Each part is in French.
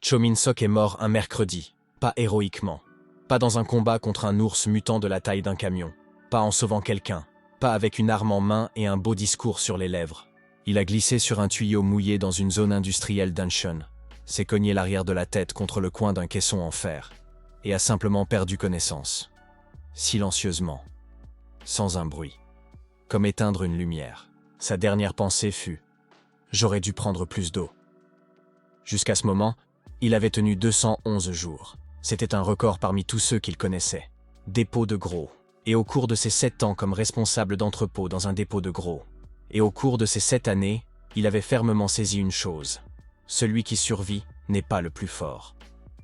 Cho Min-sok est mort un mercredi, pas héroïquement, pas dans un combat contre un ours mutant de la taille d'un camion, pas en sauvant quelqu'un, pas avec une arme en main et un beau discours sur les lèvres. Il a glissé sur un tuyau mouillé dans une zone industrielle d'Incheon, s'est cogné l'arrière de la tête contre le coin d'un caisson en fer, et a simplement perdu connaissance. Silencieusement, sans un bruit, comme éteindre une lumière. Sa dernière pensée fut « J'aurais dû prendre plus d'eau ». Jusqu'à ce moment, il avait tenu 211 jours. C'était un record parmi tous ceux qu'il connaissait. Dépôt de gros. Et au cours de ses 7 ans comme responsable d'entrepôt dans un dépôt de gros, et au cours de ces 7 années, il avait fermement saisi une chose. Celui qui survit n'est pas le plus fort.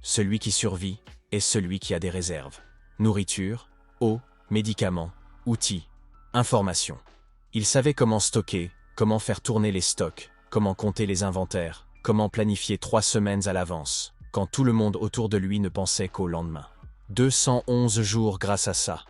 Celui qui survit est celui qui a des réserves. Nourriture, eau, médicaments, outils, informations. Il savait comment stocker, comment faire tourner les stocks, comment compter les inventaires, comment planifier 3 semaines à l'avance, quand tout le monde autour de lui ne pensait qu'au lendemain. 211 jours grâce à ça.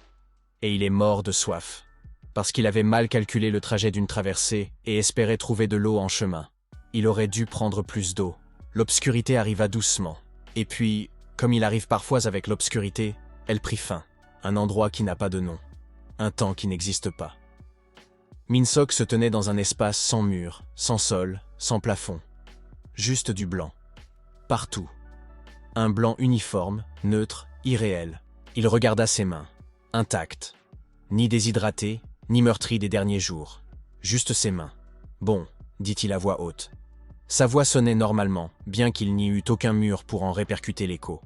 Et il est mort de soif. Parce qu'il avait mal calculé le trajet d'une traversée et espérait trouver de l'eau en chemin. Il aurait dû prendre plus d'eau. L'obscurité arriva doucement. Et puis, comme il arrive parfois avec l'obscurité, elle prit fin. Un endroit qui n'a pas de nom. Un temps qui n'existe pas. Min-sok se tenait dans un espace sans mur, sans sol, sans plafond. Juste du blanc. Partout. Un blanc uniforme, neutre, irréel. Il regarda ses mains. Intactes. Ni déshydratées, ni meurtries des derniers jours. Juste ses mains. Bon, dit-il à voix haute. Sa voix sonnait normalement, bien qu'il n'y eût aucun mur pour en répercuter l'écho.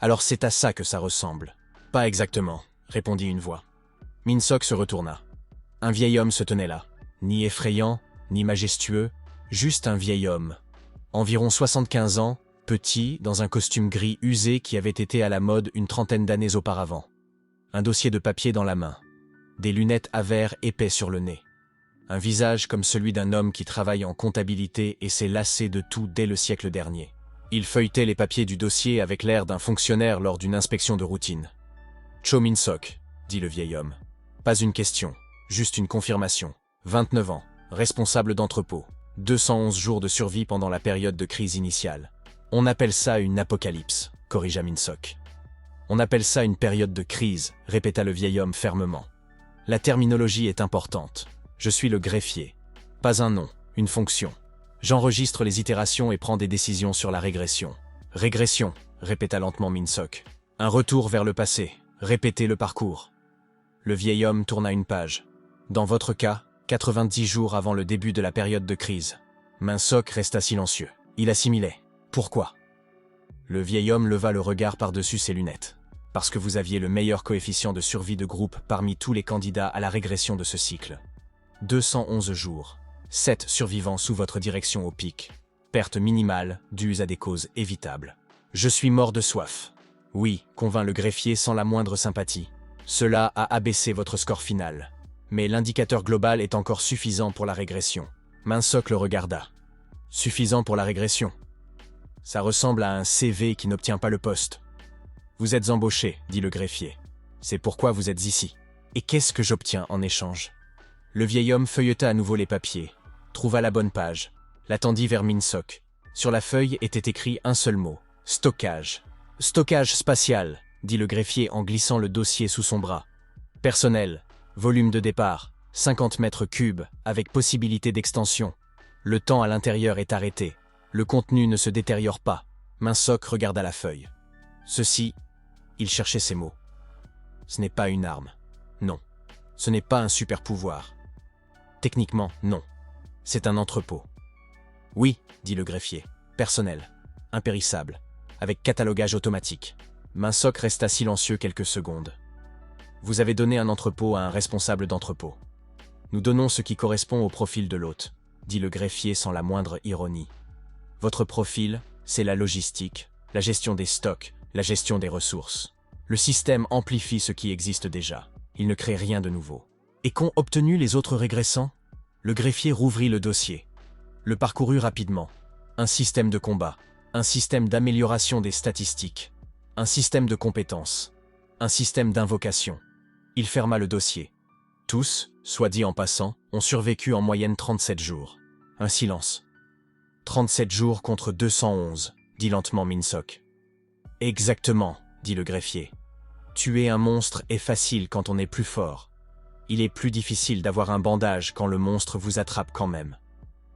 Alors c'est à ça que ça ressemble. Pas exactement, répondit une voix. Min-sok se retourna. Un vieil homme se tenait là. Ni effrayant, ni majestueux, juste un vieil homme. Environ 75 ans, petit, dans un costume gris usé qui avait été à la mode une trentaine d'années auparavant. Un dossier de papier dans la main. Des lunettes à verre épais sur le nez. Un visage comme celui d'un homme qui travaille en comptabilité et s'est lassé de tout dès le siècle dernier. Il feuilletait les papiers du dossier avec l'air d'un fonctionnaire lors d'une inspection de routine. « Cho Min-sok », dit le vieil homme. Pas une question, juste une confirmation. 29 ans, responsable d'entrepôt. 211 jours de survie pendant la période de crise initiale. On appelle ça une apocalypse, corrigea Min-sok. On appelle ça une période de crise, répéta le vieil homme fermement. La terminologie est importante. Je suis le greffier. Pas un nom, une fonction. J'enregistre les itérations et prends des décisions sur la régression. Régression, répéta lentement Min-sok. Un retour vers le passé, répétez le parcours. Le vieil homme tourna une page. Dans votre cas, 90 jours avant le début de la période de crise. Min-sok resta silencieux. Il assimilait. Pourquoi ? Le vieil homme leva le regard par-dessus ses lunettes. Parce que vous aviez le meilleur coefficient de survie de groupe parmi tous les candidats à la régression de ce cycle. 211 jours. 7 survivants sous votre direction au pic. Perte minimale, dues à des causes évitables. Je suis mort de soif. Oui, convint le greffier sans la moindre sympathie. Cela a abaissé votre score final. Mais l'indicateur global est encore suffisant pour la régression. Min-sok le regarda. Suffisant pour la régression. Ça ressemble à un CV qui n'obtient pas le poste. Vous êtes embauché, dit le greffier. C'est pourquoi vous êtes ici. Et qu'est-ce que j'obtiens en échange ? Le vieil homme feuilleta à nouveau les papiers, trouva la bonne page, la tendit vers Min-sok. Sur la feuille était écrit un seul mot, stockage. Stockage spatial, dit le greffier en glissant le dossier sous son bras. Personnel, volume de départ, 50 mètres cubes, avec possibilité d'extension. Le temps à l'intérieur est arrêté. Le contenu ne se détériore pas. Min-sok regarda la feuille. Ceci, il cherchait ses mots. Ce n'est pas une arme. Non. Ce n'est pas un super pouvoir. Techniquement, non. C'est un entrepôt. Oui, dit le greffier. Personnel. Impérissable. Avec catalogage automatique. Min-sok resta silencieux quelques secondes. Vous avez donné un entrepôt à un responsable d'entrepôt. Nous donnons ce qui correspond au profil de l'hôte, dit le greffier sans la moindre ironie. Votre profil, c'est la logistique, la gestion des stocks, la gestion des ressources. Le système amplifie ce qui existe déjà. Il ne crée rien de nouveau. Et qu'ont obtenu les autres régressants ? Le greffier rouvrit le dossier. Le parcourut rapidement. Un système de combat, un système d'amélioration des statistiques, un système de compétences, un système d'invocation. Il ferma le dossier. Tous, soit dit en passant, ont survécu en moyenne 37 jours. Un silence. 37 jours contre 211, dit lentement Min-Sok. Exactement, dit le greffier. Tuer un monstre est facile quand on est plus fort. Il est plus difficile d'avoir un bandage quand le monstre vous attrape quand même.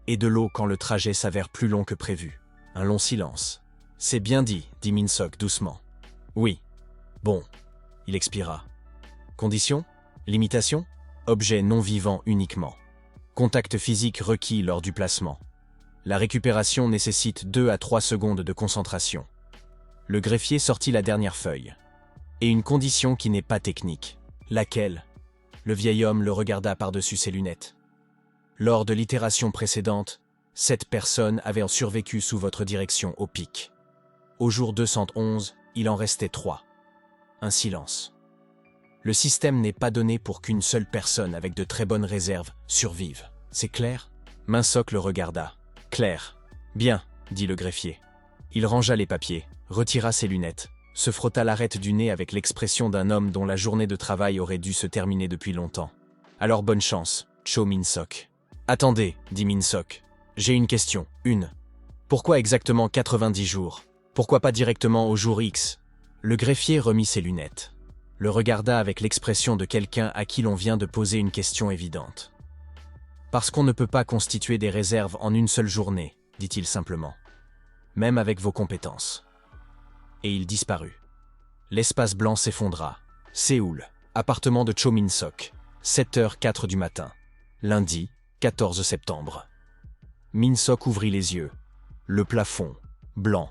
Et de l'eau quand le trajet s'avère plus long que prévu. Un long silence. C'est bien dit Min-Sok doucement. Oui. Bon. Il expira. Condition? Limitation? Objet non vivant uniquement. Contact physique requis lors du placement. La récupération nécessite 2 à 3 secondes de concentration. Le greffier sortit la dernière feuille. Et une condition qui n'est pas technique. Laquelle? Le vieil homme le regarda par-dessus ses lunettes. Lors de l'itération précédente, 7 personnes avaient survécu sous votre direction au pic. Au jour 211, il en restait 3. Un silence. Le système n'est pas donné pour qu'une seule personne avec de très bonnes réserves survive. C'est clair? Min-Sok le regarda. Clair. Bien, dit le greffier. Il rangea les papiers, retira ses lunettes, se frotta l'arête du nez avec l'expression d'un homme dont la journée de travail aurait dû se terminer depuis longtemps. Alors bonne chance, Cho Min-Sok. Attendez, dit Min-Sok. J'ai une question. Une. Pourquoi exactement 90 jours? Pourquoi pas directement au jour X? Le greffier remit ses lunettes. Le regarda avec l'expression de quelqu'un à qui l'on vient de poser une question évidente. Parce qu'on ne peut pas constituer des réserves en une seule journée, dit-il simplement. Même avec vos compétences. Et il disparut. L'espace blanc s'effondra. Séoul, appartement de Cho Min-Sok, 7h04 du matin. Lundi, 14 septembre. Min-Sok ouvrit les yeux. Le plafond, blanc.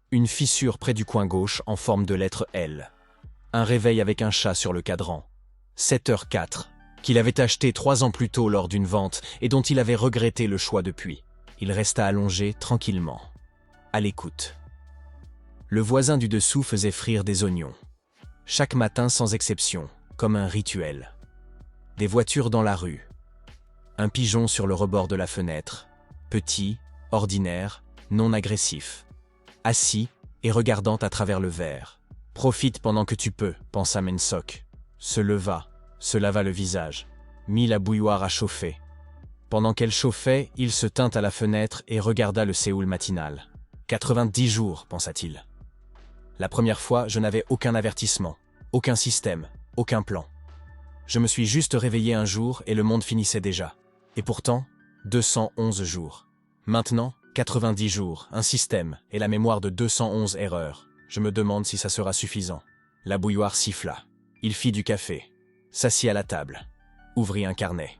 Une fissure près du coin gauche en forme de lettre L. Un réveil avec un chat sur le cadran. 7h04, qu'il avait acheté 3 ans plus tôt lors d'une vente et dont il avait regretté le choix depuis. Il resta allongé tranquillement, à l'écoute. Le voisin du dessous faisait frire des oignons. Chaque matin sans exception, comme un rituel. Des voitures dans la rue. Un pigeon sur le rebord de la fenêtre. Petit, ordinaire, non agressif. Assis et regardant à travers le verre. Profite pendant que tu peux, pensa Min-Sok. Se leva, se lava le visage, mit la bouilloire à chauffer. Pendant qu'elle chauffait, il se tint à la fenêtre et regarda le Séoul matinal. 90 jours, pensa-t-il. La première fois, je n'avais aucun avertissement, aucun système, aucun plan. Je me suis juste réveillé un jour et le monde finissait déjà. Et pourtant, 211 jours. Maintenant, 90 jours, un système et la mémoire de 211 erreurs. Je me demande si ça sera suffisant. La bouilloire siffla. Il fit du café, s'assit à la table, ouvrit un carnet.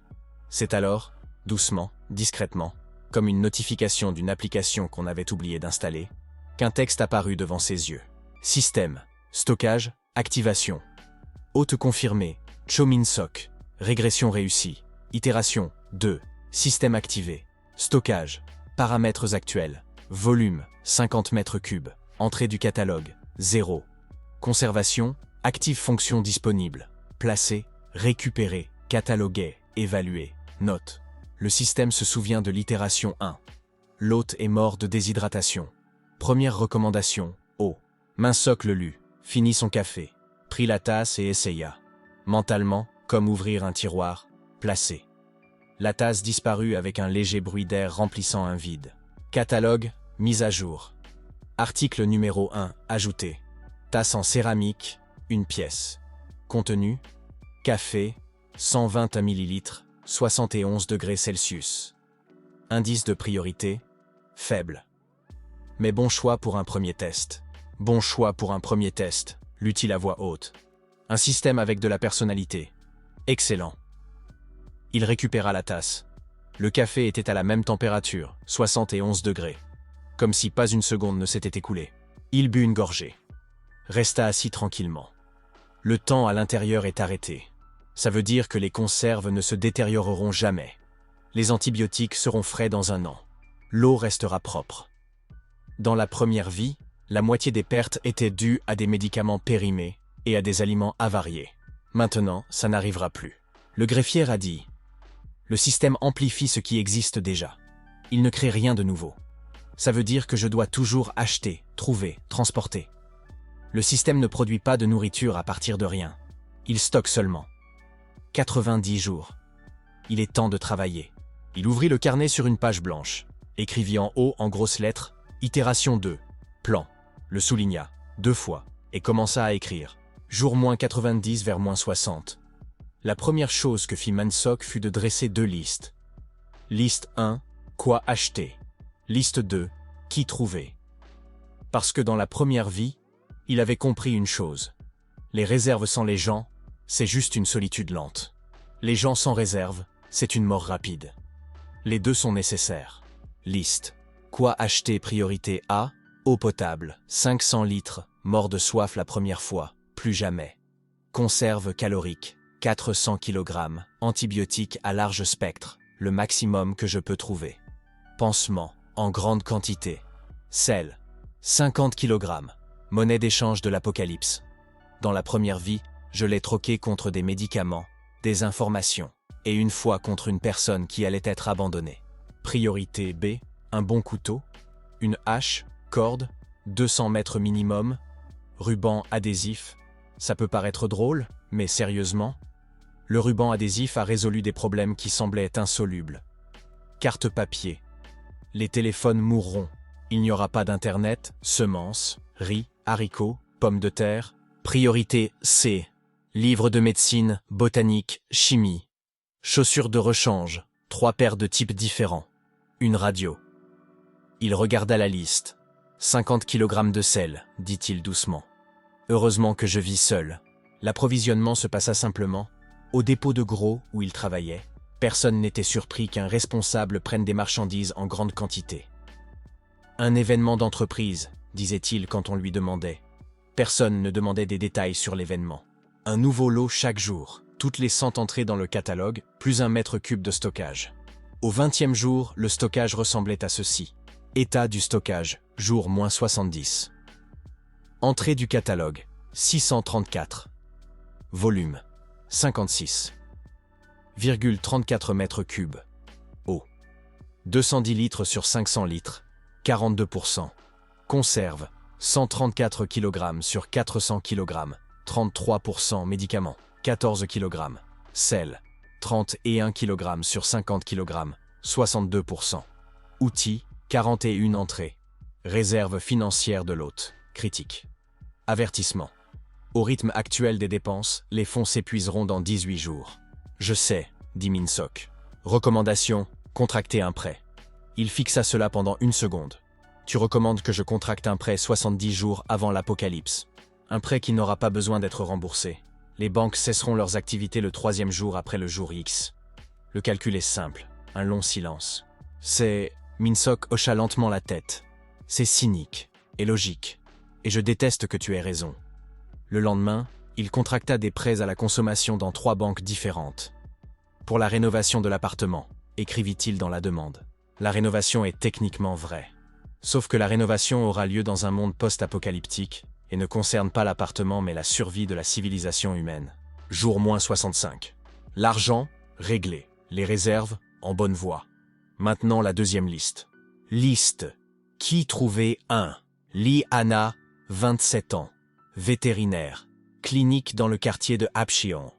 C'est alors, doucement, discrètement, comme une notification d'une application qu'on avait oublié d'installer, qu'un texte apparut devant ses yeux. Système, stockage, activation. Hôte confirmé, Cho Min-Sok. Régression réussie. Itération, 2. Système activé. Stockage, paramètres actuels. Volume, 50 mètres cubes. Entrée du catalogue, 0. Conservation, active fonction disponible. Placer, récupérer, cataloguer, évaluer. Note. Le système se souvient de l'itération 1. L'hôte est mort de déshydratation. Première recommandation, eau. Min-Sok le lut, finit son café, prit la tasse et essaya. Mentalement, comme ouvrir un tiroir, placé. La tasse disparut avec un léger bruit d'air remplissant un vide. Catalogue, mise à jour. Article numéro 1, ajouté. Tasse en céramique, 1 pièce. Contenu, café, 120 ml, 71 degrés Celsius. Indice de priorité, faible. Mais bon choix pour un premier test. Bon choix pour un premier test, lut-il à voix haute. Un système avec de la personnalité. Excellent. Il récupéra la tasse. Le café était à la même température, 71 degrés. Comme si pas une seconde ne s'était écoulée. Il but une gorgée. Resta assis tranquillement. Le temps à l'intérieur est arrêté. Ça veut dire que les conserves ne se détérioreront jamais. Les antibiotiques seront frais dans 1 an. L'eau restera propre. Dans la première vie, la moitié des pertes étaient dues à des médicaments périmés et à des aliments avariés. Maintenant, ça n'arrivera plus. Le greffier a dit « Le système amplifie ce qui existe déjà. Il ne crée rien de nouveau. Ça veut dire que je dois toujours acheter, trouver, transporter. Le système ne produit pas de nourriture à partir de rien. Il stocke seulement. 90 jours. Il est temps de travailler. » Il ouvrit le carnet sur une page blanche, écrivit en haut en grosses lettres Itération 2. Plan. Le souligna, 2 fois, et commença à écrire. Jour -90 vers -60. La première chose que fit Mansoc fut de dresser 2 listes. Liste 1, quoi acheter. Liste 2, qui trouver. Parce que dans la première vie, il avait compris une chose. Les réserves sans les gens, c'est juste une solitude lente. Les gens sans réserve, c'est une mort rapide. Les deux sont nécessaires. Liste. Quoi acheter priorité A, eau potable, 500 litres, mort de soif la première fois, plus jamais. Conserve calorique, 400 kg, antibiotiques à large spectre, le maximum que je peux trouver. Pansement, en grande quantité. Sel, 50 kg, monnaie d'échange de l'apocalypse. Dans la première vie, je l'ai troqué contre des médicaments, des informations, et une fois contre une personne qui allait être abandonnée. Priorité B, un bon couteau, une hache, corde, 200 mètres minimum, ruban adhésif. Ça peut paraître drôle, mais sérieusement, le ruban adhésif a résolu des problèmes qui semblaient insolubles. Carte papier. Les téléphones mourront. Il n'y aura pas d'internet, semences, riz, haricots, pommes de terre. Priorité C. Livres de médecine, botanique, chimie. Chaussures de rechange, 3 paires de types différents. Une radio. Il regarda la liste. 50 kg de sel, dit-il doucement. Heureusement que je vis seul. L'approvisionnement se passa simplement. Au dépôt de gros où il travaillait, personne n'était surpris qu'un responsable prenne des marchandises en grande quantité. Un événement d'entreprise, disait-il quand on lui demandait. Personne ne demandait des détails sur l'événement. Un nouveau lot chaque jour, toutes les 100 entrées dans le catalogue, plus 1 mètre cube de stockage. Au 20e jour, le stockage ressemblait à ceci. État du stockage, jour -70. Entrée du catalogue, 634. Volume, 56. 34 mètres cubes. Eau. 210 litres sur 500 litres, 42%. Conserve, 134 kg sur 400 kg, 33%. Médicaments, 14 kg. Sel, 31 kg sur 50 kg, 62%. Outils, 41 entrées. Réserve financière de l'hôte, critique. Avertissement. Au rythme actuel des dépenses, les fonds s'épuiseront dans 18 jours. Je sais, dit Minsoc. Recommandation, contracter un prêt. Il fixa cela pendant 1 seconde. Tu recommandes que je contracte un prêt 70 jours avant l'apocalypse. Un prêt qui n'aura pas besoin d'être remboursé. Les banques cesseront leurs activités le 3e jour après le jour X. Le calcul est simple, un long silence. C'est... Minsoc hocha lentement la tête. C'est cynique et logique. Et je déteste que tu aies raison. Le lendemain, il contracta des prêts à la consommation dans 3 banques différentes. Pour la rénovation de l'appartement, écrivit-il dans la demande. La rénovation est techniquement vraie. Sauf que la rénovation aura lieu dans un monde post-apocalyptique et ne concerne pas l'appartement mais la survie de la civilisation humaine. Jour -65. L'argent, réglé. Les réserves, en bonne voie. Maintenant la 2e liste. Liste. Qui trouver 1. Li Anna, 27 ans. Vétérinaire. Clinique dans le quartier de Apcheon.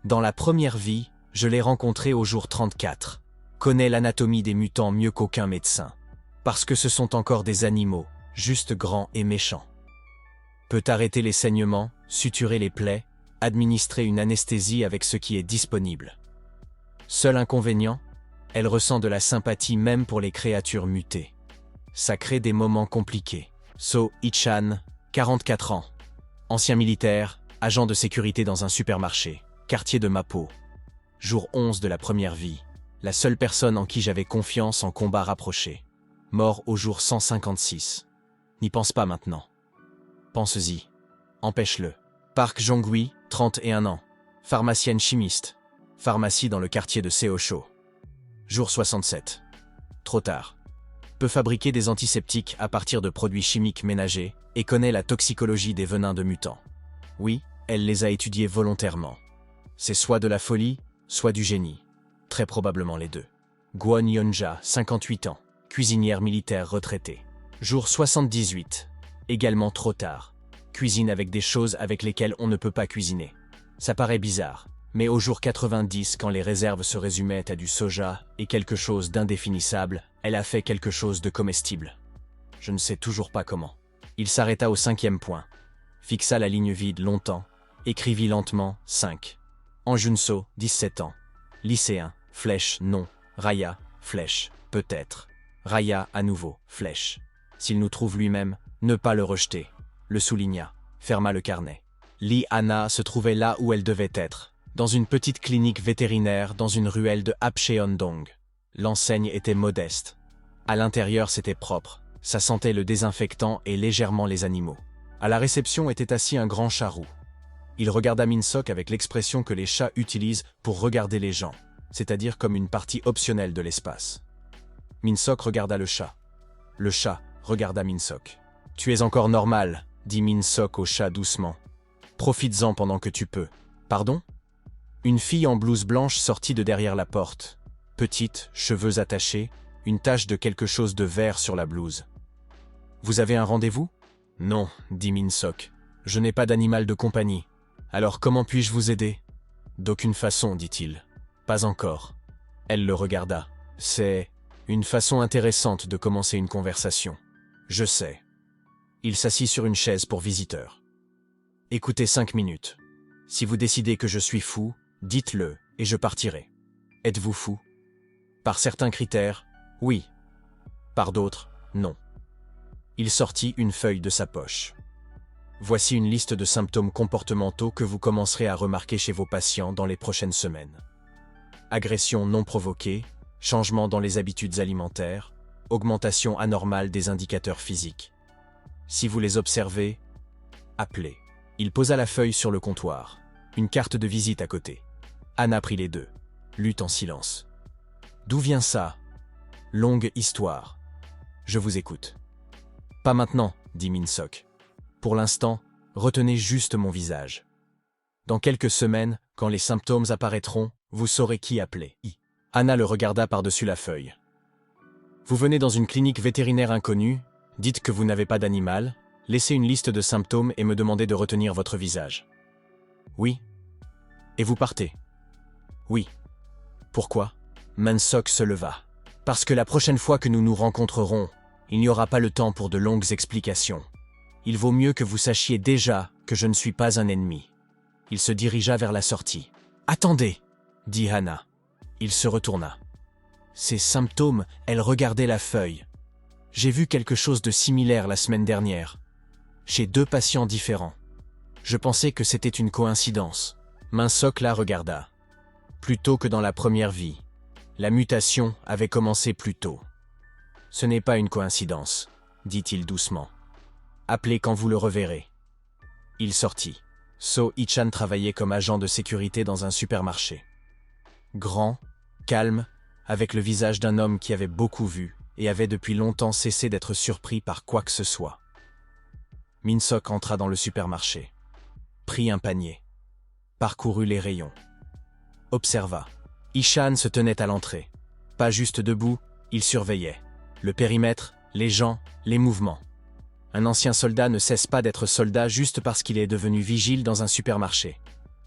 Dans la première vie, je l'ai rencontré au jour 34. Connaît l'anatomie des mutants mieux qu'aucun médecin. Parce que ce sont encore des animaux, juste grands et méchants. Peut arrêter les saignements, suturer les plaies, administrer une anesthésie avec ce qui est disponible. Seul inconvénient, elle ressent de la sympathie même pour les créatures mutées. Ça crée des moments compliqués. So Ichan, 44 ans. Ancien militaire, agent de sécurité dans un supermarché, quartier de Mapo. Jour 11 de la première vie. La seule personne en qui j'avais confiance en combat rapproché. Mort au jour 156. N'y pense pas maintenant. Pense-y. Empêche-le. Park Jongui, 31 ans. Pharmacienne chimiste. Pharmacie dans le quartier de Seocho. Jour 67. Trop tard. Peut fabriquer des antiseptiques à partir de produits chimiques ménagers et connaît la toxicologie des venins de mutants. Oui, elle les a étudiés volontairement. C'est soit de la folie, soit du génie. Très probablement les deux. Guon Yonja, 58 ans. Cuisinière militaire retraitée. Jour 78. Également trop tard. Cuisine avec des choses avec lesquelles on ne peut pas cuisiner. Ça paraît bizarre. Mais au jour 90, quand les réserves se résumaient à du soja et quelque chose d'indéfinissable, elle a fait quelque chose de comestible. Je ne sais toujours pas comment. Il s'arrêta au 5e point. Fixa la ligne vide longtemps. Écrivit lentement 5. Anjunso, 17 ans. Lycéen, flèche, non. Raya, flèche, peut-être. Raya, à nouveau, flèche. S'il nous trouve lui-même, ne pas le rejeter. Le souligna, ferma le carnet. Li Anna se trouvait là où elle devait être, dans une petite clinique vétérinaire dans une ruelle de Apcheondong. L'enseigne était modeste. À l'intérieur, c'était propre. Ça sentait le désinfectant et légèrement les animaux. À la réception était assis un grand chat roux. Il regarda Min-Sok avec l'expression que les chats utilisent pour regarder les gens, c'est-à-dire comme une partie optionnelle de l'espace. Min-Sok regarda le chat. Le chat regarda Min-Sok. « Tu es encore normal », dit Min-Sok au chat doucement. « Profites-en pendant que tu peux. »« Pardon ?» Une fille en blouse blanche sortit de derrière la porte. Petite, cheveux attachés, une tache de quelque chose de vert sur la blouse. « Vous avez un rendez-vous ?»« Non, » dit Min-Sok. « Je n'ai pas d'animal de compagnie. Alors comment puis-je vous aider ?»« D'aucune façon, dit-il. Pas encore. » Elle le regarda. « C'est une façon intéressante de commencer une conversation. Je sais. » Il s'assit sur une chaise pour visiteurs. « Écoutez 5 minutes. Si vous décidez que je suis fou, dites-le et je partirai. Êtes-vous fou ? Par certains critères, oui. Par d'autres, non. » Il sortit une feuille de sa poche. Voici une liste de symptômes comportementaux que vous commencerez à remarquer chez vos patients dans les prochaines semaines. Agression non provoquée, changement dans les habitudes alimentaires, augmentation anormale des indicateurs physiques. Si vous les observez, appelez. Il posa la feuille sur le comptoir, une carte de visite à côté. Anna prit les deux, lut en silence. « D'où vient ça ? Longue histoire. Je vous écoute. »« Pas maintenant, » dit Min-Sok. « Pour l'instant, retenez juste mon visage. Dans quelques semaines, quand les symptômes apparaîtront, vous saurez qui appeler. » Anna le regarda par-dessus la feuille. « Vous venez dans une clinique vétérinaire inconnue, dites que vous n'avez pas d'animal, laissez une liste de symptômes et me demandez de retenir votre visage. »« Oui. »« Et vous partez. »« Oui. »« Pourquoi ?» Min-Sok se leva. « Parce que la prochaine fois que nous nous rencontrerons, il n'y aura pas le temps pour de longues explications. Il vaut mieux que vous sachiez déjà que je ne suis pas un ennemi. » Il se dirigea vers la sortie. « Attendez !» dit Anna. Il se retourna. Ces symptômes, elle regardait la feuille. J'ai vu quelque chose de similaire la semaine dernière, chez 2 patients différents. Je pensais que c'était une coïncidence. Min-Sok la regarda. Plus tôt que dans la première vie. La mutation avait commencé plus tôt. Ce n'est pas une coïncidence, dit-il doucement. Appelez quand vous le reverrez. Il sortit. So Hee-chan travaillait comme agent de sécurité dans un supermarché. Grand, calme, avec le visage d'un homme qui avait beaucoup vu et avait depuis longtemps cessé d'être surpris par quoi que ce soit. Min-Sok entra dans le supermarché, prit un panier, parcourut les rayons, observa. Hee-chan se tenait à l'entrée. Pas juste debout, il surveillait. Le périmètre, les gens, les mouvements. Un ancien soldat ne cesse pas d'être soldat juste parce qu'il est devenu vigile dans un supermarché.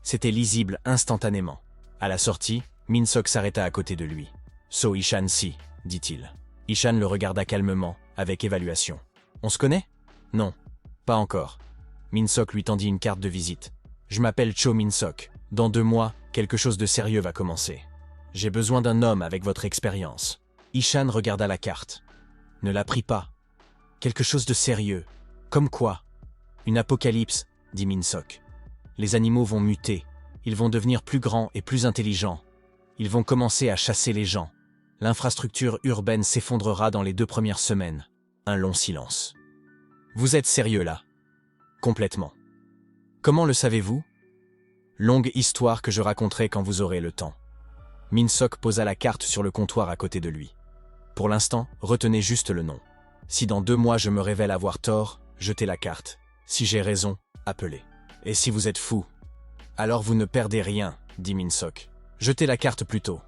C'était lisible instantanément. À la sortie, Min-Sok s'arrêta à côté de lui. « So Hee-chan si » dit-il. Hee-chan le regarda calmement, avec évaluation. « On se connaît ?»« Non, pas encore. » Min-Sok lui tendit une carte de visite. « Je m'appelle Cho Min-Sok. Dans 2 mois, quelque chose de sérieux va commencer. J'ai besoin d'un homme avec votre expérience. » Hee-chan regarda la carte. Ne la prit pas. Quelque chose de sérieux. Comme quoi ? Une apocalypse, dit Min-Sok. Les animaux vont muter. Ils vont devenir plus grands et plus intelligents. Ils vont commencer à chasser les gens. L'infrastructure urbaine s'effondrera dans les 2 premières semaines. Un long silence. Vous êtes sérieux là ? Complètement. Comment le savez-vous ? Longue histoire que je raconterai quand vous aurez le temps. Min-Sok posa la carte sur le comptoir à côté de lui. Pour l'instant, retenez juste le nom. Si dans 2 mois je me révèle avoir tort, jetez la carte. Si j'ai raison, appelez. Et si vous êtes fou, alors vous ne perdez rien, dit Min-Sok. Jetez la carte plutôt.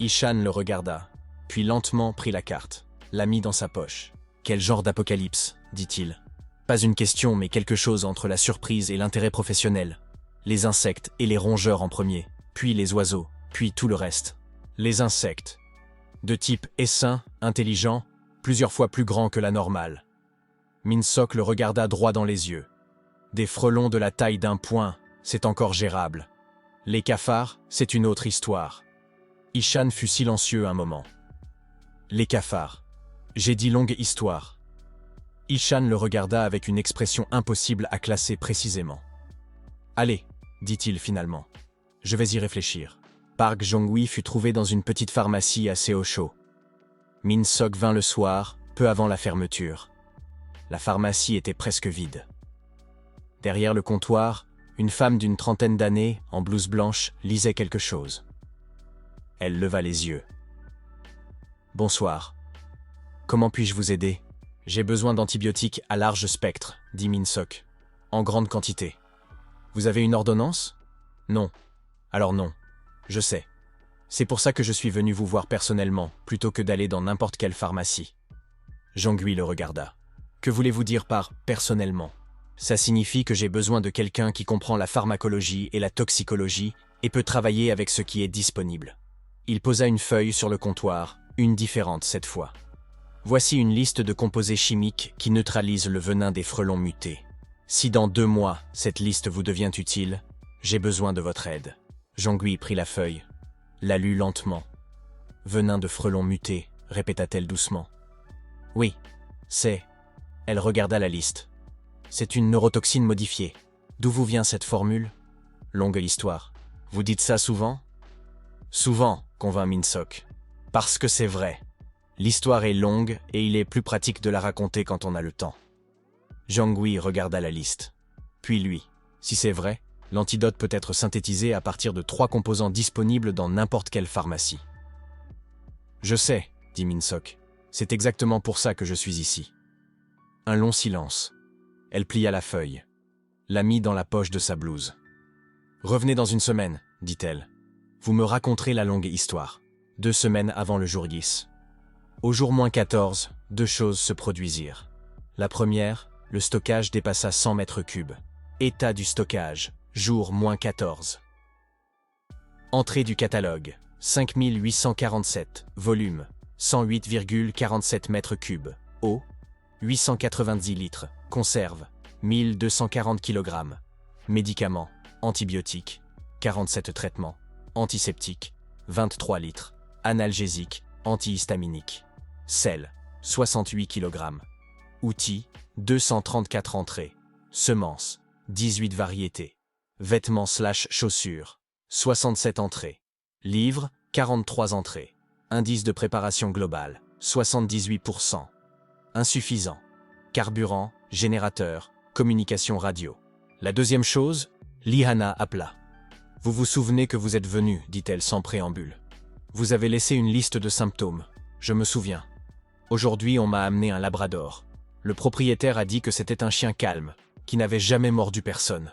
Hee-chan le regarda, puis lentement prit la carte, la mit dans sa poche. Quel genre d'apocalypse, dit-il. Pas une question, mais quelque chose entre la surprise et l'intérêt professionnel. Les insectes et les rongeurs en premier, puis les oiseaux, puis tout le reste. Les insectes. De type essaim, intelligent, plusieurs fois plus grand que la normale. Min-sok le regarda droit dans les yeux. Des frelons de la taille d'un poing, c'est encore gérable. Les cafards, c'est une autre histoire. Ishan fut silencieux un moment. Les cafards. J'ai dit longue histoire. Ishan le regarda avec une expression impossible à classer précisément. Allez, dit-il finalement. Je vais y réfléchir. Park Jong-wi fut trouvé dans une petite pharmacie à Seocho. Min-sok vint le soir, peu avant la fermeture. La pharmacie était presque vide. Derrière le comptoir, une femme d'une trentaine d'années, en blouse blanche, lisait quelque chose. Elle leva les yeux. « Bonsoir. Comment puis-je vous aider ? J'ai besoin d'antibiotiques à large spectre, dit Min-sok. En grande quantité. Vous avez une ordonnance ? Non. Alors non. Je sais. C'est pour ça que je suis venu vous voir personnellement, plutôt que d'aller dans n'importe quelle pharmacie. Jong-wi le regarda. Que voulez-vous dire par « personnellement » ? Ça signifie que j'ai besoin de quelqu'un qui comprend la pharmacologie et la toxicologie et peut travailler avec ce qui est disponible. Il posa une feuille sur le comptoir, une différente cette fois. Voici une liste de composés chimiques qui neutralisent le venin des frelons mutés. Si dans 2 mois, cette liste vous devient utile, j'ai besoin de votre aide. Jong-wi prit la feuille, la lut lentement. Venin de frelons mutés, répéta-t-elle doucement. Oui, c'est... Elle regarda la liste. C'est une neurotoxine modifiée. D'où vous vient cette formule ? Longue histoire. Vous dites ça souvent ? Souvent, convint Min-sok. Parce que c'est vrai. L'histoire est longue et il est plus pratique de la raconter quand on a le temps. Jong-wi regarda la liste. Puis lui. Si c'est vrai, l'antidote peut être synthétisé à partir de 3 composants disponibles dans n'importe quelle pharmacie. Je sais, dit Min-sok. C'est exactement pour ça que je suis ici. Un long silence. Elle plia la feuille, la mit dans la poche de sa blouse. « Revenez dans 1 semaine, dit-elle. Vous me raconterez la longue histoire. 2 semaines avant le jour X. Au jour -14, 2 choses se produisirent. La première, le stockage dépassa 100 mètres cubes. État du stockage, jour -14. Entrée du catalogue, 5847, volume, 108,47 mètres cubes. Eau, 890 litres. Conserve, 1240 kg. Médicaments, antibiotiques, 47 traitements. Antiseptiques, 23 litres. Analgésiques, antihistaminiques. Sel, 68 kg. Outils, 234 entrées. Semences, 18 variétés. Vêtements/chaussures, 67 entrées. Livres, 43 entrées. Indice de préparation globale, 78%. Insuffisant. Carburant, générateur, communication radio. La deuxième chose, Lihana appela. « Vous vous souvenez que vous êtes venu, dit-elle sans préambule. Vous avez laissé une liste de symptômes. Je me souviens. Aujourd'hui, on m'a amené un labrador. Le propriétaire a dit que c'était un chien calme, qui n'avait jamais mordu personne.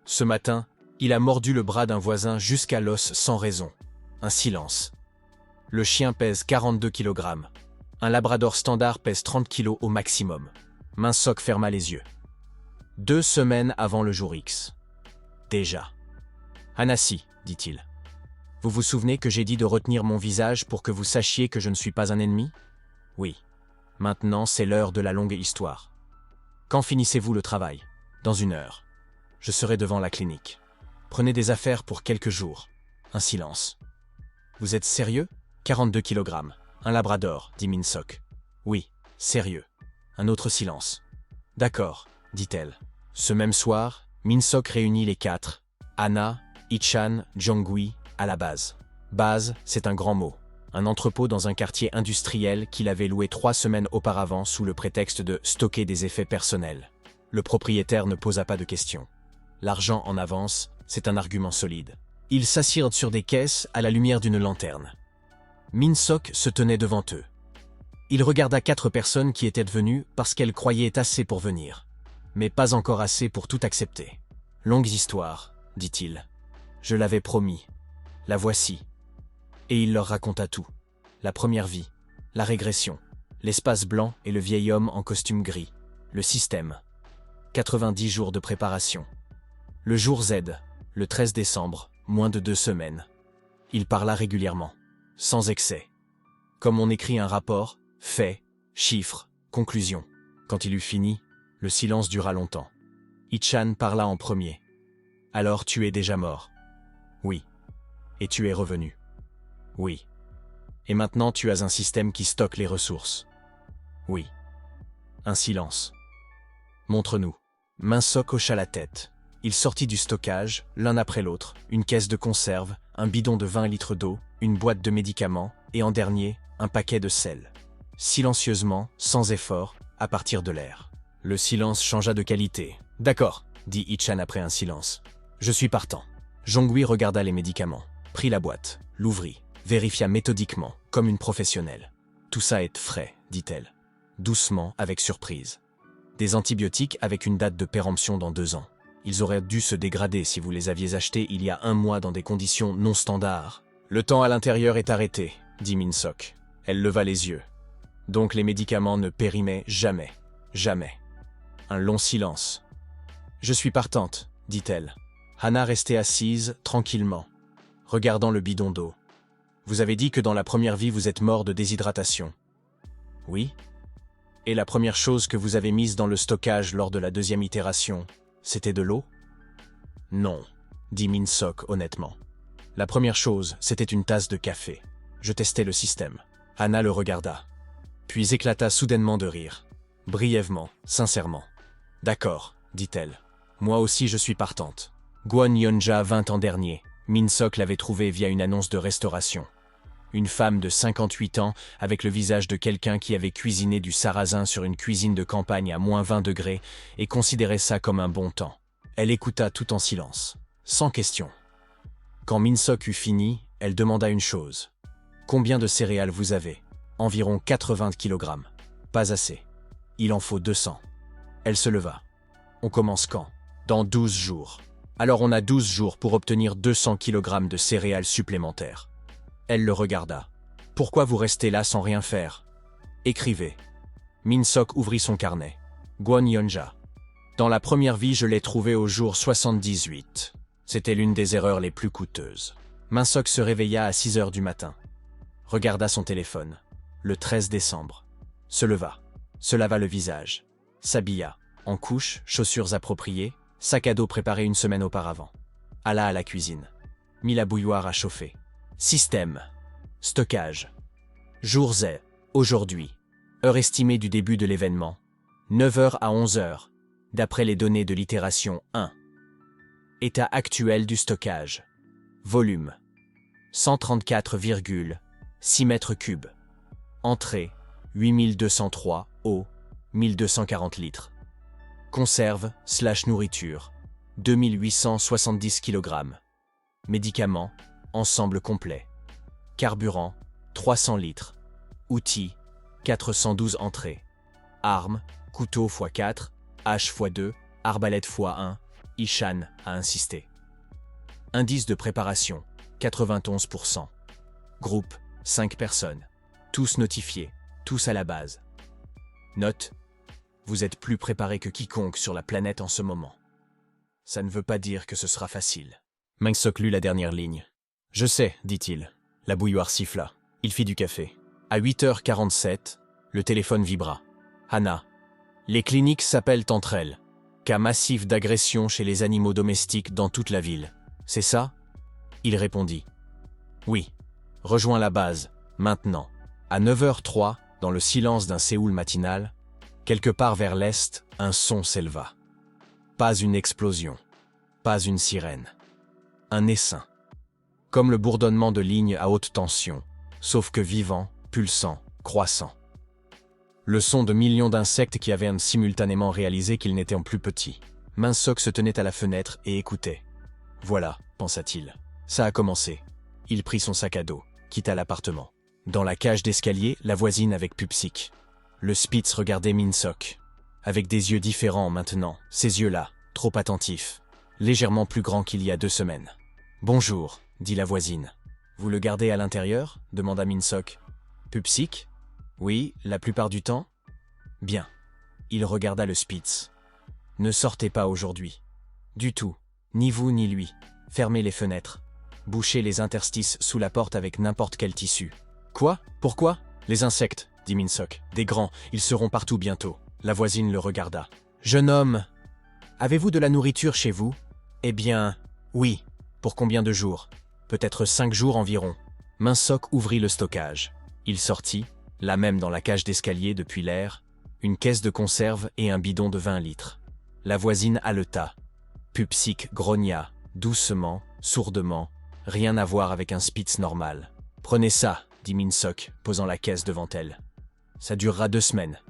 Ce matin, il a mordu le bras d'un voisin jusqu'à l'os sans raison. Un silence. Le chien pèse 42 kg. Un labrador standard pèse 30 kg au maximum. » Min-sok ferma les yeux. 2 semaines avant le jour X. Déjà. Hanassi, dit-il. Vous vous souvenez que j'ai dit de retenir mon visage pour que vous sachiez que je ne suis pas un ennemi ? Oui. Maintenant, c'est l'heure de la longue histoire. Quand finissez-vous le travail ? Dans 1 heure. Je serai devant la clinique. Prenez des affaires pour quelques jours. Un silence. Vous êtes sérieux ? 42 kg. Un labrador, dit Min-sok. Oui, sérieux. Un autre silence. D'accord, dit-elle. Ce même soir, Min-sok réunit les 4, Anna, Ichan, Jong-wi, à la base. Base, c'est un grand mot. Un entrepôt dans un quartier industriel qu'il avait loué 3 semaines auparavant sous le prétexte de stocker des effets personnels. Le propriétaire ne posa pas de questions. L'argent en avance, c'est un argument solide. Ils s'assirent sur des caisses à la lumière d'une lanterne. Min-sok se tenait devant eux. Il regarda 4 personnes qui étaient venues parce qu'elles croyaient assez pour venir, mais pas encore assez pour tout accepter. « Longue histoire, dit-il. Je l'avais promis. La voici. » Et il leur raconta tout. La première vie, la régression, l'espace blanc et le vieil homme en costume gris, le système. 90 jours de préparation. Le jour Z, le 13 décembre, moins de 2 semaines. Il parla régulièrement, sans excès. Comme on écrit un rapport, fait, chiffres, conclusions. Quand il eut fini, le silence dura longtemps. Ichan parla en premier. « Alors tu es déjà mort ?»« Oui. »« Et tu es revenu ?»« Oui. »« Et maintenant tu as un système qui stocke les ressources ?»« Oui. » Un silence. « Montre-nous. » Minsok hocha la tête. Il sortit du stockage, l'un après l'autre, une caisse de conserve, un bidon de 20 litres d'eau, une boîte de médicaments, et en dernier, un paquet de sel. Silencieusement, sans effort, à partir de l'air. Le silence changea de qualité. « D'accord, » dit Ichan après un silence. « Je suis partant. » Jonghui regarda les médicaments, prit la boîte, l'ouvrit, vérifia méthodiquement, comme une professionnelle. « Tout ça est frais, » dit-elle, doucement, avec surprise. Des antibiotiques avec une date de péremption dans 2 ans. Ils auraient dû se dégrader si vous les aviez achetés il y a 1 mois dans des conditions non standards. « Le temps à l'intérieur est arrêté, » dit Minsok. Elle leva les yeux. Donc les médicaments ne périmaient jamais. Jamais. Un long silence. « Je suis partante, » dit-elle. Hana restait assise, tranquillement, regardant le bidon d'eau. « Vous avez dit que dans la première vie vous êtes mort de déshydratation. »« Oui. » « Et la première chose que vous avez mise dans le stockage lors de la 2e itération, c'était de l'eau ?»« Non, » dit Minsok honnêtement. « La première chose, c'était une tasse de café. Je testais le système. » Hana le regarda, puis éclata soudainement de rire. Brièvement, sincèrement. « D'accord, » dit-elle. « Moi aussi je suis partante. » Guan Yonja 20 ans dernier. Minsok l'avait trouvée via une annonce de restauration. Une femme de 58 ans avec le visage de quelqu'un qui avait cuisiné du sarrasin sur une cuisine de campagne à -20 degrés et considérait ça comme un bon temps. Elle écouta tout en silence, sans question. Quand Minsok eut fini, elle demanda une chose. « Combien de céréales vous avez ?»« Environ 80 kg. Pas assez. Il en faut 200. » Elle se leva. « On commence quand ?»« Dans 12 jours. Alors on a 12 jours pour obtenir 200 kg de céréales supplémentaires. » Elle le regarda. « Pourquoi vous restez là sans rien faire ?»« Écrivez. » Minsok ouvrit son carnet. Guan Yonja. « Dans la première vie, je l'ai trouvé au jour 78. C'était l'une des erreurs les plus coûteuses. » Minsok se réveilla à 6 heures du matin. Regarda son téléphone. Le 13 décembre. Se leva. Se lava le visage. S'habilla. En couche, chaussures appropriées, sac à dos préparé une semaine auparavant. Alla à la cuisine. Mit la bouilloire à chauffer. Système. Stockage. Jour Z. Aujourd'hui. Heure estimée du début de l'événement. 9h à 11h. D'après les données de l'itération 1. État actuel du stockage. Volume. 134,6 mètres cubes. Entrée. 8203. Eau. 1240 litres. Conserve / nourriture. 2870 kg. Médicaments. Ensemble complet. Carburant, 300 litres. Outils, 412 entrées. Armes, couteau x4, hache x2, arbalète x1, Ichan a insisté. Indice de préparation, 91%. Groupe, 5 personnes. Tous notifiés, tous à la base. Note, vous êtes plus préparés que quiconque sur la planète en ce moment. Ça ne veut pas dire que ce sera facile. Minsok lut la dernière ligne. « Je sais, dit-il. » La bouilloire siffla. Il fit du café. À 8h47, le téléphone vibra. Hana. Les cliniques s'appellent entre elles. Cas massif d'agression chez les animaux domestiques dans toute la ville. C'est ça ? Il répondit. Oui. Rejoins la base, maintenant. À 9h03, dans le silence d'un Séoul matinal, quelque part vers l'est, un son s'éleva. Pas une explosion. Pas une sirène. Un essaim. Comme le bourdonnement de lignes à haute tension, sauf que vivant, pulsant, croissant. Le son de millions d'insectes qui avaient simultanément réalisé qu'ils n'étaient plus petits. Minsok se tenait à la fenêtre et écoutait. Voilà, pensa-t-il. Ça a commencé. Il prit son sac à dos, quitta l'appartement. Dans la cage d'escalier, la voisine avec Pupsik. Le Spitz regardait Minsok. Avec des yeux différents maintenant, ces yeux-là, trop attentifs. Légèrement plus grands qu'il y a 2 semaines. « Bonjour », dit la voisine. « Vous le gardez à l'intérieur » demanda Minsok. « Pupsik ? Oui, la plupart du temps. » Bien. Il regarda le Spitz. « Ne sortez pas aujourd'hui. Du tout. Ni vous ni lui. Fermez les fenêtres. Bouchez les interstices sous la porte avec n'importe quel tissu. »« Quoi ? Pourquoi ? Les insectes, dit Min-sok. Des grands, ils seront partout bientôt. La voisine le regarda. Jeune homme, avez-vous de la nourriture chez vous? Eh bien, oui. Pour combien de jours? Peut-être 5 jours environ. Min-sok ouvrit le stockage. Il sortit, là même dans la cage d'escalier depuis l'air, une caisse de conserve et un bidon de 20 litres. La voisine haleta. Pupsik grogna, doucement, sourdement, rien à voir avec un Spitz normal. Prenez ça, dit Min-sok, posant la caisse devant elle. Ça durera 2 semaines.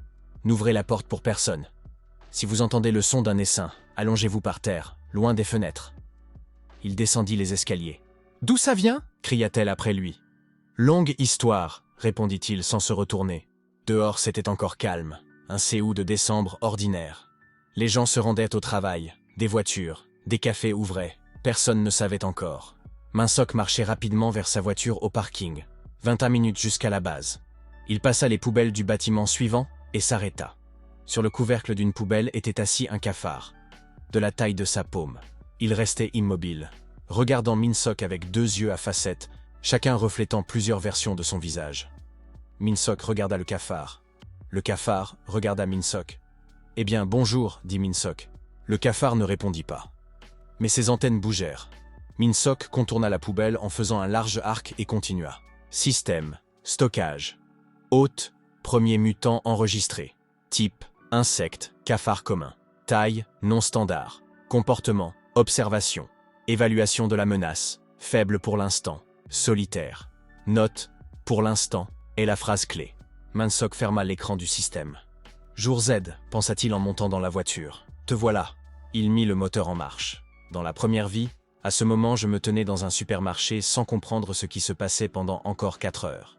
N'ouvrez la porte pour personne. Si vous entendez le son d'un essaim, allongez-vous par terre, loin des fenêtres. Il descendit les escaliers. D'où ça vient? Cria-t-elle après lui. Longue histoire, répondit-il sans se retourner. Dehors, c'était encore calme, un Séoul de décembre ordinaire. Les gens se rendaient au travail, des voitures, des cafés ouvraient, personne ne savait encore. Min-sok marchait rapidement vers sa voiture au parking, 21 minutes jusqu'à la base. Il passa les poubelles du bâtiment suivant et s'arrêta. Sur le couvercle d'une poubelle était assis un cafard, de la taille de sa paume. Il restait immobile, regardant Min-sok avec 2 yeux à facettes, chacun reflétant plusieurs versions de son visage. Min-sok regarda le cafard. Le cafard regarda Min-sok. « Eh bien, bonjour, dit Min-sok. » Le cafard ne répondit pas. Mais ses antennes bougèrent. Min-sok contourna la poubelle en faisant un large arc et continua. Système, stockage. Hôte, premier mutant enregistré. Type, insecte, cafard commun. Taille, non standard. Comportement, observation. Évaluation de la menace, faible pour l'instant. Solitaire. Note, pour l'instant, est la phrase clé. Min-sok ferma l'écran du système. Jour Z, pensa-t-il en montant dans la voiture. Te voilà. Il mit le moteur en marche. Dans la première vie, à ce moment je me tenais dans un supermarché sans comprendre ce qui se passait pendant encore 4 heures.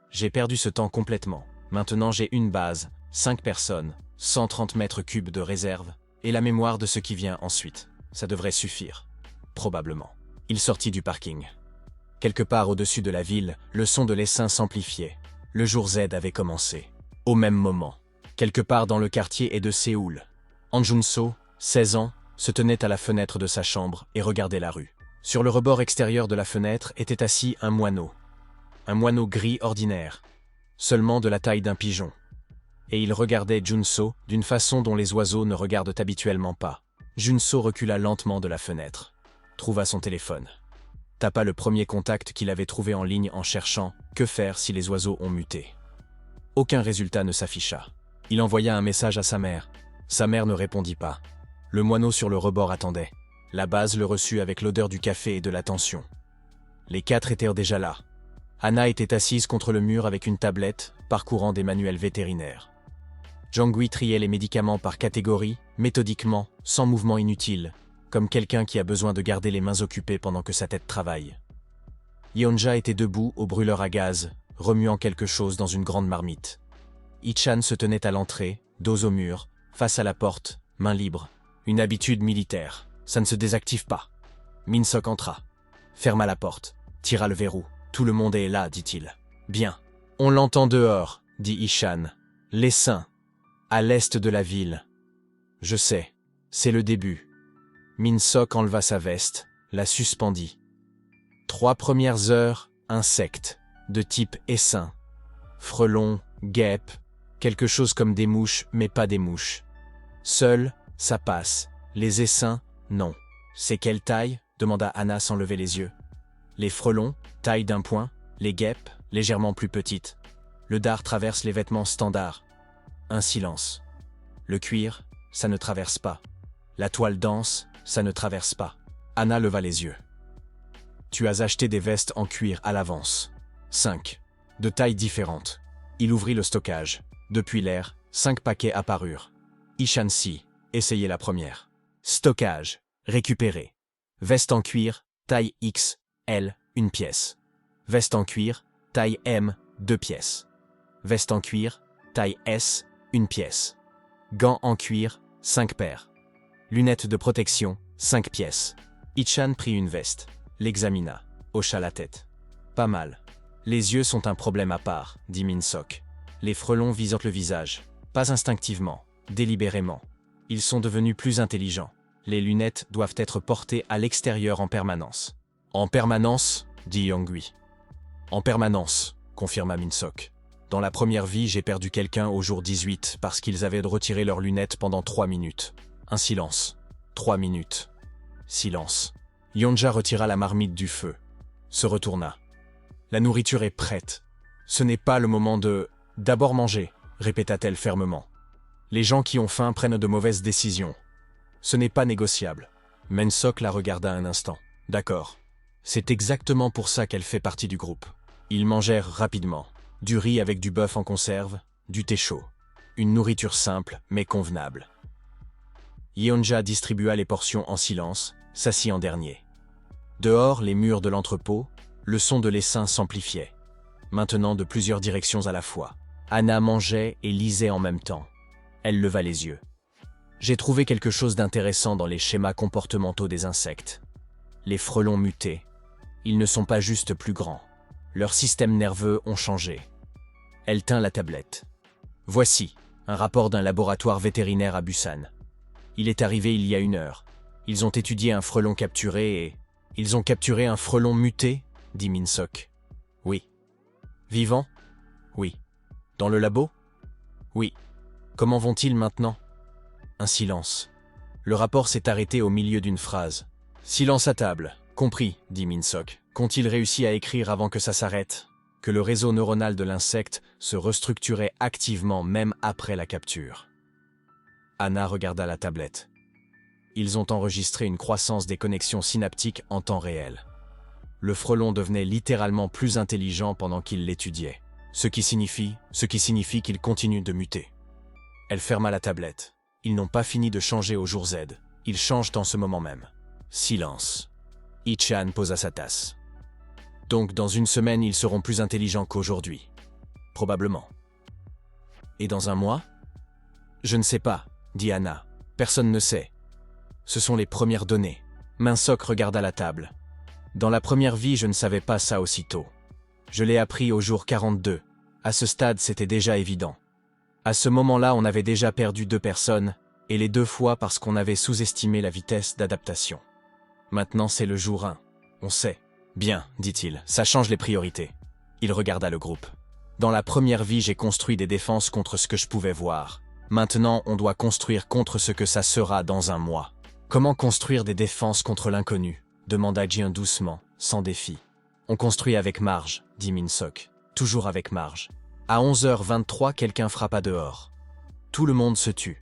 J'ai perdu ce temps complètement. Maintenant j'ai une base, 5 personnes, 130 mètres cubes de réserve, et la mémoire de ce qui vient ensuite. Ça devrait suffire. Probablement. Il sortit du parking. Quelque part au-dessus de la ville, le son de l'essaim s'amplifiait. Le jour Z avait commencé. Au même moment. Quelque part dans le quartier de Séoul. Han Jun-so, 16 ans, se tenait à la fenêtre de sa chambre et regardait la rue. Sur le rebord extérieur de la fenêtre était assis un moineau. Un moineau gris ordinaire, seulement de la taille d'un pigeon. Et il regardait Jun-so d'une façon dont les oiseaux ne regardent habituellement pas. Jun-so recula lentement de la fenêtre, trouva son téléphone. Tapa le premier contact qu'il avait trouvé en ligne en cherchant « Que faire si les oiseaux ont muté ?» Aucun résultat ne s'afficha. Il envoya un message à sa mère. Sa mère ne répondit pas. Le moineau sur le rebord attendait. La base le reçut avec l'odeur du café et de l'attention. Les 4 étaient déjà là. Anna était assise contre le mur avec une tablette, parcourant des manuels vétérinaires. Jang-wi triait les médicaments par catégorie, méthodiquement, sans mouvement inutile, comme quelqu'un qui a besoin de garder les mains occupées pendant que sa tête travaille. Yeonja était debout au brûleur à gaz, remuant quelque chose dans une grande marmite. Ichan se tenait à l'entrée, dos au mur, face à la porte, main libre. Une habitude militaire, ça ne se désactive pas. Min-sok entra, ferma la porte, tira le verrou. Tout le monde est là, dit-il. Bien. On l'entend dehors, dit Ichan. L'essaim, à l'est de la ville. Je sais, c'est le début. Min-sok enleva sa veste, la suspendit. 3 premières heures, insectes, de type essaim. Frelons, guêpes, quelque chose comme des mouches, mais pas des mouches. Seul, ça passe. Les essaims, non. C'est quelle taille? Demanda Anna sans lever les yeux. Les frelons, taille d'un poing. Les guêpes, légèrement plus petites. Le dard traverse les vêtements standards. Un silence. Le cuir, ça ne traverse pas. La toile dense, ça ne traverse pas. Anna leva les yeux. Tu as acheté des vestes en cuir à l'avance. 5. De tailles différentes. Il ouvrit le stockage. Depuis l'air, 5 paquets apparurent. Ichan-si, essayez la première. Stockage, récupéré. Veste en cuir, taille X, L, 1 pièce. Veste en cuir, taille M, 2 pièces. Veste en cuir, taille S, 1 pièce. Gants en cuir, 5 paires. Lunettes de protection, 5 pièces. Ichan prit une veste, l'examina, hocha la tête. Pas mal. Les yeux sont un problème à part, dit Min-sok. Les frelons visent le visage, pas instinctivement, délibérément. Ils sont devenus plus intelligents. Les lunettes doivent être portées à l'extérieur en permanence. En permanence, dit Jang-wi. En permanence, confirma Min-sok. Dans la première vie, j'ai perdu quelqu'un au jour 18 parce qu'ils avaient retiré leurs lunettes pendant 3 minutes. Un silence. 3 minutes. Silence. Yonja retira la marmite du feu. Se retourna. La nourriture est prête. Ce n'est pas le moment de « d'abord manger », répéta-t-elle fermement. Les gens qui ont faim prennent de mauvaises décisions. Ce n'est pas négociable. Mensok la regarda un instant. D'accord. C'est exactement pour ça qu'elle fait partie du groupe. Ils mangèrent rapidement. Du riz avec du bœuf en conserve, du thé chaud. Une nourriture simple, mais convenable. Yeonja distribua les portions en silence, s'assit en dernier. Dehors, les murs de l'entrepôt, le son de l'essaim s'amplifiait. Maintenant de plusieurs directions à la fois. Anna mangeait et lisait en même temps. Elle leva les yeux. J'ai trouvé quelque chose d'intéressant dans les schémas comportementaux des insectes. Les frelons mutés. Ils ne sont pas juste plus grands. Leurs systèmes nerveux ont changé. Elle tint la tablette. Voici, un rapport d'un laboratoire vétérinaire à Busan. Il est arrivé il y a 1 heure. Ils ont étudié un frelon capturé et... Ils ont capturé un frelon muté, dit Minsok. Oui. Vivant? Oui. Dans le labo? Oui. Comment vont-ils maintenant? Un silence. Le rapport s'est arrêté au milieu d'une phrase. Silence à table. Compris, dit Minsok. Qu'ont-ils réussi à écrire avant que ça s'arrête? Que le réseau neuronal de l'insecte se restructurait activement même après la capture. Anna regarda la tablette. Ils ont enregistré une croissance des connexions synaptiques en temps réel. Le frelon devenait littéralement plus intelligent pendant qu'il l'étudiait, ce qui signifie qu'il continue de muter. Elle ferma la tablette. Ils n'ont pas fini de changer au jour Z. Ils changent en ce moment même. Silence. Ichan posa sa tasse. Donc dans 1 semaine, ils seront plus intelligents qu'aujourd'hui. Probablement. Et dans 1 mois? Je ne sais pas, dit Anna. Personne ne sait. Ce sont les premières données. Minsok regarda la table. Dans la première vie, je ne savais pas ça aussitôt. Je l'ai appris au jour 42. À ce stade, c'était déjà évident. À ce moment-là, on avait déjà perdu 2 personnes, et les 2 fois parce qu'on avait sous-estimé la vitesse d'adaptation. Maintenant, c'est le jour 1. On sait. Bien, dit-il, ça change les priorités. Il regarda le groupe. Dans la première vie, j'ai construit des défenses contre ce que je pouvais voir. Maintenant, on doit construire contre ce que ça sera dans 1 mois. Comment construire des défenses contre l'inconnu? Demanda Jin doucement, sans défi. On construit avec marge, dit Minsok. Toujours avec marge. À 11h23, quelqu'un frappa dehors. Tout le monde se tut.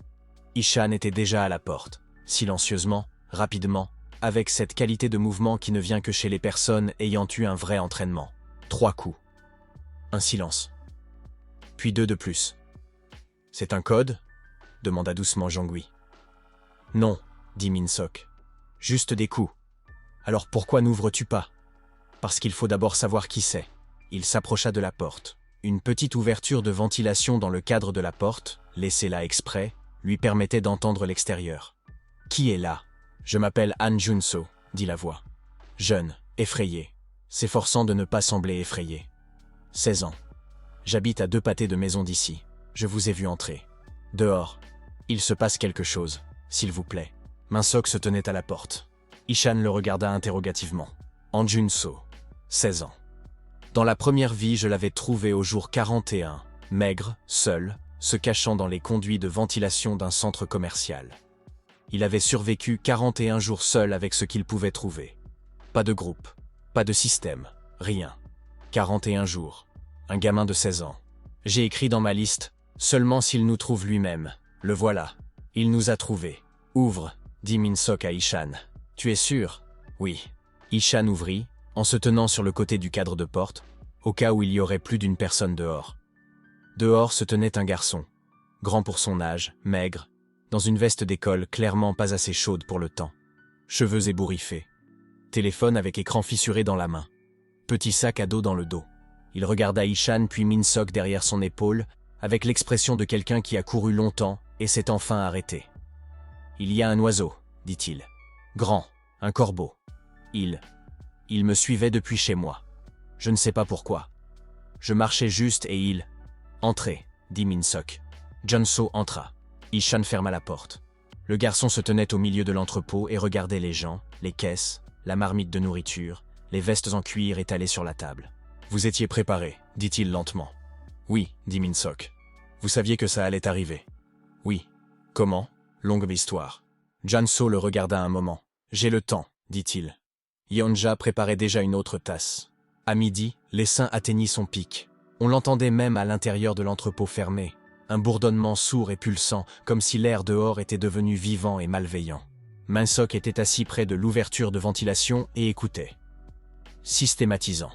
Ishan était déjà à la porte, silencieusement, rapidement, avec cette qualité de mouvement qui ne vient que chez les personnes ayant eu un vrai entraînement. 3 coups. Un silence. Puis 2 de plus. C'est un code? Demanda doucement Jongui. Non, dit Minsok. Juste des coups. Alors pourquoi n'ouvres-tu pas? Parce qu'il faut d'abord savoir qui c'est. Il s'approcha de la porte. Une petite ouverture de ventilation dans le cadre de la porte, laissée là exprès, lui permettait d'entendre l'extérieur. Qui est là? Je m'appelle Han Junso, dit la voix. Jeune, effrayé, s'efforçant de ne pas sembler effrayé. 16 ans. J'habite à 2 pâtés de maison d'ici. Je vous ai vu entrer. Dehors. Il se passe quelque chose, s'il vous plaît. Minsok se tenait à la porte. Ishan le regarda interrogativement. Han Junso, 16 ans. Dans la première vie, je l'avais trouvé au jour 41, maigre, seul, se cachant dans les conduits de ventilation d'un centre commercial. Il avait survécu 41 jours seul avec ce qu'il pouvait trouver. Pas de groupe, pas de système, rien. 41 jours. Un gamin de 16 ans. J'ai écrit dans ma liste, seulement s'il nous trouve lui-même. Le voilà. Il nous a trouvés. Ouvre, dit Minsok à Ishan. Tu es sûr? Oui. Ishan ouvrit, en se tenant sur le côté du cadre de porte, au cas où il y aurait plus d'une personne dehors. Dehors se tenait un garçon, grand pour son âge, maigre, dans une veste d'école clairement pas assez chaude pour le temps. Cheveux ébouriffés. Téléphone avec écran fissuré dans la main. Petit sac à dos dans le dos. Il regarda Ishan puis Minsok derrière son épaule, avec l'expression de quelqu'un qui a couru longtemps et s'est enfin arrêté. Il y a un oiseau, dit-il. Grand, un corbeau. Il me suivait depuis chez moi. Je ne sais pas pourquoi. Je marchais juste et il... Entrez, dit Minsok. Junso entra. Ishan ferma la porte. Le garçon se tenait au milieu de l'entrepôt et regardait les gens, les caisses, la marmite de nourriture, les vestes en cuir étalées sur la table. Vous étiez préparé, dit-il lentement. Oui, dit Min-sok. Vous saviez que ça allait arriver. Oui. Comment? Longue histoire. Junso le regarda un moment. J'ai le temps, dit-il. Yeonja préparait déjà une autre tasse. À midi, l'essaim atteignit son pic. On l'entendait même à l'intérieur de l'entrepôt fermé. Un bourdonnement sourd et pulsant, comme si l'air dehors était devenu vivant et malveillant. Min-sok était assis près de l'ouverture de ventilation et écoutait. Systématisant.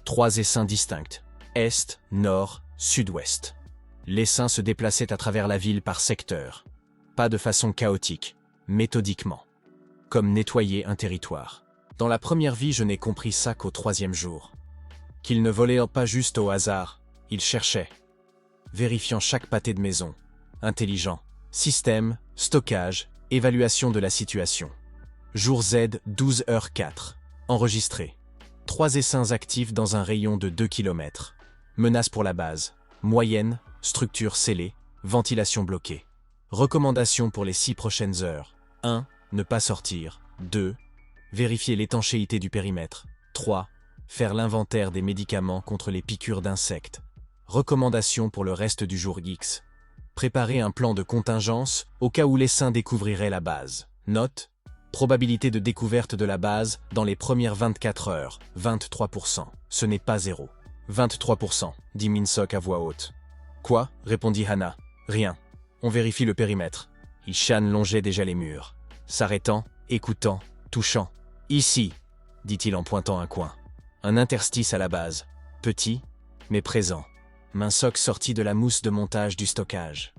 3 essaims distincts. Est, nord, sud-ouest. L'essaim se déplaçait à travers la ville par secteur. Pas de façon chaotique, méthodiquement. Comme nettoyer un territoire. Dans la première vie, je n'ai compris ça qu'au 3e jour. Qu'il ne volait pas juste au hasard, il cherchait. Vérifiant chaque pâté de maison. Intelligent. Système, stockage, évaluation de la situation. Jour Z, 12h04. Enregistré. 3 essaims actifs dans un rayon de 2 km. Menace pour la base. Moyenne, structure scellée, ventilation bloquée. Recommandations pour les 6 prochaines heures. 1. Ne pas sortir. 2. Vérifier l'étanchéité du périmètre. 3. Faire l'inventaire des médicaments contre les piqûres d'insectes. Recommandations pour le reste du jour X. Préparer un plan de contingence au cas où l'essaim découvrirait la base. Note. Probabilité de découverte de la base dans les premières 24 heures, 23%. Ce n'est pas 0. 23%, dit Min-sok à voix haute. Quoi? Répondit Hana. Rien. On vérifie le périmètre. Ishan longeait déjà les murs. S'arrêtant, écoutant, touchant. Ici, dit-il en pointant un coin. Un interstice à la base. Petit, mais présent. Min-sok sortit de la mousse de montage du stockage.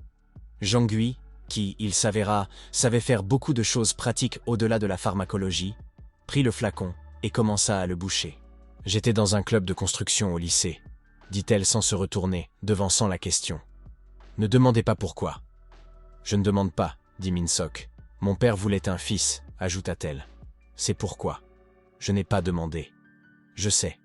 Jean-Gui, qui, il s'avéra, savait faire beaucoup de choses pratiques au-delà de la pharmacologie, prit le flacon et commença à le boucher. « J'étais dans un club de construction au lycée », dit-elle sans se retourner, devançant la question. « Ne demandez pas pourquoi. »« Je ne demande pas, » dit Min-sok. « Mon père voulait un fils, » ajouta-t-elle. « C'est pourquoi. Je n'ai pas demandé. Je sais.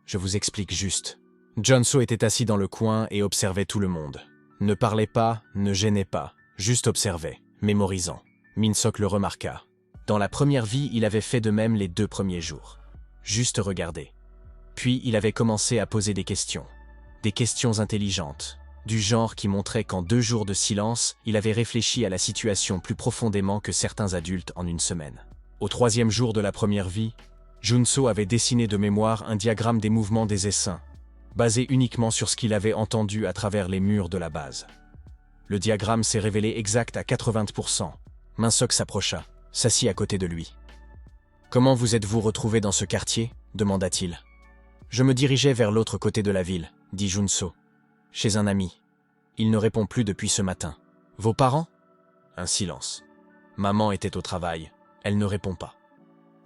Je vous explique juste. » Junso était assis dans le coin et observait tout le monde. Ne parlait pas, ne gênait pas, juste observait, mémorisant. Min-sok le remarqua. Dans la première vie, il avait fait de même les 2 premiers jours. Juste regarder. Puis il avait commencé à poser des questions. Des questions intelligentes, du genre qui montraient qu'en 2 jours de silence, il avait réfléchi à la situation plus profondément que certains adultes en une semaine. Au 3e jour de la première vie, Junso avait dessiné de mémoire un diagramme des mouvements des essaims, basé uniquement sur ce qu'il avait entendu à travers les murs de la base. Le diagramme s'est révélé exact à 80%. Min-sok s'approcha, s'assit à côté de lui. « Comment vous êtes-vous retrouvé dans ce quartier » demanda-t-il. « Je me dirigeais vers l'autre côté de la ville, » dit Junso. « Chez un ami. Il ne répond plus depuis ce matin. Vos parents » Un silence. Maman était au travail. Elle ne répond pas.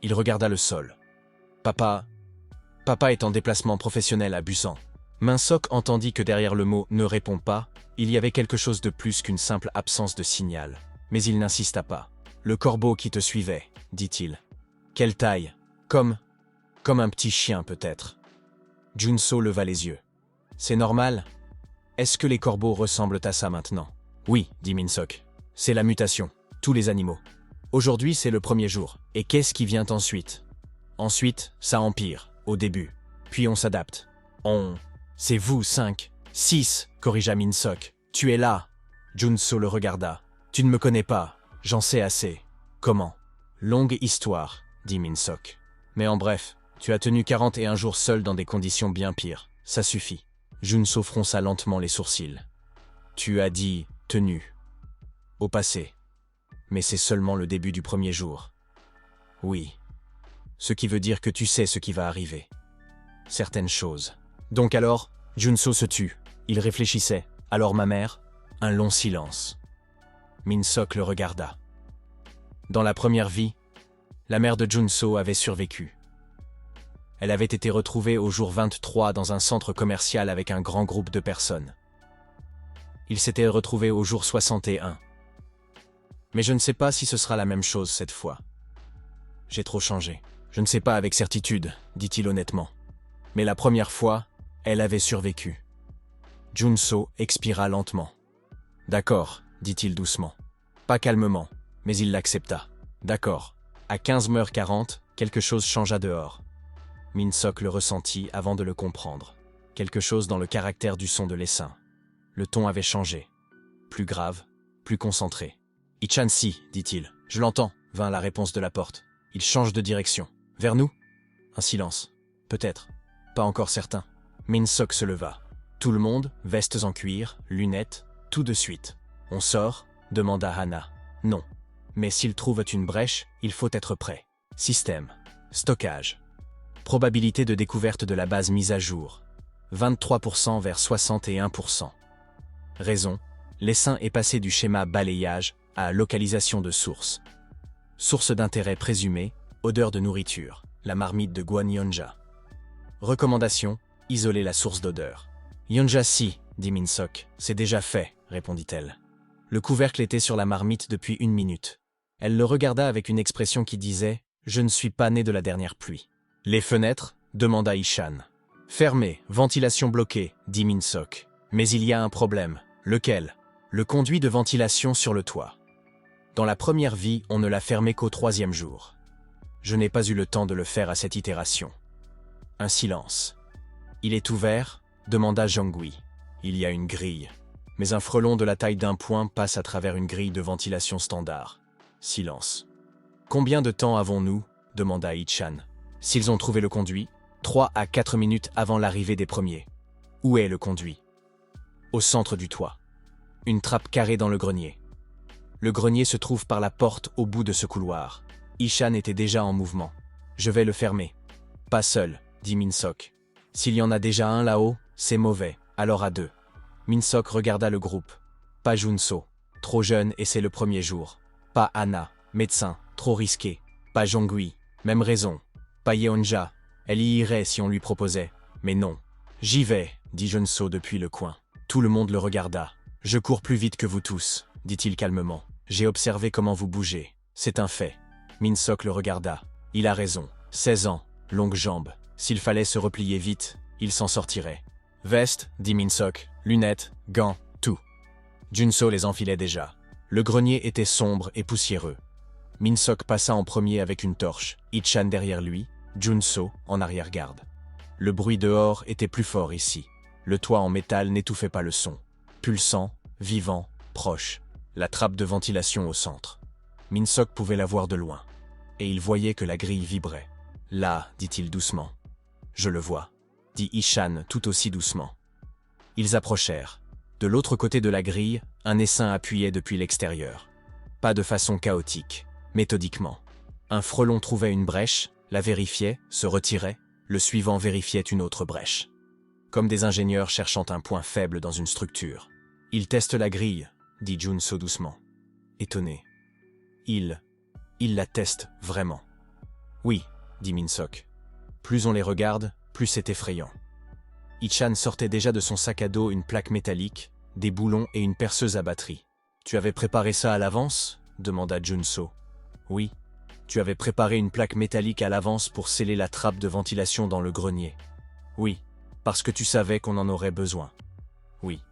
Il regarda le sol. « Papa est en déplacement professionnel à Busan. » Min-sok entendit que derrière le mot « ne répond pas », il y avait quelque chose de plus qu'une simple absence de signal. Mais il n'insista pas. « Le corbeau qui te suivait, » dit-il. « Quelle taille ? Comme un petit chien peut-être. » Junso leva les yeux. « C'est normal ? Est-ce que les corbeaux ressemblent à ça maintenant ?»« Oui, » dit Min-sok. « C'est la mutation, tous les animaux. Aujourd'hui, c'est le 1er jour. Et qu'est-ce qui vient ensuite ? Ensuite, ça empire, au début. Puis on s'adapte. C'est vous, 5, 6, corrigea Min-sok. Tu es là. Junso le regarda. Tu ne me connais pas. J'en sais assez. Comment ? Longue histoire, dit Min-sok. Mais en bref, tu as tenu 41 jours seul dans des conditions bien pires. Ça suffit. Junso fronça lentement les sourcils. Tu as dit « tenu ». Au passé. Mais c'est seulement le début du 1er jour. Oui. Ce qui veut dire que tu sais ce qui va arriver. Certaines choses. Donc alors, Junso se tut. Il réfléchissait. Alors ma mère ? Un long silence. Min-sok le regarda. Dans la première vie, la mère de Junso avait survécu. Elle avait été retrouvée au jour 23 dans un centre commercial avec un grand groupe de personnes. Il s'était retrouvé au jour 61. Mais je ne sais pas si ce sera la même chose cette fois. J'ai trop changé. Je ne sais pas avec certitude, dit-il honnêtement. Mais la première fois, elle avait survécu. Junso expira lentement. D'accord, dit-il doucement. Pas calmement, mais il l'accepta. D'accord. À 15h40, quelque chose changea dehors. Min-sok le ressentit avant de le comprendre. Quelque chose dans le caractère du son de l'essaim. Le ton avait changé. Plus grave, plus concentré. « Ichan si, dit-il. Je l'entends, vint la réponse de la porte. Il change de direction. Vers nous ? Un silence. Peut-être. Pas encore certain. Min-sok se leva. Tout le monde, vestes en cuir, lunettes, tout de suite. On sort ? Demanda Hana. Non. Mais s'ils trouvent une brèche, il faut être prêt. Système. Stockage. Probabilité de découverte de la base mise à jour. 23% vers 61%. Raison. L'essaim est passé du schéma balayage à localisation de source. Source d'intérêt présumée, odeur de nourriture, la marmite de Guanyonja. Recommandation, isoler la source d'odeur. Yonja si, dit Min-sok, c'est déjà fait, répondit-elle. Le couvercle était sur la marmite depuis 1 minute. Elle le regarda avec une expression qui disait « Je ne suis pas né de la dernière pluie ». Les fenêtres ? Demanda Ishan. Fermées, ventilation bloquée, dit Min-sok. Mais il y a un problème. Lequel ? Le conduit de ventilation sur le toit. Dans la première vie, on ne l'a fermé qu'au 3e jour. Je n'ai pas eu le temps de le faire à cette itération. Un silence. Il est ouvert ? Demanda Jongui. Il y a une grille. Mais un frelon de la taille d'un poing passe à travers une grille de ventilation standard. Silence. Combien de temps avons-nous ? Demanda Ichan. S'ils ont trouvé le conduit, 3 à 4 minutes avant l'arrivée des premiers. Où est le conduit ? Au centre du toit. Une trappe carrée dans le grenier. Le grenier se trouve par la porte au bout de ce couloir. Ishan était déjà en mouvement. Je vais le fermer. Pas seul, dit Min-sok. S'il y en a déjà un là-haut, c'est mauvais, alors à 2. Min-sok regarda le groupe. Pas Junso, trop jeune et c'est le premier jour. Pas Hana, médecin, trop risqué. Pas Jongui, même raison. Pas Yeonja, elle y irait si on lui proposait. Mais non. J'y vais, dit Junso depuis le coin. Tout le monde le regarda. Je cours plus vite que vous tous, dit-il calmement. J'ai observé comment vous bougez. C'est un fait. Min-sok le regarda. Il a raison. 16 ans, longues jambes. S'il fallait se replier vite, il s'en sortirait. Veste, dit Min-sok, lunettes, gants, tout. Junso les enfilait déjà. Le grenier était sombre et poussiéreux. Min-sok passa en premier avec une torche, Ichan derrière lui, Junso en arrière-garde. Le bruit dehors était plus fort ici. Le toit en métal n'étouffait pas le son. Pulsant, vivant, proche. La trappe de ventilation au centre. Min-sok pouvait la voir de loin. Et il voyait que la grille vibrait. Là, dit-il doucement. Je le vois, dit Ishan tout aussi doucement. Ils approchèrent. De l'autre côté de la grille, un essaim appuyait depuis l'extérieur. Pas de façon chaotique, méthodiquement. Un frelon trouvait une brèche, la vérifiait, se retirait, le suivant vérifiait une autre brèche. Comme des ingénieurs cherchant un point faible dans une structure. Ils testent la grille, dit Junso doucement. Étonné. Ils la testent vraiment. Oui, dit Min-sok. Plus on les regarde, plus c'est effrayant. Ichan sortait déjà de son sac à dos une plaque métallique, des boulons et une perceuse à batterie. Tu avais préparé ça à l'avance ? Demanda Junso. Oui. Tu avais préparé une plaque métallique à l'avance pour sceller la trappe de ventilation dans le grenier. Oui. Parce que tu savais qu'on en aurait besoin. Oui.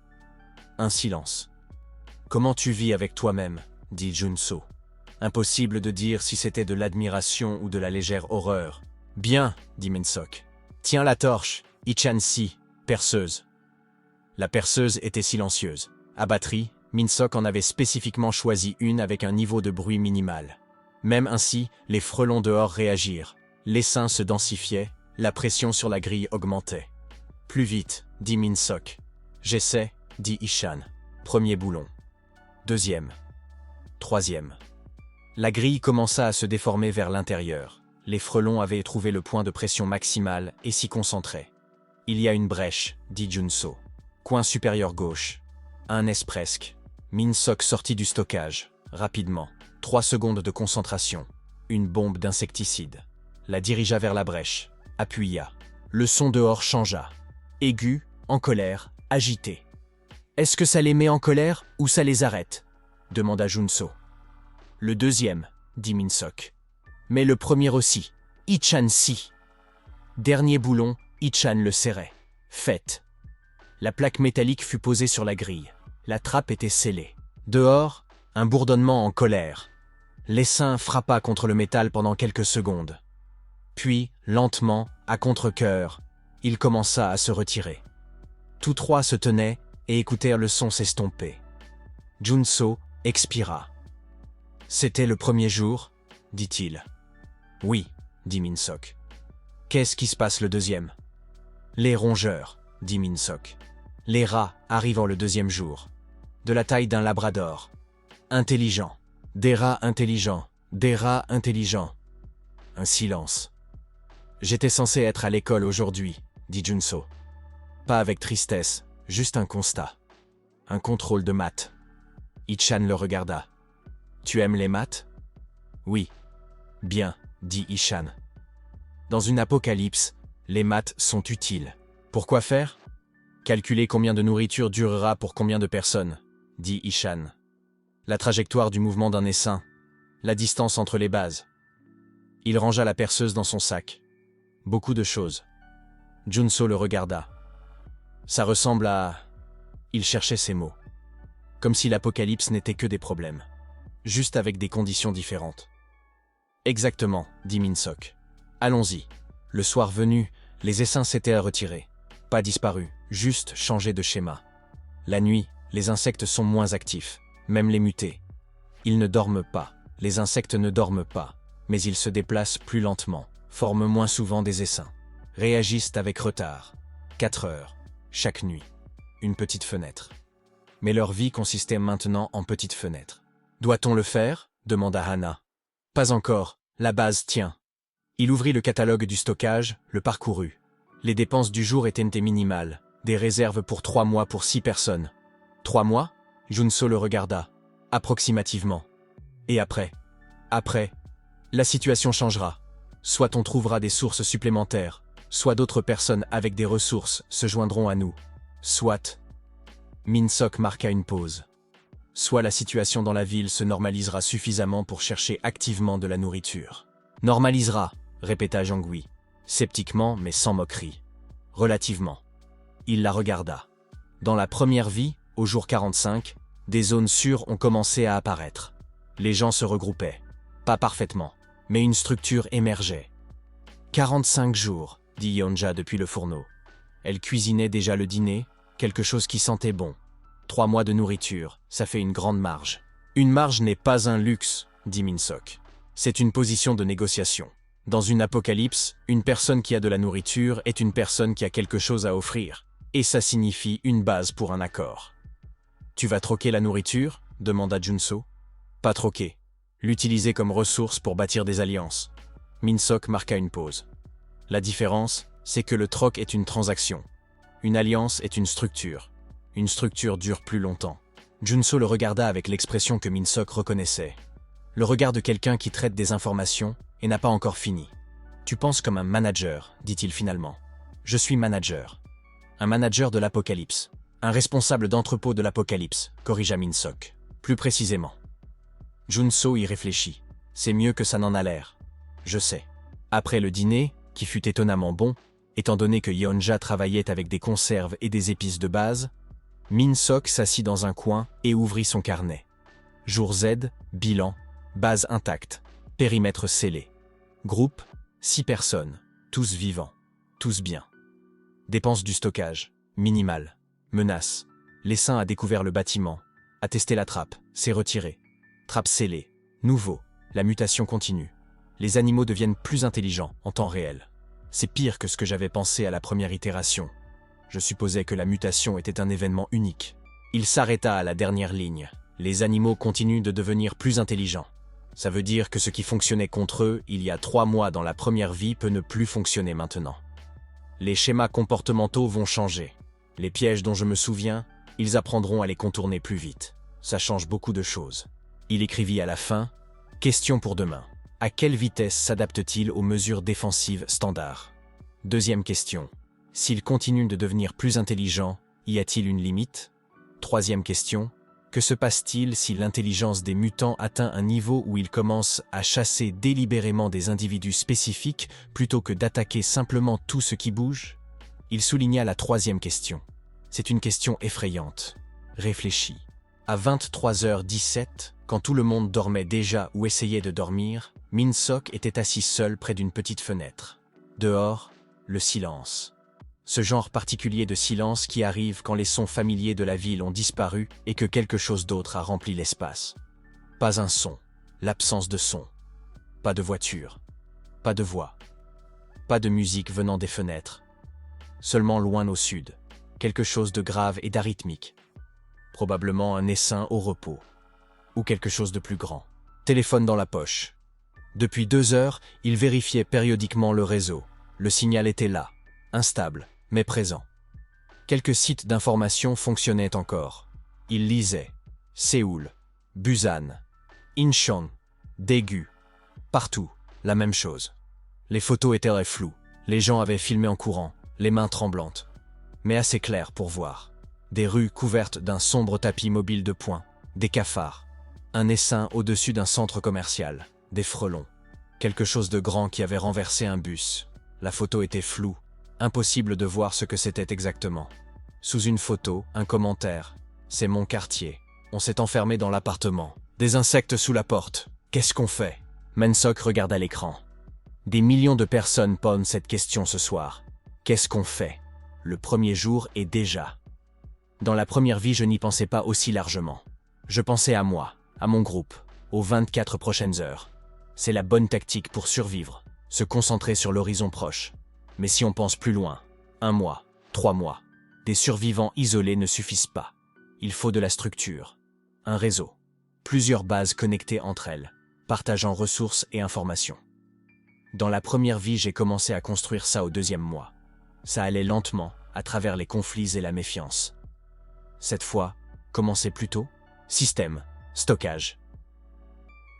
Un silence. Comment tu vis avec toi-même ? Dit Junso. Impossible de dire si c'était de l'admiration ou de la légère horreur. Bien, dit Min-sok. Tiens la torche, Ichan-si, perceuse. La perceuse était silencieuse. À batterie, Min-sok en avait spécifiquement choisi une avec un niveau de bruit minimal. Même ainsi, les frelons dehors réagirent. L'essaim se densifiait, la pression sur la grille augmentait. Plus vite, dit Min-sok. J'essaie, dit Ishan. Premier boulon. Deuxième. Troisième. La grille commença à se déformer vers l'intérieur. Les frelons avaient trouvé le point de pression maximal et s'y concentraient. Il y a une brèche, dit Junso. Coin supérieur gauche. Un S presque. Min-sok sortit du stockage. Rapidement. 3 secondes de concentration. Une bombe d'insecticide. La dirigea vers la brèche. Appuya. Le son dehors changea. Aigu, en colère, agité. Est-ce que ça les met en colère ou ça les arrête ? Demanda Junso. Le deuxième, dit Min-sok. Mais le premier aussi. Ichan-si. Dernier boulon, Ichan le serrait. Fait. La plaque métallique fut posée sur la grille. La trappe était scellée. Dehors, un bourdonnement en colère. L'essaim frappa contre le métal pendant quelques secondes. Puis, lentement, à contre-cœur, il commença à se retirer. Tous trois se tenaient et écoutèrent le son s'estomper. Junso expira. « C'était le premier jour ?» dit-il. « Oui, » dit Min-sok. « Qu'est-ce qui se passe le deuxième ?»« Les rongeurs, » dit Min-sok. « Les rats arrivant le deuxième jour. De la taille d'un labrador. Intelligent. Des rats intelligents. Des rats intelligents. » Un silence. « J'étais censé être à l'école aujourd'hui, » dit Junso. Pas avec tristesse, juste un constat. Un contrôle de maths. Ichan le regarda. « Tu aimes les maths ?»« Oui. »« Bien, » dit Ichan. « Dans une apocalypse, les maths sont utiles. Pourquoi faire ? Calculer combien de nourriture durera pour combien de personnes, dit Ichan. La trajectoire du mouvement d'un essaim, la distance entre les bases. Il rangea la perceuse dans son sac. Beaucoup de choses. Junso le regarda. Ça ressemble à... Il cherchait ses mots. Comme si l'apocalypse n'était que des problèmes. Juste avec des conditions différentes. Exactement, dit Min-sok. Allons-y. Le soir venu, les essaims s'étaient retirés. Pas disparus, juste changé de schéma. La nuit, les insectes sont moins actifs, même les mutés. Ils ne dorment pas, les insectes ne dorment pas, mais ils se déplacent plus lentement, forment moins souvent des essaims, réagissent avec retard. 4 heures, chaque nuit. Une petite fenêtre. Mais leur vie consistait maintenant en petites fenêtres. « Doit-on le faire ?» demanda Hana. « Pas encore, la base tient. » Il ouvrit le catalogue du stockage, le parcourut. Les dépenses du jour étaient minimales, des réserves pour 3 mois pour 6 personnes. 3 mois ? Junso le regarda. Approximativement. Et après ? Après, la situation changera. Soit on trouvera des sources supplémentaires, soit d'autres personnes avec des ressources se joindront à nous. Soit... Min-sok marqua une pause. Soit la situation dans la ville se normalisera suffisamment pour chercher activement de la nourriture. Normalisera, répéta Jangui, sceptiquement mais sans moquerie. Relativement. Il la regarda. Dans la première vie, au jour 45, des zones sûres ont commencé à apparaître. Les gens se regroupaient. Pas parfaitement, mais une structure émergeait. 45 jours, dit Yonja depuis le fourneau. Elle cuisinait déjà le dîner, quelque chose qui sentait bon. 3 mois de nourriture, ça fait une grande marge. Une marge n'est pas un luxe, dit Min-sok. C'est une position de négociation. Dans une apocalypse, une personne qui a de la nourriture est une personne qui a quelque chose à offrir. Et ça signifie une base pour un accord. Tu vas troquer la nourriture ? demanda Junso. Pas troquer. L'utiliser comme ressource pour bâtir des alliances. Min-sok marqua une pause. La différence, c'est que le troc est une transaction. Une alliance est une structure. Une structure dure plus longtemps. Junso le regarda avec l'expression que Min-sok reconnaissait. Le regard de quelqu'un qui traite des informations et n'a pas encore fini. Tu penses comme un manager, dit-il finalement. Je suis manager. Un manager de l'apocalypse. Un responsable d'entrepôt de l'apocalypse, corrigea Min-sok. Plus précisément. Junso y réfléchit. C'est mieux que ça n'en a l'air. Je sais. Après le dîner, qui fut étonnamment bon, étant donné que Yonja travaillait avec des conserves et des épices de base, Min-sok s'assit dans un coin et ouvrit son carnet. Jour Z, bilan, base intacte, périmètre scellé. Groupe, 6 personnes, tous vivants, tous bien. Dépenses du stockage, minimale. Menace. L'essaim a découvert le bâtiment, a testé la trappe, s'est retiré. Trappe scellée. Nouveau. La mutation continue. Les animaux deviennent plus intelligents en temps réel. C'est pire que ce que j'avais pensé à la première itération. Je supposais que la mutation était un événement unique. Il s'arrêta à la dernière ligne. Les animaux continuent de devenir plus intelligents. Ça veut dire que ce qui fonctionnait contre eux il y a 3 mois dans la première vie peut ne plus fonctionner maintenant. Les schémas comportementaux vont changer. Les pièges dont je me souviens, ils apprendront à les contourner plus vite. Ça change beaucoup de choses. Il écrivit à la fin, « Question pour demain. À quelle vitesse s'adapte-t-il aux mesures défensives standards ?» Deuxième question. S'il continue de devenir plus intelligent, y a-t-il une limite ? Troisième question. Que se passe-t-il si l'intelligence des mutants atteint un niveau où ils commencent à chasser délibérément des individus spécifiques plutôt que d'attaquer simplement tout ce qui bouge ? Il souligna la troisième question. C'est une question effrayante. Réfléchis. À 23h17, quand tout le monde dormait déjà ou essayait de dormir, Min-sok était assis seul près d'une petite fenêtre. Dehors, le silence. Ce genre particulier de silence qui arrive quand les sons familiers de la ville ont disparu et que quelque chose d'autre a rempli l'espace. Pas un son, l'absence de son. Pas de voiture, pas de voix, pas de musique venant des fenêtres. Seulement loin au sud, quelque chose de grave et d'arythmique. Probablement un essaim au repos. Ou quelque chose de plus grand. Téléphone dans la poche. Depuis 2 heures, il vérifiait périodiquement le réseau. Le signal était là, instable, mais présent. Quelques sites d'information fonctionnaient encore. Il lisait Séoul, Busan, Incheon, Daegu. Partout, la même chose. Les photos étaient floues. Les gens avaient filmé en courant, les mains tremblantes. Mais assez claires pour voir. Des rues couvertes d'un sombre tapis mobile de points, des cafards. Un essaim au-dessus d'un centre commercial, des frelons. Quelque chose de grand qui avait renversé un bus. La photo était floue, impossible de voir ce que c'était exactement. Sous une photo, un commentaire. C'est mon quartier. On s'est enfermé dans l'appartement. Des insectes sous la porte. Qu'est-ce qu'on fait? Min-Sok regarda l'écran. Des millions de personnes posent cette question ce soir. Qu'est-ce qu'on fait? Le premier jour est déjà. Dans la première vie, je n'y pensais pas aussi largement. Je pensais à moi, à mon groupe, aux 24 prochaines heures. C'est la bonne tactique pour survivre, se concentrer sur l'horizon proche. Mais si on pense plus loin, 1 mois, 3 mois, des survivants isolés ne suffisent pas. Il faut de la structure, un réseau, plusieurs bases connectées entre elles, partageant ressources et informations. Dans la première vie, j'ai commencé à construire ça au 2e mois. Ça allait lentement, à travers les conflits et la méfiance. Cette fois, commencez plus tôt. Système, stockage.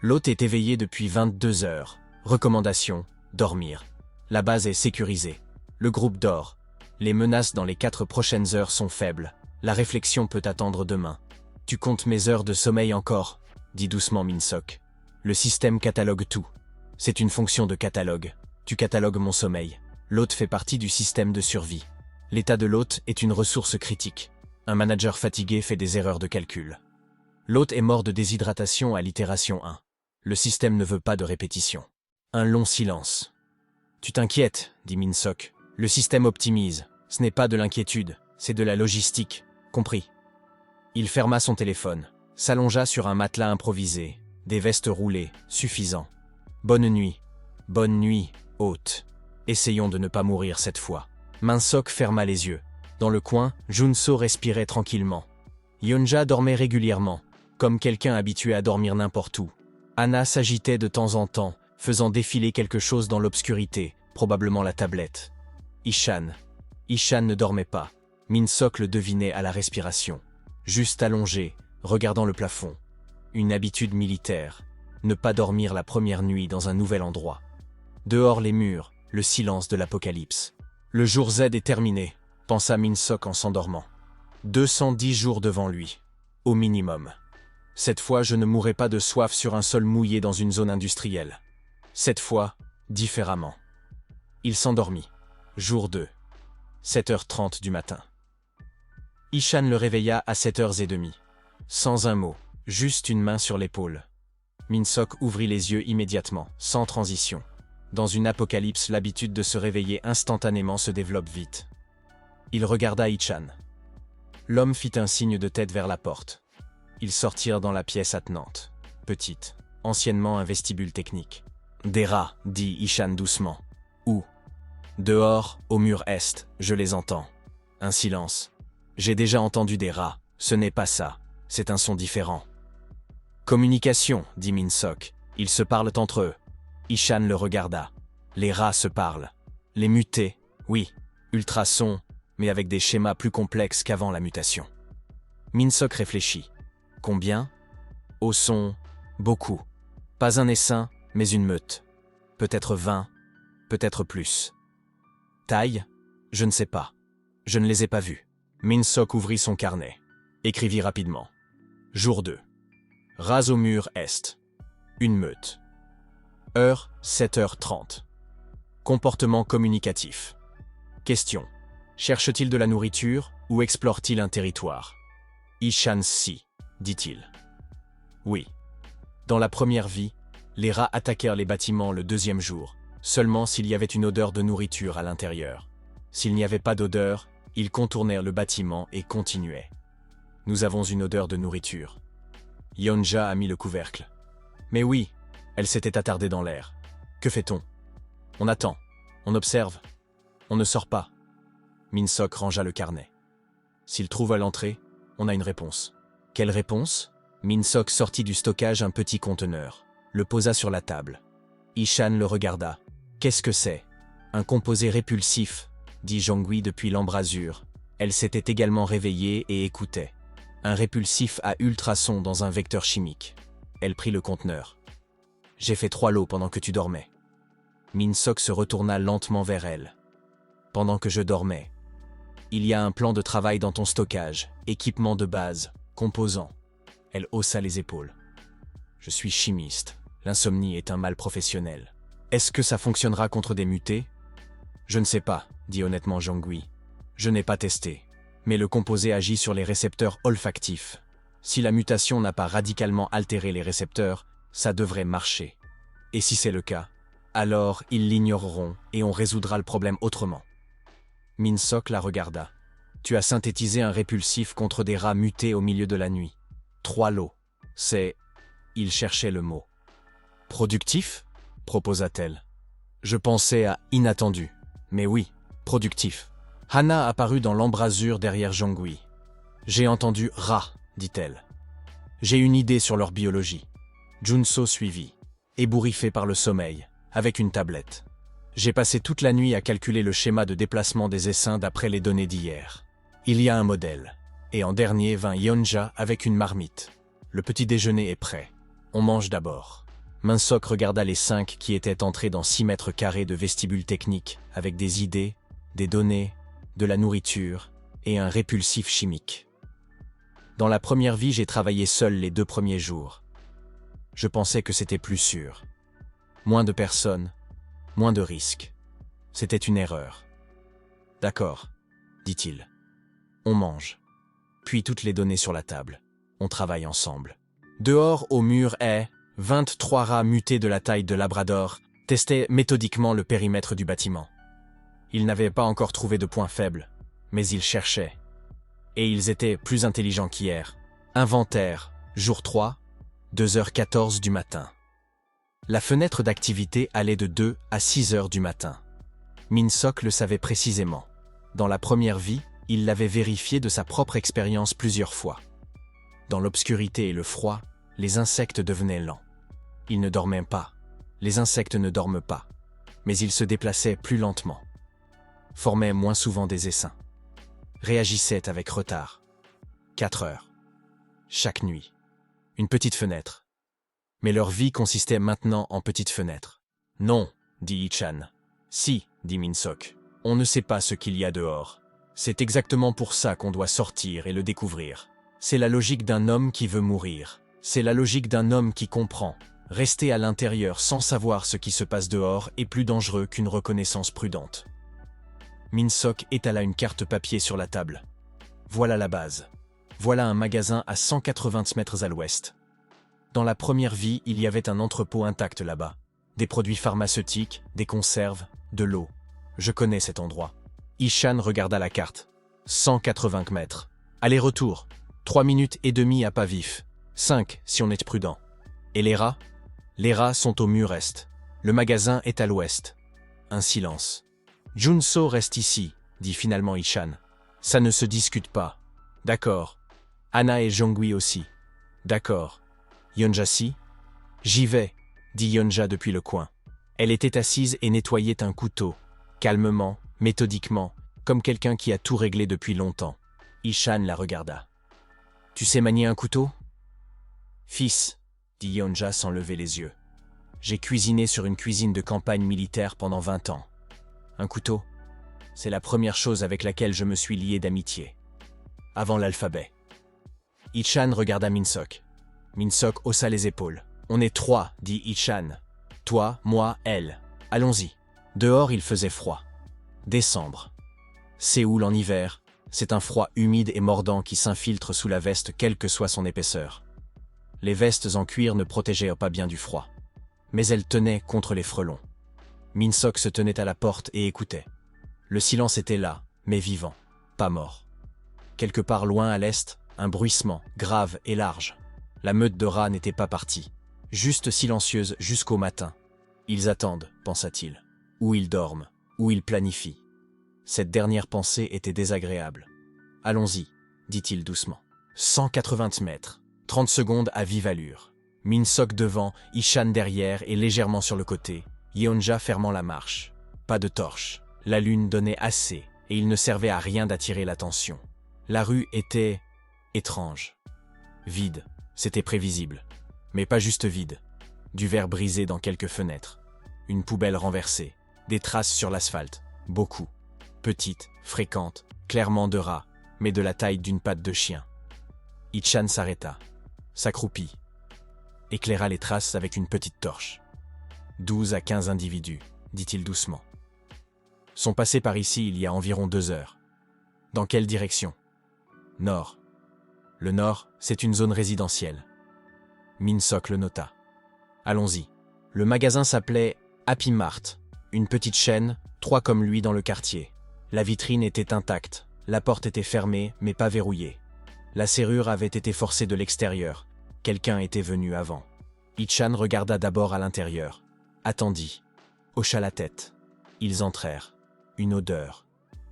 L'hôte est éveillé depuis 22 heures. Recommandation, dormir. La base est sécurisée. Le groupe dort. Les menaces dans les 4 prochaines heures sont faibles. La réflexion peut attendre demain. Tu comptes mes heures de sommeil encore, dit doucement Min-Sok. Le système catalogue tout. C'est une fonction de catalogue. Tu catalogues mon sommeil. L'hôte fait partie du système de survie. L'état de l'hôte est une ressource critique. Un manager fatigué fait des erreurs de calcul. L'hôte est mort de déshydratation à l'itération 1. Le système ne veut pas de répétition. Un long silence. Tu t'inquiètes, dit Min-Sok. Le système optimise. Ce n'est pas de l'inquiétude, c'est de la logistique. Compris. Il ferma son téléphone, s'allongea sur un matelas improvisé, des vestes roulées, suffisant. Bonne nuit, hôte. Essayons de ne pas mourir cette fois. Min-Sok ferma les yeux. Dans le coin, Junso respirait tranquillement. Yonja dormait régulièrement, comme quelqu'un habitué à dormir n'importe où. Anna s'agitait de temps en temps, faisant défiler quelque chose dans l'obscurité, probablement la tablette. Ishan ne dormait pas. Min-Sok le devinait à la respiration. Juste allongé, regardant le plafond. Une habitude militaire. Ne pas dormir la première nuit dans un nouvel endroit. Dehors les murs, le silence de l'apocalypse. Le jour Z est terminé, pensa Min-Sok en s'endormant. 210 jours devant lui, au minimum. Cette fois, je ne mourrai pas de soif sur un sol mouillé dans une zone industrielle. Cette fois, différemment. Il s'endormit. Jour 2. 7h30 du matin. Ishan le réveilla à 7h30. Sans un mot, juste une main sur l'épaule. Min-Sok ouvrit les yeux immédiatement, sans transition. Dans une apocalypse, l'habitude de se réveiller instantanément se développe vite. Il regarda Ishan. L'homme fit un signe de tête vers la porte. Ils sortirent dans la pièce attenante, petite, anciennement un vestibule technique. Des rats, dit Ishan doucement. Où? Dehors, au mur est, je les entends. Un silence. J'ai déjà entendu des rats, ce n'est pas ça, c'est un son différent. Communication, dit Min-Sok. Ils se parlent entre eux. Ishan le regarda. Les rats se parlent. Les mutés, oui, ultrasons, mais avec des schémas plus complexes qu'avant la mutation. Min-Sok réfléchit. Combien? Au son, beaucoup. Pas un essaim, mais une meute. Peut-être 20, peut-être plus. Taille? Je ne sais pas. Je ne les ai pas vus. Min-Sok ouvrit son carnet. Écrivit rapidement. Jour 2. Rats au mur est. Une meute. Heure 7h30. Comportement communicatif. Question. Cherche-t-il de la nourriture ou explore-t-il un territoire? Ishan si, dit-il. Oui. Dans la première vie, les rats attaquèrent les bâtiments le 2e jour, seulement s'il y avait une odeur de nourriture à l'intérieur. S'il n'y avait pas d'odeur, ils contournèrent le bâtiment et continuaient. Nous avons une odeur de nourriture. Yonja a mis le couvercle. Mais oui, elle s'était attardée dans l'air. Que fait-on? On attend. On observe. On ne sort pas. Min-sok rangea le carnet. S'il trouve à l'entrée, on a une réponse. Quelle réponse? Min-sok sortit du stockage un petit conteneur, le posa sur la table. Ishan le regarda. Qu'est-ce que c'est? Un composé répulsif, dit Jongui depuis l'embrasure. Elle s'était également réveillée et écoutait. Un répulsif à ultrasons dans un vecteur chimique. Elle prit le conteneur. J'ai fait 3 lots pendant que tu dormais. Min-sok se retourna lentement vers elle. Pendant que je dormais. Il y a un plan de travail dans ton stockage, équipement de base, composants. Elle haussa les épaules. Je suis chimiste. L'insomnie est un mal professionnel. Est-ce que ça fonctionnera contre des mutés? Je ne sais pas, dit honnêtement Jongui. Je n'ai pas testé. Mais le composé agit sur les récepteurs olfactifs. Si la mutation n'a pas radicalement altéré les récepteurs, ça devrait marcher. Et si c'est le cas, alors ils l'ignoreront et on résoudra le problème autrement. Min-sok la regarda. Tu as synthétisé un répulsif contre des rats mutés au milieu de la nuit. 3 lots. C'est... Il cherchait le mot. Productif? Proposa-t-elle. Je pensais à inattendu. Mais oui, productif. Hana apparut dans l'embrasure derrière Jongui. J'ai entendu rat, dit-elle. J'ai une idée sur leur biologie. Junso suivit, ébouriffé par le sommeil, avec une tablette. J'ai passé toute la nuit à calculer le schéma de déplacement des essaims d'après les données d'hier. Il y a un modèle. Et en dernier vint Yonja avec une marmite. Le petit déjeuner est prêt. On mange d'abord. Min-sok regarda les 5 qui étaient entrés dans 6 mètres carrés de vestibule technique, avec des idées, des données, de la nourriture et un répulsif chimique. Dans la première vie, j'ai travaillé seul les 2 premiers jours. Je pensais que c'était plus sûr. Moins de personnes, moins de risques. C'était une erreur. D'accord, dit-il. On mange. Puis toutes les données sur la table. On travaille ensemble. Dehors, au mur est 23 rats mutés de la taille de Labrador testaient méthodiquement le périmètre du bâtiment. Ils n'avaient pas encore trouvé de point faible, mais ils cherchaient. Et ils étaient plus intelligents qu'hier. Inventaire, jour 3, 2h14 du matin. La fenêtre d'activité allait de 2 à 6h du matin. Min-sok le savait précisément. Dans la première vie, il l'avait vérifié de sa propre expérience plusieurs fois. Dans l'obscurité et le froid, les insectes devenaient lents. Ils ne dormaient pas. Les insectes ne dorment pas. Mais ils se déplaçaient plus lentement. Formaient moins souvent des essaims. Réagissaient avec retard. 4 heures. Chaque nuit. Une petite fenêtre. Mais leur vie consistait maintenant en petites fenêtres. Non, dit Ichan. Si, dit Min-sok. On ne sait pas ce qu'il y a dehors. C'est exactement pour ça qu'on doit sortir et le découvrir. C'est la logique d'un homme qui veut mourir. C'est la logique d'un homme qui comprend. Rester à l'intérieur sans savoir ce qui se passe dehors est plus dangereux qu'une reconnaissance prudente. Min-sok étala une carte papier sur la table. Voilà la base. Voilà un magasin à 180 mètres à l'ouest. Dans la première vie, il y avait un entrepôt intact là-bas. Des produits pharmaceutiques, des conserves, de l'eau. Je connais cet endroit. Ishan regarda la carte. 180 mètres. Aller-retour. 3 minutes et demie à pas vif. 5 si on est prudent. Et les rats? Les rats sont au mur est. Le magasin est à l'ouest. Un silence. Junso reste ici, dit finalement Ishan. Ça ne se discute pas. D'accord. Hana et Jongui aussi. D'accord. Yonja si? J'y vais, dit Yonja depuis le coin. Elle était assise et nettoyait un couteau, calmement, méthodiquement, comme quelqu'un qui a tout réglé depuis longtemps. Ishan la regarda. Tu sais manier un couteau? Fils, dit Yonja sans lever les yeux. J'ai cuisiné sur une cuisine de campagne militaire pendant 20 ans. Un couteau, c'est la première chose avec laquelle je me suis lié d'amitié. Avant l'alphabet. Ishan regarda Min-sok. Min-sok haussa les épaules. On est 3, dit Ishan. Toi, moi, elle. Allons-y. Dehors, il faisait froid. Décembre. Séoul en hiver, c'est un froid humide et mordant qui s'infiltre sous la veste quelle que soit son épaisseur. Les vestes en cuir ne protégeaient pas bien du froid. Mais elles tenaient contre les frelons. Min-sok se tenait à la porte et écoutait. Le silence était là, mais vivant, pas mort. Quelque part loin à l'est, un bruissement, grave et large. La meute de rats n'était pas partie, juste silencieuse jusqu'au matin. Ils attendent, pensa-t-il. Ou ils dorment, ou ils planifient. Cette dernière pensée était désagréable. Allons-y, dit-il doucement. 180 mètres, 30 secondes à vive allure. Min-Sok devant, Ishan derrière et légèrement sur le côté, Yeonja fermant la marche. Pas de torche. La lune donnait assez, et il ne servait à rien d'attirer l'attention. La rue était étrange. Vide, c'était prévisible. Mais pas juste vide. Du verre brisé dans quelques fenêtres. Une poubelle renversée. Des traces sur l'asphalte. Beaucoup. Petites, fréquentes, clairement de rats, mais de la taille d'une patte de chien. Ichan s'arrêta. S'accroupit. Éclaira les traces avec une petite torche. 12 à 15 individus, dit-il doucement. Sont passés par ici il y a environ 2 heures. Dans quelle direction? Nord. Le nord, c'est une zone résidentielle. Min-Sok le nota. Allons-y. Le magasin s'appelait Happy Mart, une petite chaîne, 3 comme lui dans le quartier. La vitrine était intacte, la porte était fermée mais pas verrouillée. La serrure avait été forcée de l'extérieur. Quelqu'un était venu avant. Ichan regarda d'abord à l'intérieur. Attendit. Hocha la tête. Ils entrèrent. Une odeur.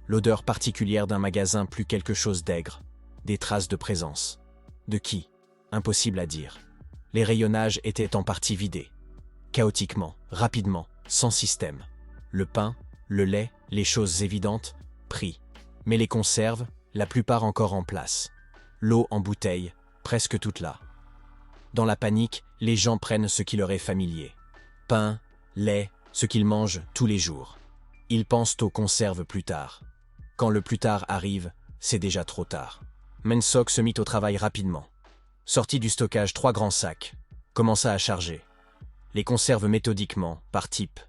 L'odeur particulière d'un magasin plus quelque chose d'aigre. Des traces de présence. De qui? Impossible à dire. Les rayonnages étaient en partie vidés. Chaotiquement, rapidement, sans système. Le pain, le lait, les choses évidentes, pris. Mais les conserves, la plupart encore en place. L'eau en bouteille, presque toute là. Dans la panique, les gens prennent ce qui leur est familier. Pain, lait, ce qu'ils mangent tous les jours. Ils pensent aux conserves plus tard. Quand le plus tard arrive, c'est déjà trop tard. Min-Sok se mit au travail rapidement. Sortit du stockage 3 grands sacs. Commença à charger. Les conserves méthodiquement, par type.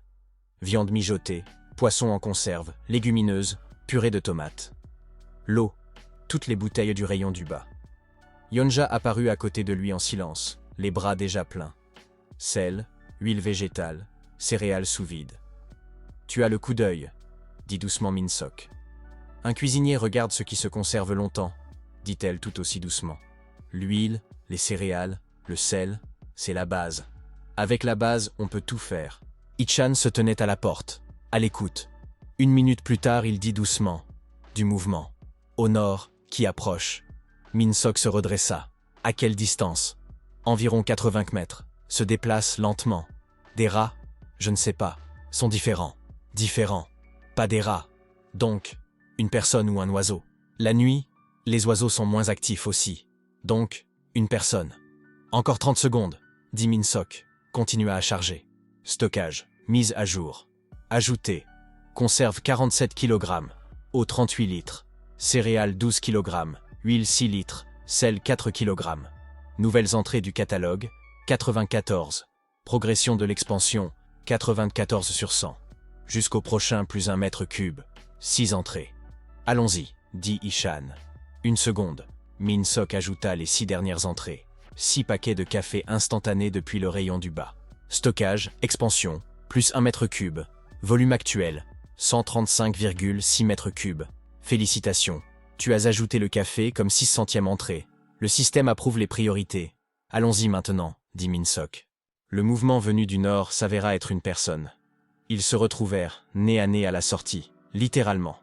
Viande mijotée, poisson en conserve, légumineuses, purée de tomates. L'eau, toutes les bouteilles du rayon du bas. Yeonja apparut à côté de lui en silence, les bras déjà pleins. Sel, huile végétale, céréales sous vide. « Tu as le coup d'œil », dit doucement Min-Sok. « Un cuisinier regarde ce qui se conserve longtemps », dit-elle tout aussi doucement. « L'huile, les céréales, le sel, c'est la base. Avec la base, on peut tout faire. » Ichan se tenait à la porte, à l'écoute. 1 minute plus tard, il dit doucement. Du mouvement. Au nord, qui approche. Min-Sok se redressa. À quelle distance? Environ 80 mètres. Se déplace lentement. Des rats? Je ne sais pas. Sont différents. Différents. Pas des rats. Donc, une personne ou un oiseau. La nuit, les oiseaux sont moins actifs aussi. Donc, une personne. Encore 30 secondes, dit Min-Sok. Continua à charger. Stockage. Mise à jour. Ajouter. Conserve 47 kg. Eau 38 litres. Céréales 12 kg. Huile 6 litres. Sel 4 kg. Nouvelles entrées du catalogue. 94. Progression de l'expansion. 94 sur 100. Jusqu'au prochain plus 1 mètre cube. 6 entrées. Allons-y, dit Ishan. 1 seconde. Min-Sok ajouta les 6 dernières entrées. 6 paquets de café instantané depuis le rayon du bas. Stockage, expansion, plus 1 mètre cube. Volume actuel, 135,6 mètres cubes. Félicitations, tu as ajouté le café comme 6 centième entrée. Le système approuve les priorités. Allons-y maintenant, dit Min-Sok. Le mouvement venu du nord s'avéra être une personne. Ils se retrouvèrent, nez à nez à la sortie, littéralement.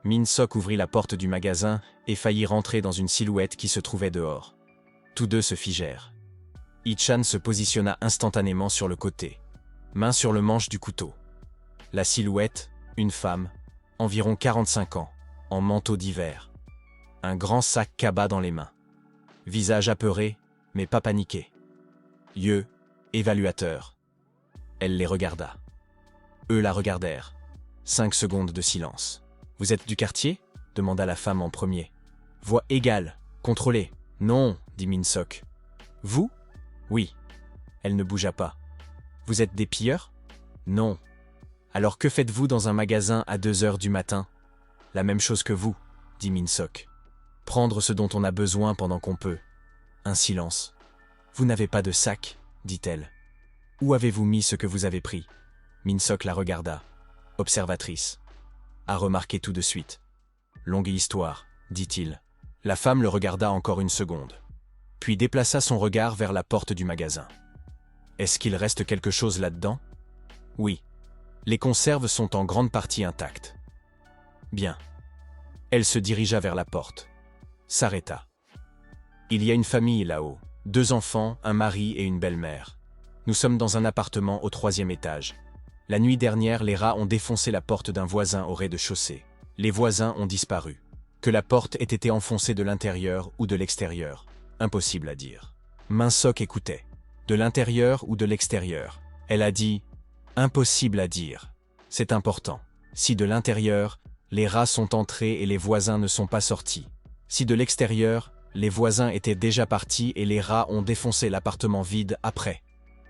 Min-Sok ouvrit la porte du magasin et faillit rentrer dans une silhouette qui se trouvait dehors. Tous deux se figèrent. Ichan se positionna instantanément sur le côté, main sur le manche du couteau. La silhouette, une femme, environ 45 ans, en manteau d'hiver. Un grand sac cabas dans les mains. Visage apeuré, mais pas paniqué. Yeux, évaluateur. Elle les regarda. Eux la regardèrent. 5 secondes de silence. « Vous êtes du quartier ?» demanda la femme en premier. Voix égale, contrôlée. « Non », dit Min-Sok. « Vous ?» ?»« Oui. » Elle ne bougea pas. « Vous êtes des pilleurs ?» ?»« Non. »« Alors que faites-vous dans un magasin à 2 heures du matin ?»« La même chose que vous, » dit Min-Sok. « Prendre ce dont on a besoin pendant qu'on peut. » Un silence. « Vous n'avez pas de sac ?» dit-elle. « Où avez-vous mis ce que vous avez pris ?» Min-Sok la regarda. Observatrice. a remarqué tout de suite. Longue histoire, dit-il. La femme le regarda encore une seconde, puis déplaça son regard vers la porte du magasin. Est-ce qu'il reste quelque chose là-dedans? Oui. Les conserves sont en grande partie intactes. Bien. Elle se dirigea vers la porte. S'arrêta. Il y a une famille là-haut, 2 enfants, un mari et une belle-mère. Nous sommes dans un appartement au 3e étage. La nuit dernière, les rats ont défoncé la porte d'un voisin au rez-de-chaussée. Les voisins ont disparu. Que la porte ait été enfoncée de l'intérieur ou de l'extérieur, impossible à dire. Minsock écoutait. De l'intérieur ou de l'extérieur? Elle a dit « impossible à dire ». C'est important. Si de l'intérieur, les rats sont entrés et les voisins ne sont pas sortis. Si de l'extérieur, les voisins étaient déjà partis et les rats ont défoncé l'appartement vide après.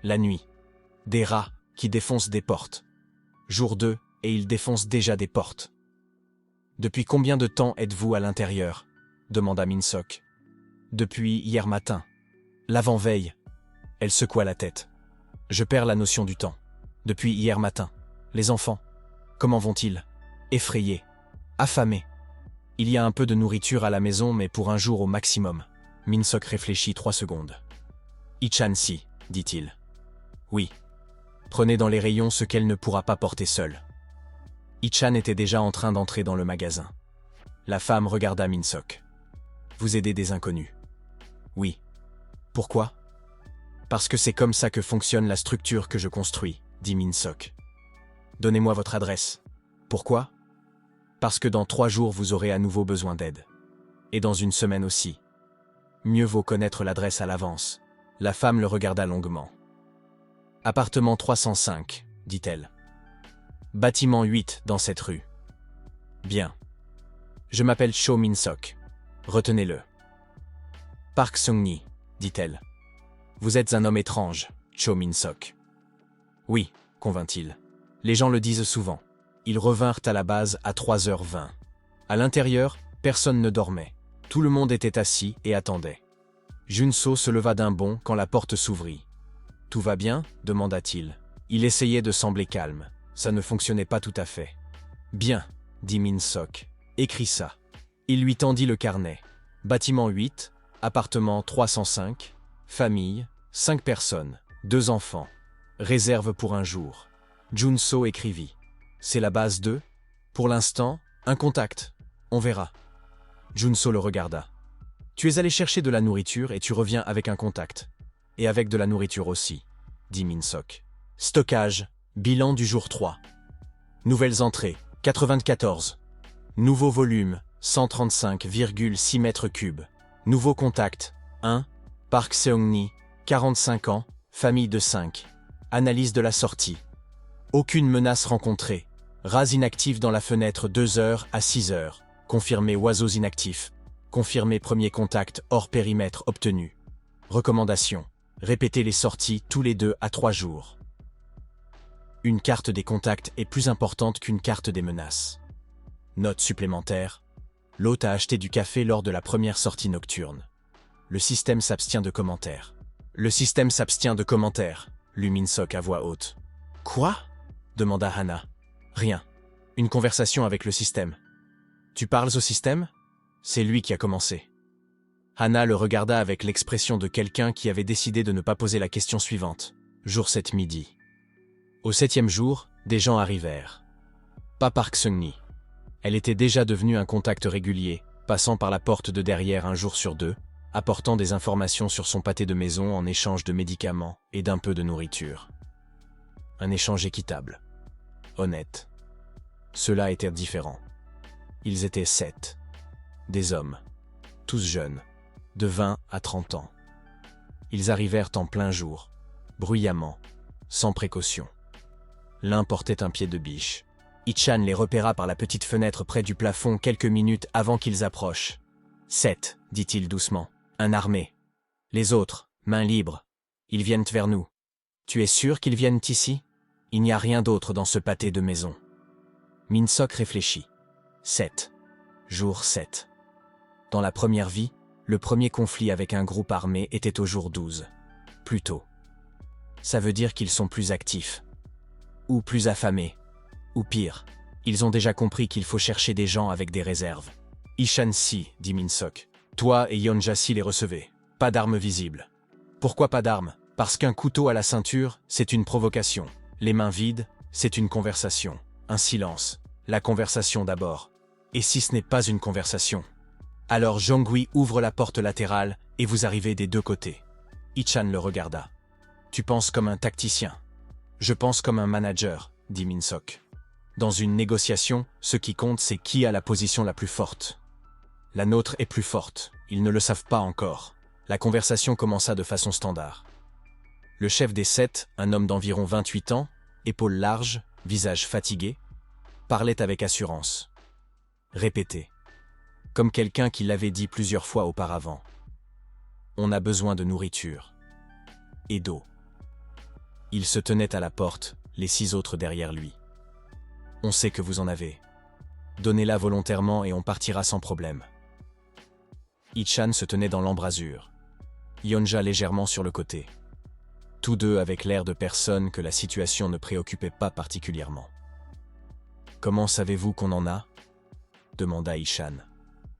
La nuit. Des rats qui défoncent des portes. Jour 2, et ils défoncent déjà des portes. Depuis combien de temps êtes-vous à l'intérieur? Demanda Minsock. Depuis hier matin. L'avant-veille. Elle secoua la tête. Je perds la notion du temps. Depuis hier matin. Les enfants, comment vont-ils? Effrayés. Affamés. Il y a un peu de nourriture à la maison, mais pour un jour au maximum. Minsock réfléchit 3 secondes. Ichan si, dit-il. Oui. Prenez dans les rayons ce qu'elle ne pourra pas porter seule. Ichan était déjà en train d'entrer dans le magasin. La femme regarda Minsock. Vous aidez des inconnus. Oui. Pourquoi? Parce que c'est comme ça que fonctionne la structure que je construis, dit Minsock. Donnez-moi votre adresse. Pourquoi? Parce que dans 3 jours vous aurez à nouveau besoin d'aide. Et dans 1 semaine aussi. Mieux vaut connaître l'adresse à l'avance. La femme le regarda longuement. Appartement 305, dit-elle. Bâtiment 8 dans cette rue. Bien. Je m'appelle Cho Minsock. Retenez-le. Park Seung-ni, dit-elle. Vous êtes un homme étrange, Cho Minsock. Oui, convint-il. Les gens le disent souvent. Ils revinrent à la base à 3h20. À l'intérieur, personne ne dormait. Tout le monde était assis et attendait. Junso se leva d'un bond quand la porte s'ouvrit. « Tout va bien » demanda-t-il. Il essayait de sembler calme. Ça ne fonctionnait pas tout à fait. « Bien » dit Minsock. « Écris ça. » Il lui tendit le carnet. Bâtiment 8, appartement 305, famille, 5 personnes, 2 enfants. Réserve pour un jour. Junso écrivit. C'est la base 2. Pour l'instant, un contact. On verra. Junso le regarda. Tu es allé chercher de la nourriture et tu reviens avec un contact. Et avec de la nourriture aussi, dit Minsock. Stockage, bilan du jour 3. Nouvelles entrées, 94. Nouveau volume, 135,6 mètres cubes. Nouveau contact, 1. Park Seung-ni, 45 ans, famille de 5. Analyse de la sortie. Aucune menace rencontrée. Rats inactifs dans la fenêtre 2h à 6h. Confirmé oiseaux inactifs. Confirmé premier contact hors périmètre obtenu. Recommandation. Répétez les sorties tous les 2 à 3 jours. Une carte des contacts est plus importante qu'une carte des menaces. Note supplémentaire. L'hôte a acheté du café lors de la première sortie nocturne. Le système s'abstient de commentaires. Le système s'abstient de commentaires, lut Minsock à voix haute. Quoi? Demanda Hana. Rien. Une conversation avec le système. Tu parles au système? C'est lui qui a commencé. Hana le regarda avec l'expression de quelqu'un qui avait décidé de ne pas poser la question suivante. Jour 7 midi. Au 7e jour, des gens arrivèrent. Pas Park Seung-ni. Elle était déjà devenue un contact régulier, passant par la porte de derrière un jour sur 2, apportant des informations sur son pâté de maison en échange de médicaments et d'un peu de nourriture. Un échange équitable. Honnête. Ceux-là étaient différents. Ils étaient 7. Des hommes. Tous jeunes. De 20 à 30 ans. Ils arrivèrent en plein jour, bruyamment, sans précaution. L'un portait un pied de biche. Ichan les repéra par la petite fenêtre près du plafond quelques minutes avant qu'ils approchent. « 7, dit-il doucement, un armé. Les autres, mains libres. Ils viennent vers nous. Tu es sûr qu'ils viennent ici? Il n'y a rien d'autre dans ce pâté de maison. » Minsock réfléchit. 7. Jour 7. Dans la première vie, le premier conflit avec un groupe armé était au jour 12. Plus tôt. Ça veut dire qu'ils sont plus actifs. Ou plus affamés. Ou pire, Ils ont déjà compris qu'il faut chercher des gens avec des réserves. Ishan si, dit Min-sok. Toi et Yeonja si les recevez. Pas d'armes visibles. Pourquoi pas d'armes? Parce qu'un couteau à la ceinture, c'est une provocation. Les mains vides, c'est une conversation. Un silence. La conversation d'abord. Et si ce n'est pas une conversation? Alors Jongui ouvre la porte latérale et vous arrivez des deux côtés. Ichan le regarda. Tu penses comme un tacticien. Je pense comme un manager, dit Min-sok. Dans une négociation, ce qui compte, c'est qui a la position la plus forte. La nôtre est plus forte, ils ne le savent pas encore. La conversation commença de façon standard. Le chef des 7, un homme d'environ 28 ans, épaules larges, visage fatigué, parlait avec assurance. Répété. Comme quelqu'un qui l'avait dit plusieurs fois auparavant. On a besoin de nourriture. Et d'eau. Il se tenait à la porte, les 6 autres derrière lui. On sait que vous en avez. Donnez-la volontairement et on partira sans problème. Ichan se tenait dans l'embrasure. Yeonja légèrement sur le côté. Tous deux avec l'air de personnes que la situation ne préoccupait pas particulièrement. « Comment savez-vous qu'on en a ?» demanda Ichan.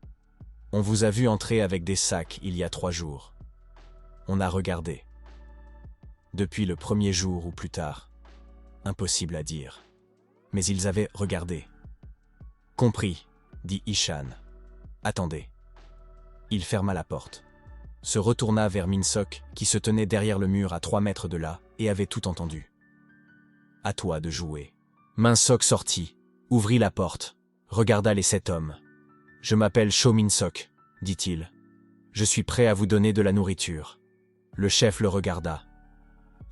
« On vous a vu entrer avec des sacs il y a 3 jours. On a regardé. Depuis le premier jour ou plus tard. Impossible à dire. Mais ils avaient regardé. »« Compris, » dit Ichan. « Attendez. » Il ferma la porte. Se retourna vers Min-sok, qui se tenait derrière le mur à 3 mètres de là, et avait tout entendu. « À toi de jouer. » Min-sok sortit, ouvrit la porte, regarda les 7 hommes. « Je m'appelle Cho Min-sok, dit-il. Je suis prêt à vous donner de la nourriture. » Le chef le regarda.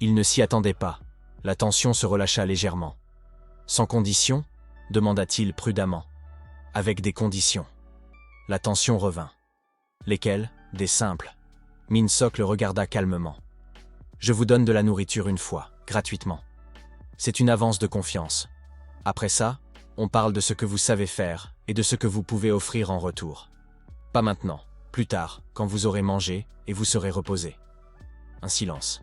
Il ne s'y attendait pas. La tension se relâcha légèrement. « Sans condition ?» demanda-t-il prudemment. « Avec des conditions. » La tension revint. « Lesquelles ? Des simples. » Min-sok le regarda calmement. « Je vous donne de la nourriture une fois, gratuitement. C'est une avance de confiance. Après ça, on parle de ce que vous savez faire et de ce que vous pouvez offrir en retour. Pas maintenant, plus tard, quand vous aurez mangé et vous serez reposé. » Un silence.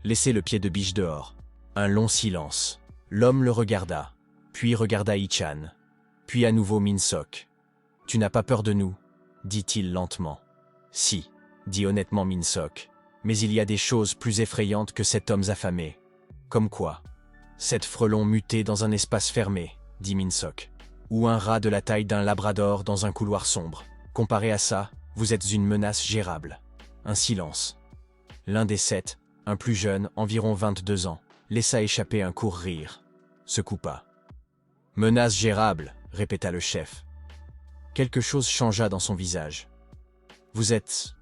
Laissez le pied de biche dehors. Un long silence. L'homme le regarda, puis regarda Ichan, puis à nouveau Min-sok. « Tu n'as pas peur de nous ?» dit-il lentement. « Si, » dit honnêtement Min-sok, « mais il y a des choses plus effrayantes que 7 hommes affamés. »« Comme quoi ?»« 7 frelons mutés dans un espace fermé, » dit Min-sok. « Ou un rat de la taille d'un labrador dans un couloir sombre. Comparé à ça, vous êtes une menace gérable. » Un silence. L'un des 7, un plus jeune, environ 22 ans, laissa échapper un court rire. Se coupa. « Menace gérable, » répéta le chef. Quelque chose changea dans son visage. « Vous êtes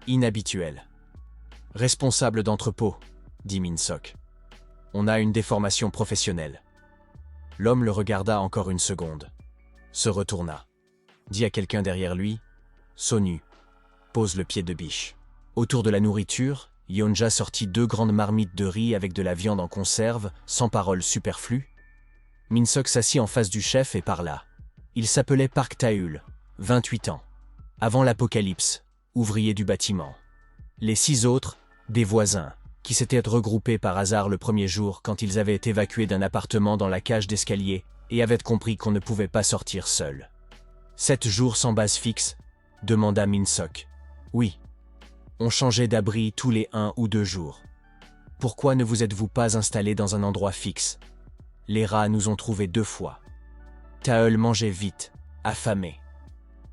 inhabituel. »« Responsable d'entrepôt, » dit Min-sok. « On a une déformation professionnelle. » L'homme le regarda encore une seconde. Se retourna. Dit à quelqu'un derrière lui, « Saut nu. Pose le pied de biche. » Autour de la nourriture, Yeonja sortit 2 grandes marmites de riz avec de la viande en conserve, sans parole superflue. Min-sok s'assit en face du chef et parla. Il s'appelait Park Taeul, 28 ans. Avant l'apocalypse, ouvrier du bâtiment. Les 6 autres, des voisins, qui s'étaient regroupés par hasard le premier jour quand ils avaient été évacués d'un appartement dans la cage d'escalier et avaient compris qu'on ne pouvait pas sortir seul. 7 jours sans base fixe, demanda Min-sok. Oui. On changeait d'abri tous les 1 ou 2 jours. Pourquoi ne vous êtes-vous pas installé dans un endroit fixe? Les rats nous ont trouvés 2 fois. Taeul mangeait vite, affamé.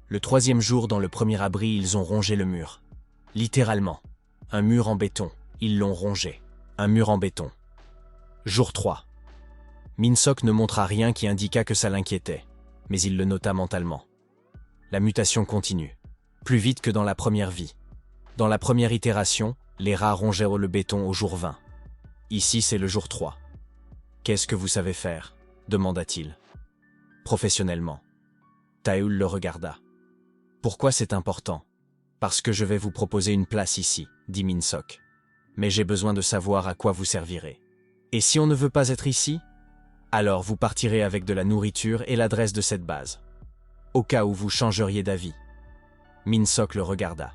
Le 3e jour dans le premier abri, ils ont rongé le mur. Littéralement. Un mur en béton, ils l'ont rongé. Un mur en béton. Jour 3. Min-sok ne montra rien qui indiqua que ça l'inquiétait, mais il le nota mentalement. La mutation continue. Plus vite que dans la première vie. Dans la première itération, les rats rongèrent le béton au jour 20. Ici, c'est le jour 3. « Qu'est-ce que vous savez faire ?» demanda-t-il. « Professionnellement. » Taeul le regarda. « Pourquoi c'est important ?»« Parce que je vais vous proposer une place ici, » dit Min-sok. « Mais j'ai besoin de savoir à quoi vous servirez. Et si on ne veut pas être ici ? Alors vous partirez avec de la nourriture et l'adresse de cette base. Au cas où vous changeriez d'avis. » Min-sok le regarda.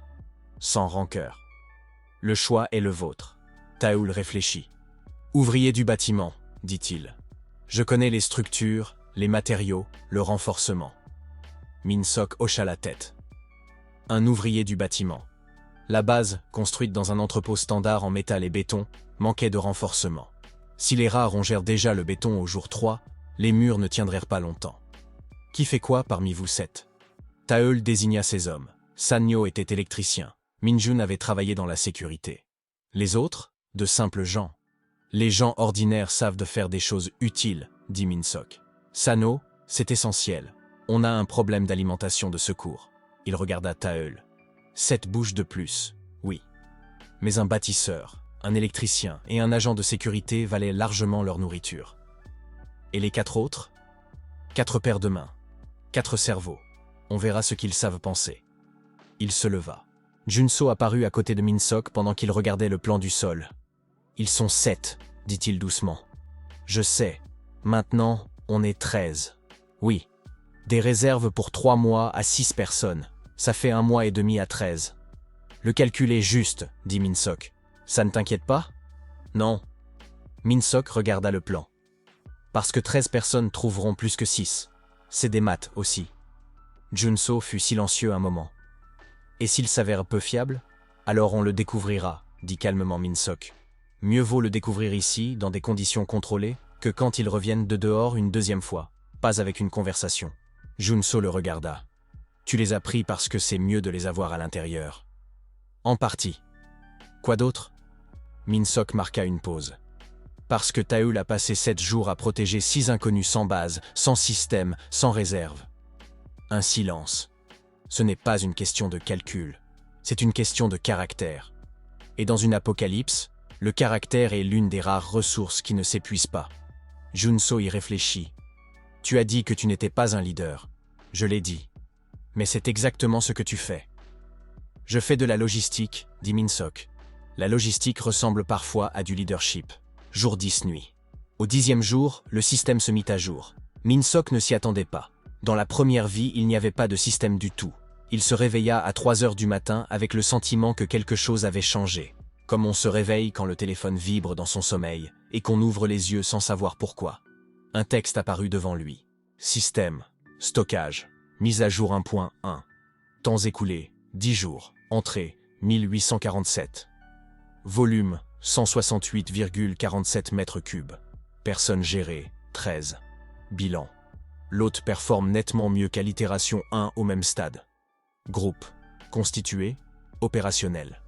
Sans rancœur. « Le choix est le vôtre. » Taeul réfléchit. « Ouvrier du bâtiment, dit-il. Je connais les structures, Les matériaux, le renforcement. Min-Sok hocha la tête. Un ouvrier du bâtiment. La base, construite dans un entrepôt standard en métal et béton, manquait de renforcement. Si les rats rongèrent déjà le béton au jour 3, les murs ne tiendraient pas longtemps. Qui fait quoi parmi vous 7 Taeul désigna ses hommes. Sanyo était électricien. Minjun avait travaillé dans la sécurité. Les autres, de simples gens. Les gens ordinaires savent de faire des choses utiles, dit Min-Sok. Sano, c'est essentiel. On a un problème d'alimentation de secours. Il regarda Taeul. 7 bouches de plus, oui. Mais un bâtisseur, un électricien et un agent de sécurité valaient largement leur nourriture. Et les 4 autres 4 paires de mains, 4 cerveaux. On verra ce qu'ils savent penser. Il se leva. Junso apparut à côté de Min-Sok pendant qu'il regardait le plan du sol. Ils sont 7, dit-il doucement. Je sais. Maintenant, on est 13. Oui. Des réserves pour 3 mois à 6 personnes. Ça fait 1 mois et demi à 13. Le calcul est juste, dit Min-Sok. Ça ne t'inquiète pas? Non. Min-Sok regarda le plan. Parce que 13 personnes trouveront plus que 6. C'est des maths aussi. Junso fut silencieux un moment. Et s'il s'avère peu fiable? Alors on le découvrira, dit calmement Min-Sok. Mieux vaut le découvrir ici, dans des conditions contrôlées, que quand ils reviennent de dehors une deuxième fois, pas avec une conversation. Junso le regarda. Tu les as pris parce que c'est mieux de les avoir à l'intérieur. En partie. Quoi d'autre? Min-Sok marqua une pause. Parce que Taeul a passé 7 jours à protéger 6 inconnus sans base, sans système, sans réserve. Un silence. Ce n'est pas une question de calcul, c'est une question de caractère. Et dans une apocalypse, le caractère est l'une des rares ressources qui ne s'épuisent pas. Junso y réfléchit. Tu as dit que tu n'étais pas un leader. Je l'ai dit. Mais c'est exactement ce que tu fais. Je fais de la logistique, dit Min-Sok. La logistique ressemble parfois à du leadership. Jour 10 nuit. Au 10e jour, le système se mit à jour. Min-Sok ne s'y attendait pas. Dans la première vie, il n'y avait pas de système du tout. Il se réveilla à 3 heures du matin avec le sentiment que quelque chose avait changé. Comme on se réveille quand le téléphone vibre dans son sommeil et qu'on ouvre les yeux sans savoir pourquoi. Un texte apparut devant lui. Système. Stockage. Mise à jour 1.1. Temps écoulé. 10 jours. Entrée. 1847. Volume. 168,47 mètres cubes. Personnes gérées. 13. Bilan. L'hôte performe nettement mieux qu'à l'itération 1 au même stade. Groupe. Constitué. Opérationnel.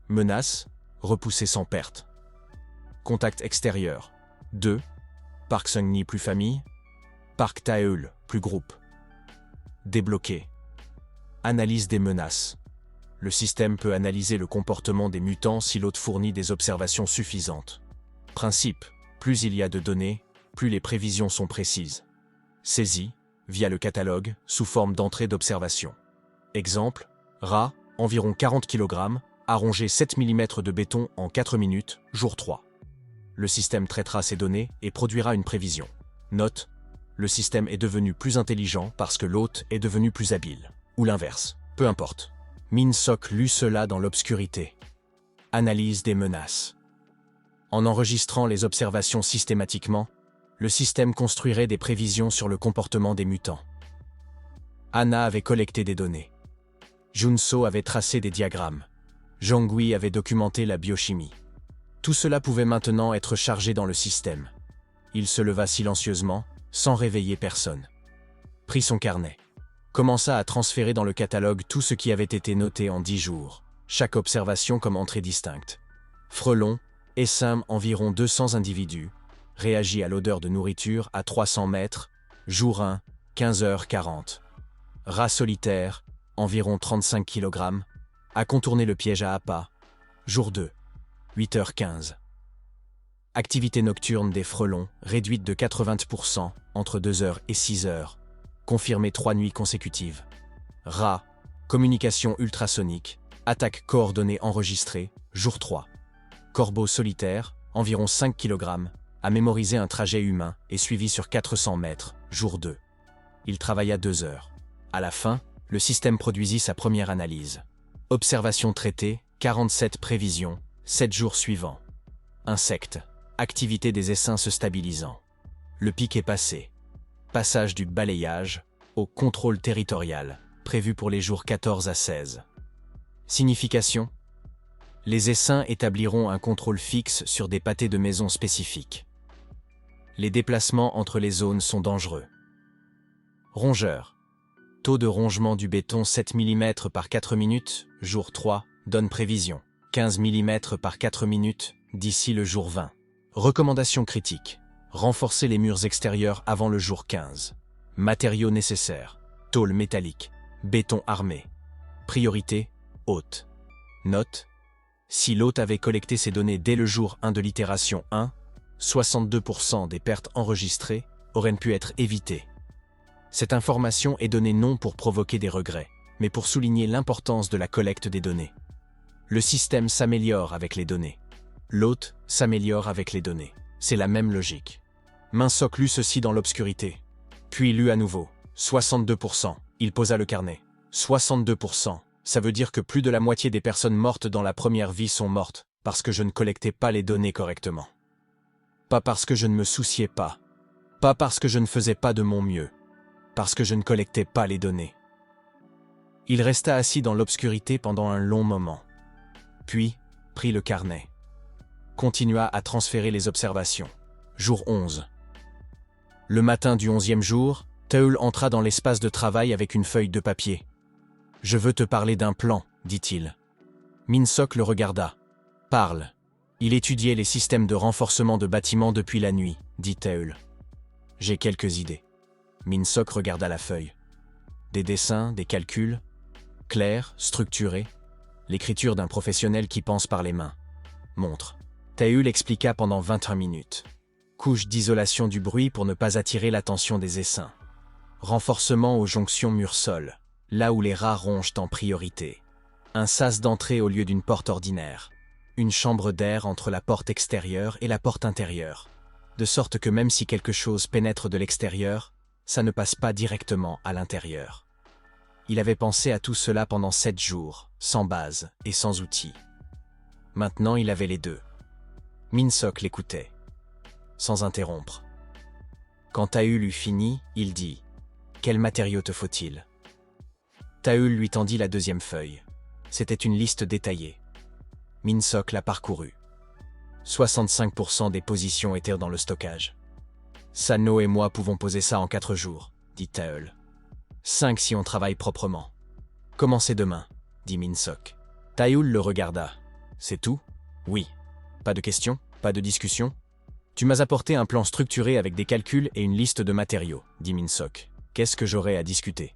Menace. Repoussé sans perte. Contact extérieur. 2. Park Seung-ni plus famille. Park Taeul plus groupe. Débloqué. Analyse des menaces. Le système peut analyser le comportement des mutants si l'hôte fournit des observations suffisantes. Principe. Plus il y a de données, plus les prévisions sont précises. Saisie, via le catalogue, sous forme d'entrée d'observation. Exemple, rat, environ 40 kg, a rongé 7 mm de béton en 4 minutes, jour 3. Le système traitera ces données et produira une prévision. Note, le système est devenu plus intelligent parce que l'hôte est devenu plus habile. Ou l'inverse, peu importe. Min-Sok lut cela dans l'obscurité. Analyse des menaces. En enregistrant les observations systématiquement, le système construirait des prévisions sur le comportement des mutants. Anna avait collecté des données. Junso avait tracé des diagrammes. Zhonghui avait documenté la biochimie. Tout cela pouvait maintenant être chargé dans le système. Il se leva silencieusement, sans réveiller personne. Prit son carnet. Commença à transférer dans le catalogue tout ce qui avait été noté en 10 jours, chaque observation comme entrée distincte. Frelon, essaim environ 200 individus, réagit à l'odeur de nourriture à 300 mètres, jour 1, 15h40. Rat solitaire, environ 35 kg, a contourné le piège à appât, jour 2, 8h15. Activité nocturne des frelons, réduite de 80% entre 2h et 6h, confirmée 3 nuits consécutives. Rat, communication ultrasonique, attaque coordonnée enregistrée, jour 3. Corbeau solitaire, environ 5 kg, a mémorisé un trajet humain et suivi sur 400 mètres, jour 2. Il travailla 2 heures. À la fin, le système produisit sa première analyse. Observation traitée, 47 prévisions, 7 jours suivants. Insectes, activité des essaims se stabilisant. Le pic est passé. passage du balayage au contrôle territorial, prévu pour les jours 14 à 16. Signification: les essaims établiront un contrôle fixe sur des pâtés de maison spécifiques. Les déplacements entre les zones sont dangereux. Rongeur. Taux de rongement du béton 7 mm par 4 minutes, jour 3, donne prévision. 15 mm par 4 minutes, d'ici le jour 20. Recommandation critique. Renforcer les murs extérieurs avant le jour 15. Matériaux nécessaires. Tôle métallique. Béton armé. Priorité, hôte. Note. Si l'hôte avait collecté ces données dès le jour 1 de l'itération 1, 62% des pertes enregistrées auraient pu être évitées. Cette information est donnée non pour provoquer des regrets, mais pour souligner l'importance de la collecte des données. Le système s'améliore avec les données. L'hôte s'améliore avec les données. C'est la même logique. Minsoc lut ceci dans l'obscurité. Puis lut à nouveau. 62%. Il posa le carnet. 62%. Ça veut dire que plus de la moitié des personnes mortes dans la première vie sont mortes, parce que je ne collectais pas les données correctement. Pas parce que je ne me souciais pas. Pas parce que je ne faisais pas de mon mieux. Parce que je ne collectais pas les données. Il resta assis dans l'obscurité pendant un long moment. Puis, prit le carnet. Continua à transférer les observations. Jour 11. Le matin du 11e jour, Taeul entra dans l'espace de travail avec une feuille de papier. « Je veux te parler d'un plan, dit-il. » Minsoc le regarda. « Parle. » « Il étudiait les systèmes de renforcement de bâtiments depuis la nuit, dit Taeul. « J'ai quelques idées. » Minsoc regarda la feuille. Des dessins, des calculs, clairs, structurés, l'écriture d'un professionnel qui pense par les mains. Montre. Taeul expliqua pendant 21 minutes. Couche d'isolation du bruit pour ne pas attirer l'attention des essaims. Renforcement aux jonctions mur-sol, là où les rats rongent en priorité. Un sas d'entrée au lieu d'une porte ordinaire. Une chambre d'air entre la porte extérieure et la porte intérieure. De sorte que même si quelque chose pénètre de l'extérieur, ça ne passe pas directement à l'intérieur. Il avait pensé à tout cela pendant 7 jours, sans base et sans outils. Maintenant, il avait les deux. Minsoc l'écoutait, sans interrompre. Quand Taeul eut fini, il dit « Quel matériau te faut-il » Taeul lui tendit la deuxième feuille. C'était une liste détaillée. Minsoc la parcourut. 65% des positions étaient dans le stockage. Sano et moi pouvons poser ça en 4 jours, dit Taeul. 5 si on travaille proprement. Commencez demain, dit Minsoc. Taeul le regarda. C'est tout? Oui. Pas de questions? Pas de discussion? Tu m'as apporté un plan structuré avec des calculs et une liste de matériaux, dit Minsoc. Qu'est-ce que j'aurais à discuter?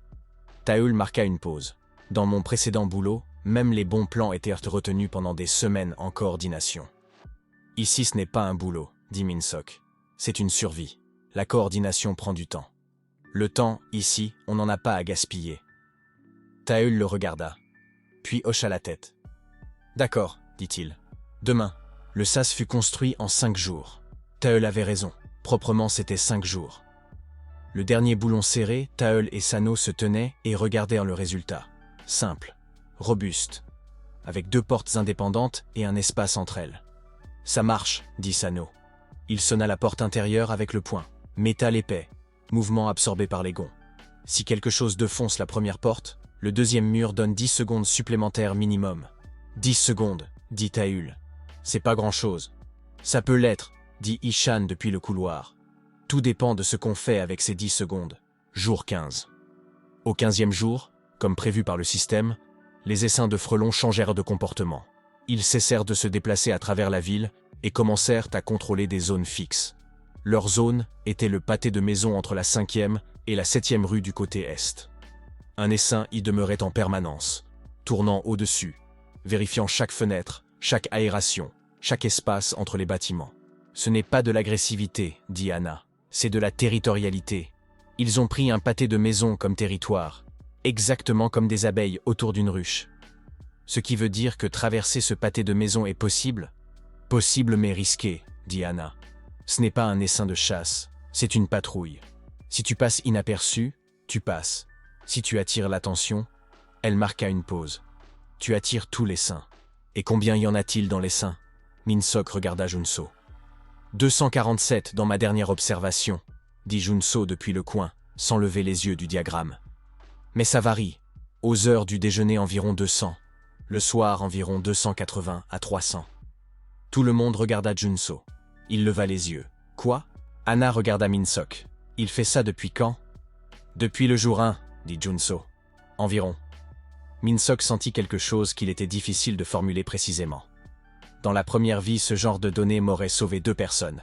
Taeul marqua une pause. Dans mon précédent boulot, même les bons plans étaient retenus pendant des semaines en coordination. Ici ce n'est pas un boulot, dit Minsoc. C'est une survie. La coordination prend du temps. Le temps, ici, on n'en a pas à gaspiller. Taeul le regarda, puis hocha la tête. D'accord, dit-il. Demain. Le sas fut construit en 5 jours. Taeul avait raison. Proprement, c'était 5 jours. Le dernier boulon serré, Taeul et Sano se tenaient et regardèrent le résultat. Simple, robuste, avec 2 portes indépendantes et un espace entre elles. Ça marche, dit Sano. Il sonna la porte intérieure avec le poing. Métal épais, mouvement absorbé par les gonds. Si quelque chose défonce la première porte, le deuxième mur donne 10 secondes supplémentaires minimum. 10 secondes, dit Taeul. C'est pas grand-chose. Ça peut l'être, dit Ishan depuis le couloir. Tout dépend de ce qu'on fait avec ces 10 secondes. Jour 15. Au 15e jour, comme prévu par le système, les essaims de frelons changèrent de comportement. Ils cessèrent de se déplacer à travers la ville et commencèrent à contrôler des zones fixes. Leur zone était le pâté de maisons entre la 5e et la 7e rue du côté est. Un essaim y demeurait en permanence, tournant au-dessus, vérifiant chaque fenêtre, chaque aération, chaque espace entre les bâtiments. Ce n'est pas de l'agressivité, dit Anna, c'est de la territorialité. Ils ont pris un pâté de maisons comme territoire, exactement comme des abeilles autour d'une ruche. Ce qui veut dire que traverser ce pâté de maisons est possible? Possible mais risqué, dit Anna. Ce n'est pas un essaim de chasse, c'est une patrouille. Si tu passes inaperçu, tu passes. Si tu attires l'attention, elle marqua une pause. Tu attires tous les saints. Et combien y en a-t-il dans les saints? Minsoc regarda Junso. 247 dans ma dernière observation, dit Junso depuis le coin, sans lever les yeux du diagramme. Mais ça varie. Aux heures du déjeuner environ 200. Le soir environ 280 à 300. Tout le monde regarda Junso. Il leva les yeux. Quoi? Anna regarda Min-sok. Il fait ça depuis quand? Depuis le jour 1, dit Junso. Environ. Min-sok sentit quelque chose qu'il était difficile de formuler précisément. Dans la première vie, ce genre de données m'aurait sauvé 2 personnes.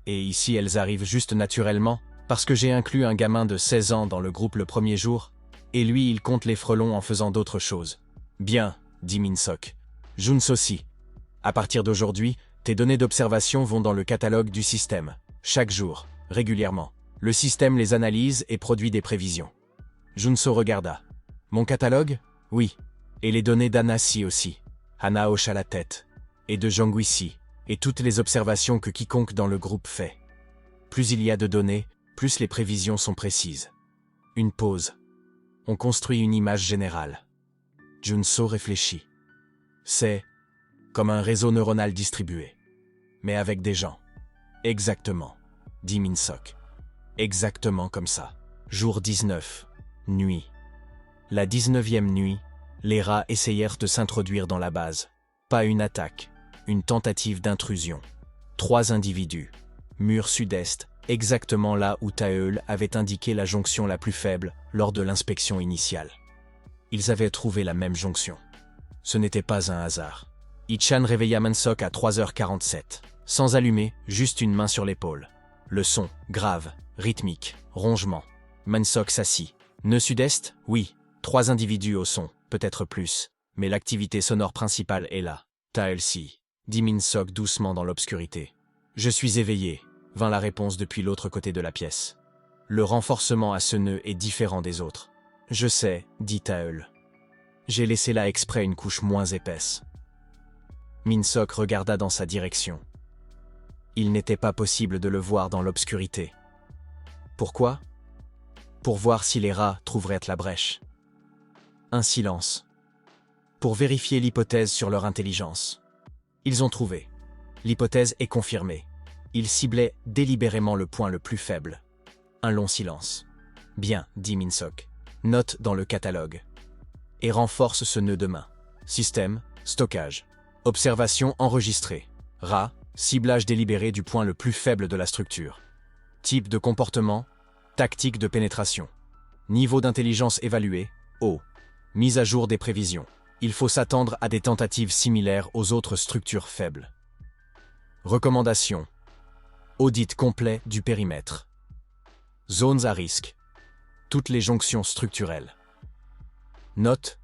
Et ici, elles arrivent juste naturellement, parce que j'ai inclus un gamin de 16 ans dans le groupe le premier jour, et lui, il compte les frelons en faisant d'autres choses. Bien, dit Min-sok. Junso si. À partir d'aujourd'hui, tes données d'observation vont dans le catalogue du système. Chaque jour, régulièrement. Le système les analyse et produit des prévisions. Junso regarda. Mon catalogue? Oui. Et les données d'Anna si aussi. Anna hocha la tête. Et de Jongui si. Et toutes les observations que quiconque dans le groupe fait. Plus il y a de données, plus les prévisions sont précises. Une pause. On construit une image générale. Junso réfléchit. C'est comme un réseau neuronal distribué. Mais avec des gens. Exactement, dit Min-sok. Exactement comme ça. Jour 19. Nuit. La 19e nuit, les rats essayèrent de s'introduire dans la base. Pas une attaque, une tentative d'intrusion. 3 individus. Mur sud-est, exactement là où Taeul avait indiqué la jonction la plus faible lors de l'inspection initiale. Ils avaient trouvé la même jonction. Ce n'était pas un hasard. Ichan réveilla Min-sok à 3h47. Sans allumer, juste une main sur l'épaule. Le son, grave, rythmique, rongement. Min-sok s'assit. Nœud sud-est? Oui. 3 individus au son, peut-être plus. Mais l'activité sonore principale est là. Taeul si, dit Min-sok doucement dans l'obscurité. Je suis éveillé, vint la réponse depuis l'autre côté de la pièce. Le renforcement à ce nœud est différent des autres. Je sais, dit Taeul. J'ai laissé là exprès une couche moins épaisse. Min-sok regarda dans sa direction. Il n'était pas possible de le voir dans l'obscurité. Pourquoi? Pour voir si les rats trouveraient la brèche. Un silence. Pour vérifier l'hypothèse sur leur intelligence. Ils ont trouvé. L'hypothèse est confirmée. Ils ciblaient délibérément le point le plus faible. Un long silence. Bien, dit Min-sok. Note dans le catalogue. Et renforce ce nœud de main. Système, stockage. Observation enregistrée. Rat, ciblage délibéré du point le plus faible de la structure. Type de comportement, tactique de pénétration. Niveau d'intelligence évalué, haut. Mise à jour des prévisions. Il faut s'attendre à des tentatives similaires aux autres structures faibles. Recommandations. Audit complet du périmètre. Zones à risque. Toutes les jonctions structurelles. Note.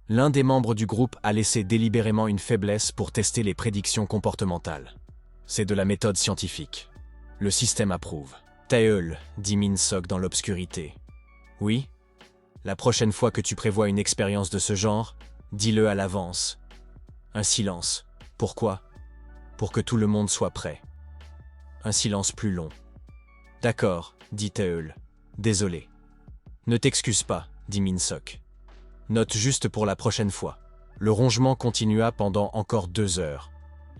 L'un des membres du groupe a laissé délibérément une faiblesse pour tester les prédictions comportementales. C'est de la méthode scientifique. Le système approuve. Taeul, dit Min-sok dans l'obscurité. Oui? La prochaine fois que tu prévois une expérience de ce genre, dis-le à l'avance. Un silence. Pourquoi? Pour que tout le monde soit prêt. Un silence plus long. D'accord, dit Taeul. Désolé. Ne t'excuse pas, dit Min-sok. Note juste pour la prochaine fois. Le rongement continua pendant encore 2 heures.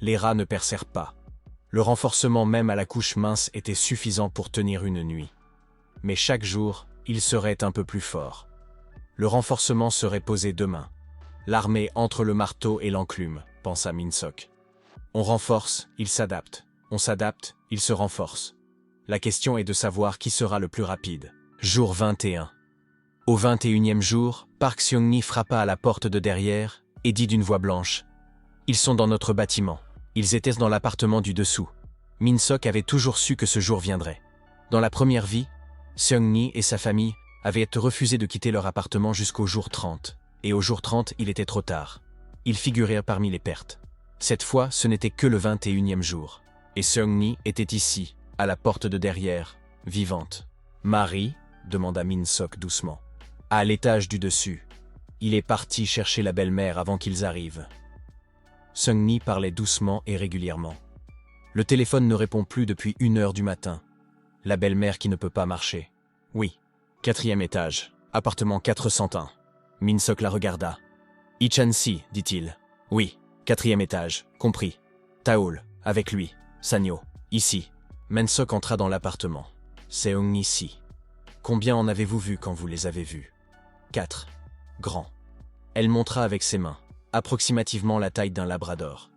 Les rats ne percèrent pas. Le renforcement même à la couche mince était suffisant pour tenir une nuit. Mais chaque jour, il serait un peu plus fort. Le renforcement serait posé demain. L'armée entre le marteau et l'enclume, pensa Min-sok. On renforce, il s'adapte. On s'adapte, il se renforce. La question est de savoir qui sera le plus rapide. Jour 21. Au 21e jour, Park Seong-ni frappa à la porte de derrière et dit d'une voix blanche « Ils sont dans notre bâtiment. Ils étaient dans l'appartement du dessous. » Min-sok avait toujours su que ce jour viendrait. Dans la première vie, Seong-ni et sa famille avaient refusé de quitter leur appartement jusqu'au jour 30. Et au jour 30, il était trop tard. Ils figuraient parmi les pertes. Cette fois, ce n'était que le 21e jour. Et Seong-ni était ici, à la porte de derrière, vivante. « Marie ?» demanda Min-sok doucement. « À l'étage du dessus. Il est parti chercher la belle-mère avant qu'ils arrivent. » Seong-ni parlait doucement et régulièrement. Le téléphone ne répond plus depuis 1h du matin. La belle-mère qui ne peut pas marcher. « Oui. 4e étage. Appartement 401. » Min-sok la regarda. « Ichan-si, dit-il. »« Oui. 4e étage. Compris. Taeul, avec lui. Sanyo. Ici. » Min-sok entra dans l'appartement. Seong-ni si. Combien en avez-vous vu quand vous les avez vus? 4. Grands. Elle montra avec ses mains, approximativement la taille d'un labrador.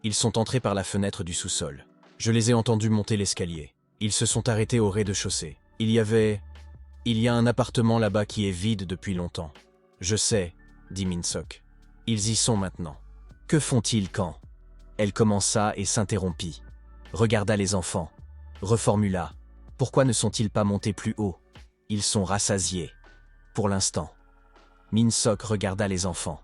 Ils sont entrés par la fenêtre du sous-sol. Je les ai entendus monter l'escalier. Ils se sont arrêtés au rez-de-chaussée. Il y a un appartement là-bas qui est vide depuis longtemps. Je sais, dit Min-sok. Ils y sont maintenant. Que font-ils quand? Elle commença et s'interrompit. Regarda les enfants. Reformula. Pourquoi ne sont-ils pas montés plus haut? Ils sont rassasiés. Pour l'instant. Min-sok regarda les enfants.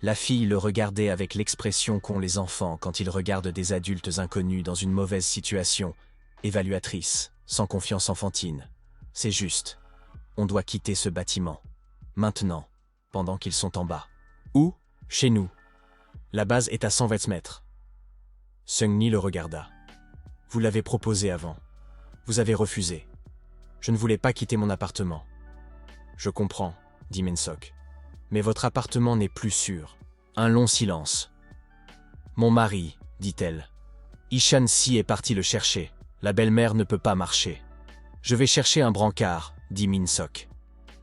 La fille le regardait avec l'expression qu'ont les enfants quand ils regardent des adultes inconnus dans une mauvaise situation, évaluatrice, sans confiance enfantine. C'est juste. On doit quitter ce bâtiment. Maintenant, pendant qu'ils sont en bas. Où? Chez nous. La base est à 120 mètres. Seung-ni le regarda. Vous l'avez proposé avant. Vous avez refusé. Je ne voulais pas quitter mon appartement. Je comprends, dit Min-sok. Mais votre appartement n'est plus sûr. Un long silence. Mon mari, dit-elle. Ishan Si est parti le chercher. La belle-mère ne peut pas marcher. Je vais chercher un brancard, dit Min-sok.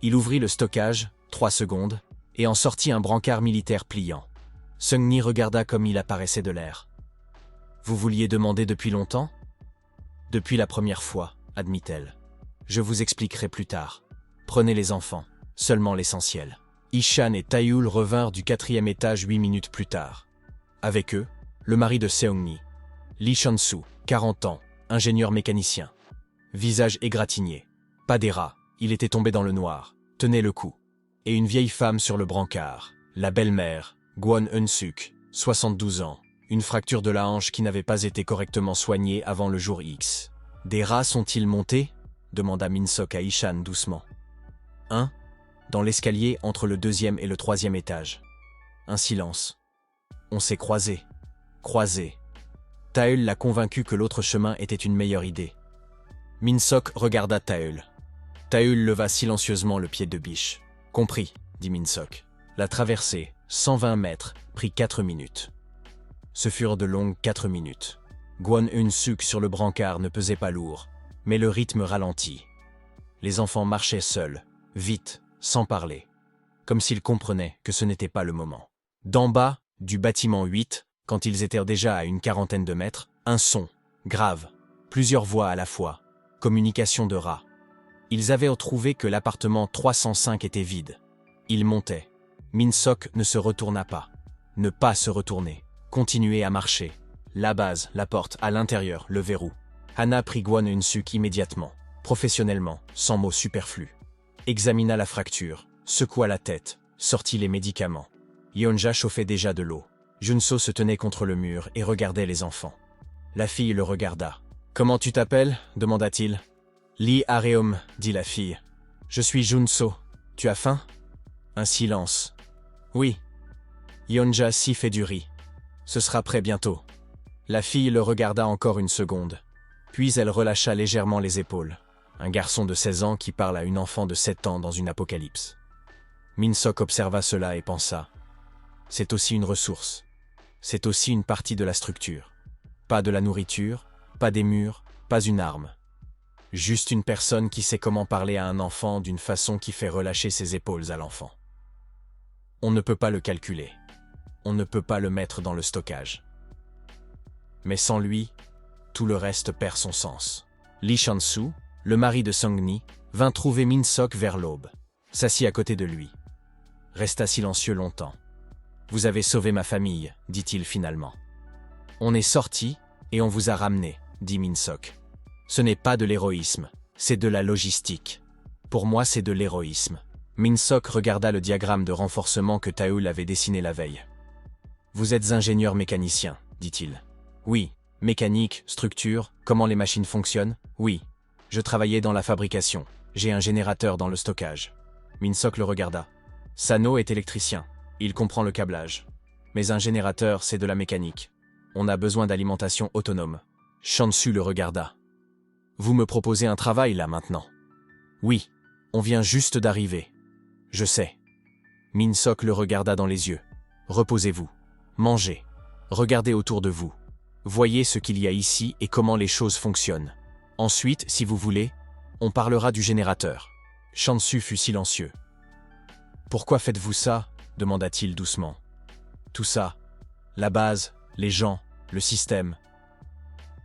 Il ouvrit le stockage, 3 secondes, et en sortit un brancard militaire pliant. Seung-ni regarda comme il apparaissait de l'air. Vous vouliez demander depuis longtemps? Depuis la première fois, admit-elle. Je vous expliquerai plus tard. Prenez les enfants, seulement l'essentiel. Ishan et Taeul revinrent du 4e étage 8 minutes plus tard. Avec eux, le mari de Seung-ni, Lee Chan-soo, 40 ans, ingénieur mécanicien. Visage égratigné. Pas des rats, il était tombé dans le noir, tenait le coup. Et une vieille femme sur le brancard, la belle-mère, Kwon Eun-suk, 72 ans, une fracture de la hanche qui n'avait pas été correctement soignée avant le jour X. Des rats sont-ils montés? Demanda Min-sok à Ishan doucement. Dans l'escalier entre le 2e et le 3e étage. Un silence. On s'est croisés. Croisés. Taeul l'a convaincu que l'autre chemin était une meilleure idée. Min-sok regarda Taeul. Taeul leva silencieusement le pied de biche. Compris, dit Min-sok. La traversée, 120 mètres, prit 4 minutes. Ce furent de longues 4 minutes. Kwon Eun-suk sur le brancard ne pesait pas lourd, mais le rythme ralentit. Les enfants marchaient seuls, vite, sans parler, comme s'ils comprenaient que ce n'était pas le moment. D'en bas, du bâtiment 8, quand ils étaient déjà à une 40aine de mètres, un son, grave, plusieurs voix à la fois, communication de rats. Ils avaient trouvé que l'appartement 305 était vide. Ils montaient. Min-sok ne se retourna pas. Ne pas se retourner. Continuer à marcher. La base, la porte, à l'intérieur, le verrou. Hana prit Kwon Eun-suk immédiatement, professionnellement, sans mots superflus. Examina la fracture, secoua la tête, sortit les médicaments. Yeonja chauffait déjà de l'eau. Junso se tenait contre le mur et regardait les enfants. La fille le regarda. « Comment tu t'appelles » demanda-t-il. « Lee Areum » dit la fille. « Je suis Junso. Tu as faim » Un silence. « Oui. » Yeonja Si fait du riz. « Ce sera prêt bientôt. » La fille le regarda encore une seconde. Puis elle relâcha légèrement les épaules. Un garçon de 16 ans qui parle à une enfant de 7 ans dans une apocalypse. Min-sok observa cela et pensa. C'est aussi une ressource. C'est aussi une partie de la structure. Pas de la nourriture, pas des murs, pas une arme. Juste une personne qui sait comment parler à un enfant d'une façon qui fait relâcher ses épaules à l'enfant. On ne peut pas le calculer. On ne peut pas le mettre dans le stockage. Mais sans lui, tout le reste perd son sens. Lee Chan-soo, le mari de Seung-ni, vint trouver Min-sok vers l'aube, s'assit à côté de lui. Resta silencieux longtemps. « Vous avez sauvé ma famille, dit-il finalement. On est sorti et on vous a ramené, dit Min-sok. Ce n'est pas de l'héroïsme, c'est de la logistique. Pour moi, c'est de l'héroïsme. Min-sok regarda le diagramme de renforcement que Taeul avait dessiné la veille. Vous êtes ingénieur mécanicien, dit-il. Oui. Mécanique, structure, comment les machines fonctionnent? Oui. Je travaillais dans la fabrication. J'ai un générateur dans le stockage. Min-sok le regarda. Sano est électricien. Il comprend le câblage. Mais un générateur, c'est de la mécanique. On a besoin d'alimentation autonome. Chan-soo le regarda. Vous me proposez un travail là maintenant? Oui. On vient juste d'arriver. Je sais. Min-sok le regarda dans les yeux. Reposez-vous. Mangez. Regardez autour de vous. Voyez ce qu'il y a ici et comment les choses fonctionnent. Ensuite, si vous voulez, On parlera du générateur. Shansu fut silencieux. Pourquoi faites-vous ça? Demanda-t-il doucement. Tout ça, la base, les gens, le système.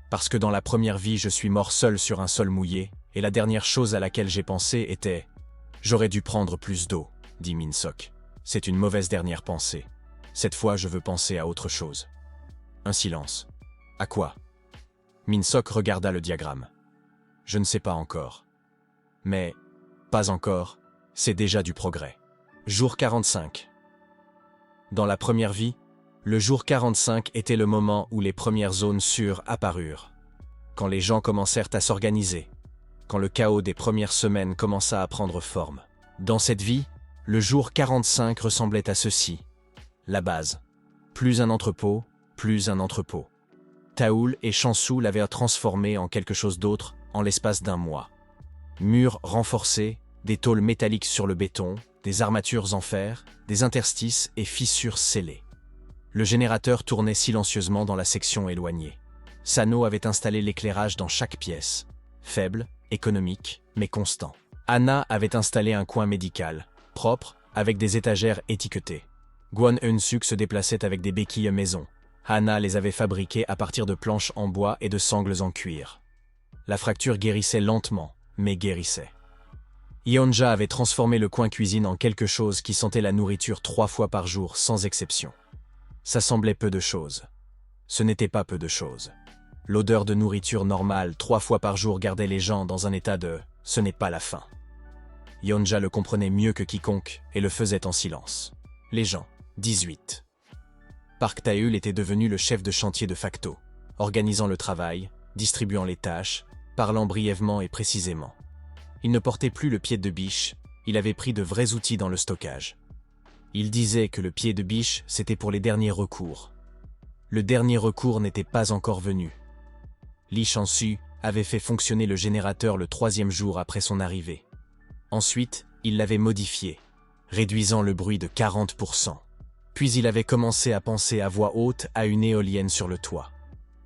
Parce que dans la première vie, je suis mort seul sur un sol mouillé, et la dernière chose à laquelle j'ai pensé était « J'aurais dû prendre plus d'eau », dit Min-Sok. C'est une mauvaise dernière pensée. Cette fois, je veux penser à autre chose. Un silence. À quoi? Min-Sok regarda le diagramme. Je ne sais pas encore. Mais, pas encore, c'est déjà du progrès. Jour 45. Dans la première vie, le jour 45 était le moment où les premières zones sûres apparurent. Quand les gens commencèrent à s'organiser. Quand le chaos des premières semaines commença à prendre forme. Dans cette vie, le jour 45 ressemblait à ceci. La base. Plus un entrepôt, plus un entrepôt. Taoul et Shansu l'avaient transformé en quelque chose d'autre en l'espace d'un mois. Murs renforcés, des tôles métalliques sur le béton, des armatures en fer, des interstices et fissures scellées. Le générateur tournait silencieusement dans la section éloignée. Sano avait installé l'éclairage dans chaque pièce. Faible, économique, mais constant. Anna avait installé un coin médical, propre, avec des étagères étiquetées. Gwon Eun-suk se déplaçait avec des béquilles maison. Anna les avait fabriquées à partir de planches en bois et de sangles en cuir. La fracture guérissait lentement, mais guérissait. Yeonja avait transformé le coin cuisine en quelque chose qui sentait la nourriture 3 fois par jour, sans exception. Ça semblait peu de choses. Ce n'était pas peu de choses. L'odeur de nourriture normale 3 fois par jour gardait les gens dans un état de « ce n'est pas la faim ». Yeonja le comprenait mieux que quiconque et le faisait en silence. Les gens, 18. Park Taeul était devenu le chef de chantier de facto, organisant le travail, distribuant les tâches, parlant brièvement et précisément. Il ne portait plus le pied de biche, il avait pris de vrais outils dans le stockage. Il disait que le pied de biche, c'était pour les derniers recours. Le dernier recours n'était pas encore venu. Lee Shansu avait fait fonctionner le générateur le 3e jour après son arrivée. Ensuite, il l'avait modifié, réduisant le bruit de 40%. Puis il avait commencé à penser à voix haute à une éolienne sur le toit.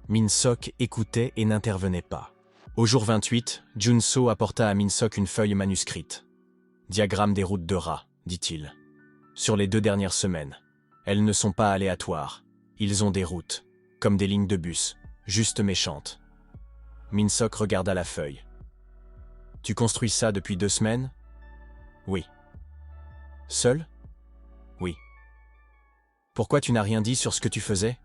Min-Sok écoutait et n'intervenait pas. Au jour 28, Junso apporta à Min-Sok une feuille manuscrite. « Diagramme des routes de rats », dit-il. « Sur les 2 dernières semaines. Elles ne sont pas aléatoires. Ils ont des routes, comme des lignes de bus, juste méchantes. » Min-Sok regarda la feuille. « Tu construis ça depuis 2 semaines ?»« Oui. »« Seul ?»« Oui. »« Pourquoi tu n'as rien dit sur ce que tu faisais ?»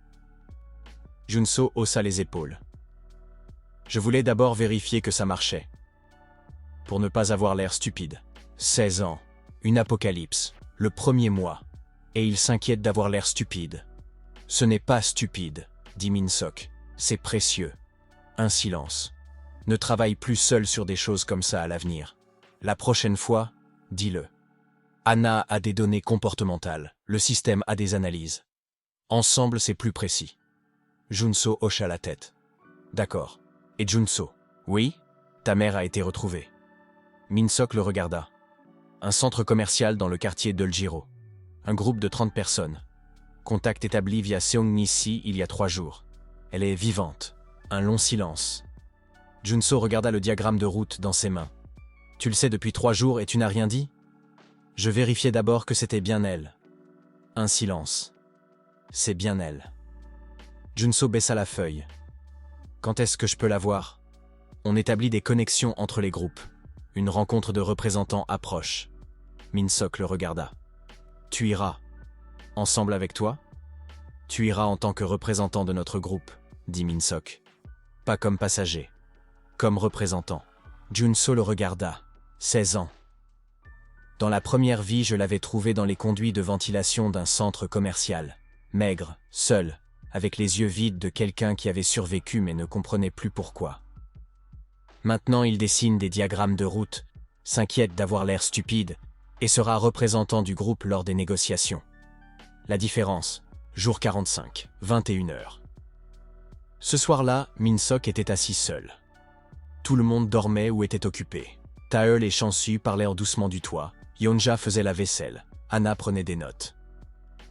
Junso haussa les épaules. Je voulais d'abord vérifier que ça marchait. Pour ne pas avoir l'air stupide. 16 ans, une apocalypse, le 1er mois. Et il s'inquiète d'avoir l'air stupide. Ce n'est pas stupide, dit Min-Sok. C'est précieux. Un silence. Ne travaille plus seul sur des choses comme ça à l'avenir. La prochaine fois, dis-le. Anna a des données comportementales. Le système a des analyses. Ensemble, c'est plus précis. Junso hocha la tête. D'accord. Et Junso, oui, ta mère a été retrouvée. Min-Sok le regarda. Un centre commercial dans le quartier d'Eulgiro. Un groupe de 30 personnes. Contact établi via Seongni-si il y a 3 jours. Elle est vivante. Un long silence. Junso regarda le diagramme de route dans ses mains. Tu le sais depuis 3 jours et tu n'as rien dit? Je vérifiais d'abord que c'était bien elle. Un silence. C'est bien elle. Junso baissa la feuille. Quand est-ce que je peux la voir? On établit des connexions entre les groupes. Une rencontre de représentants approche. Min-Sok le regarda. Tu iras. Ensemble avec toi? Tu iras en tant que représentant de notre groupe, dit Min-Sok. Pas comme passager. Comme représentant. Junso le regarda. 16 ans. Dans la première vie, je l'avais trouvé dans les conduits de ventilation d'un centre commercial. Maigre, seul, avec les yeux vides de quelqu'un qui avait survécu mais ne comprenait plus pourquoi. Maintenant, il dessine des diagrammes de route, s'inquiète d'avoir l'air stupide, et sera représentant du groupe lors des négociations. La différence, jour 45, 21h. Ce soir-là, Min-Sok était assis seul. Tout le monde dormait ou était occupé. Taeul et Shansu parlèrent doucement du toit, Yeonja faisait la vaisselle, Anna prenait des notes.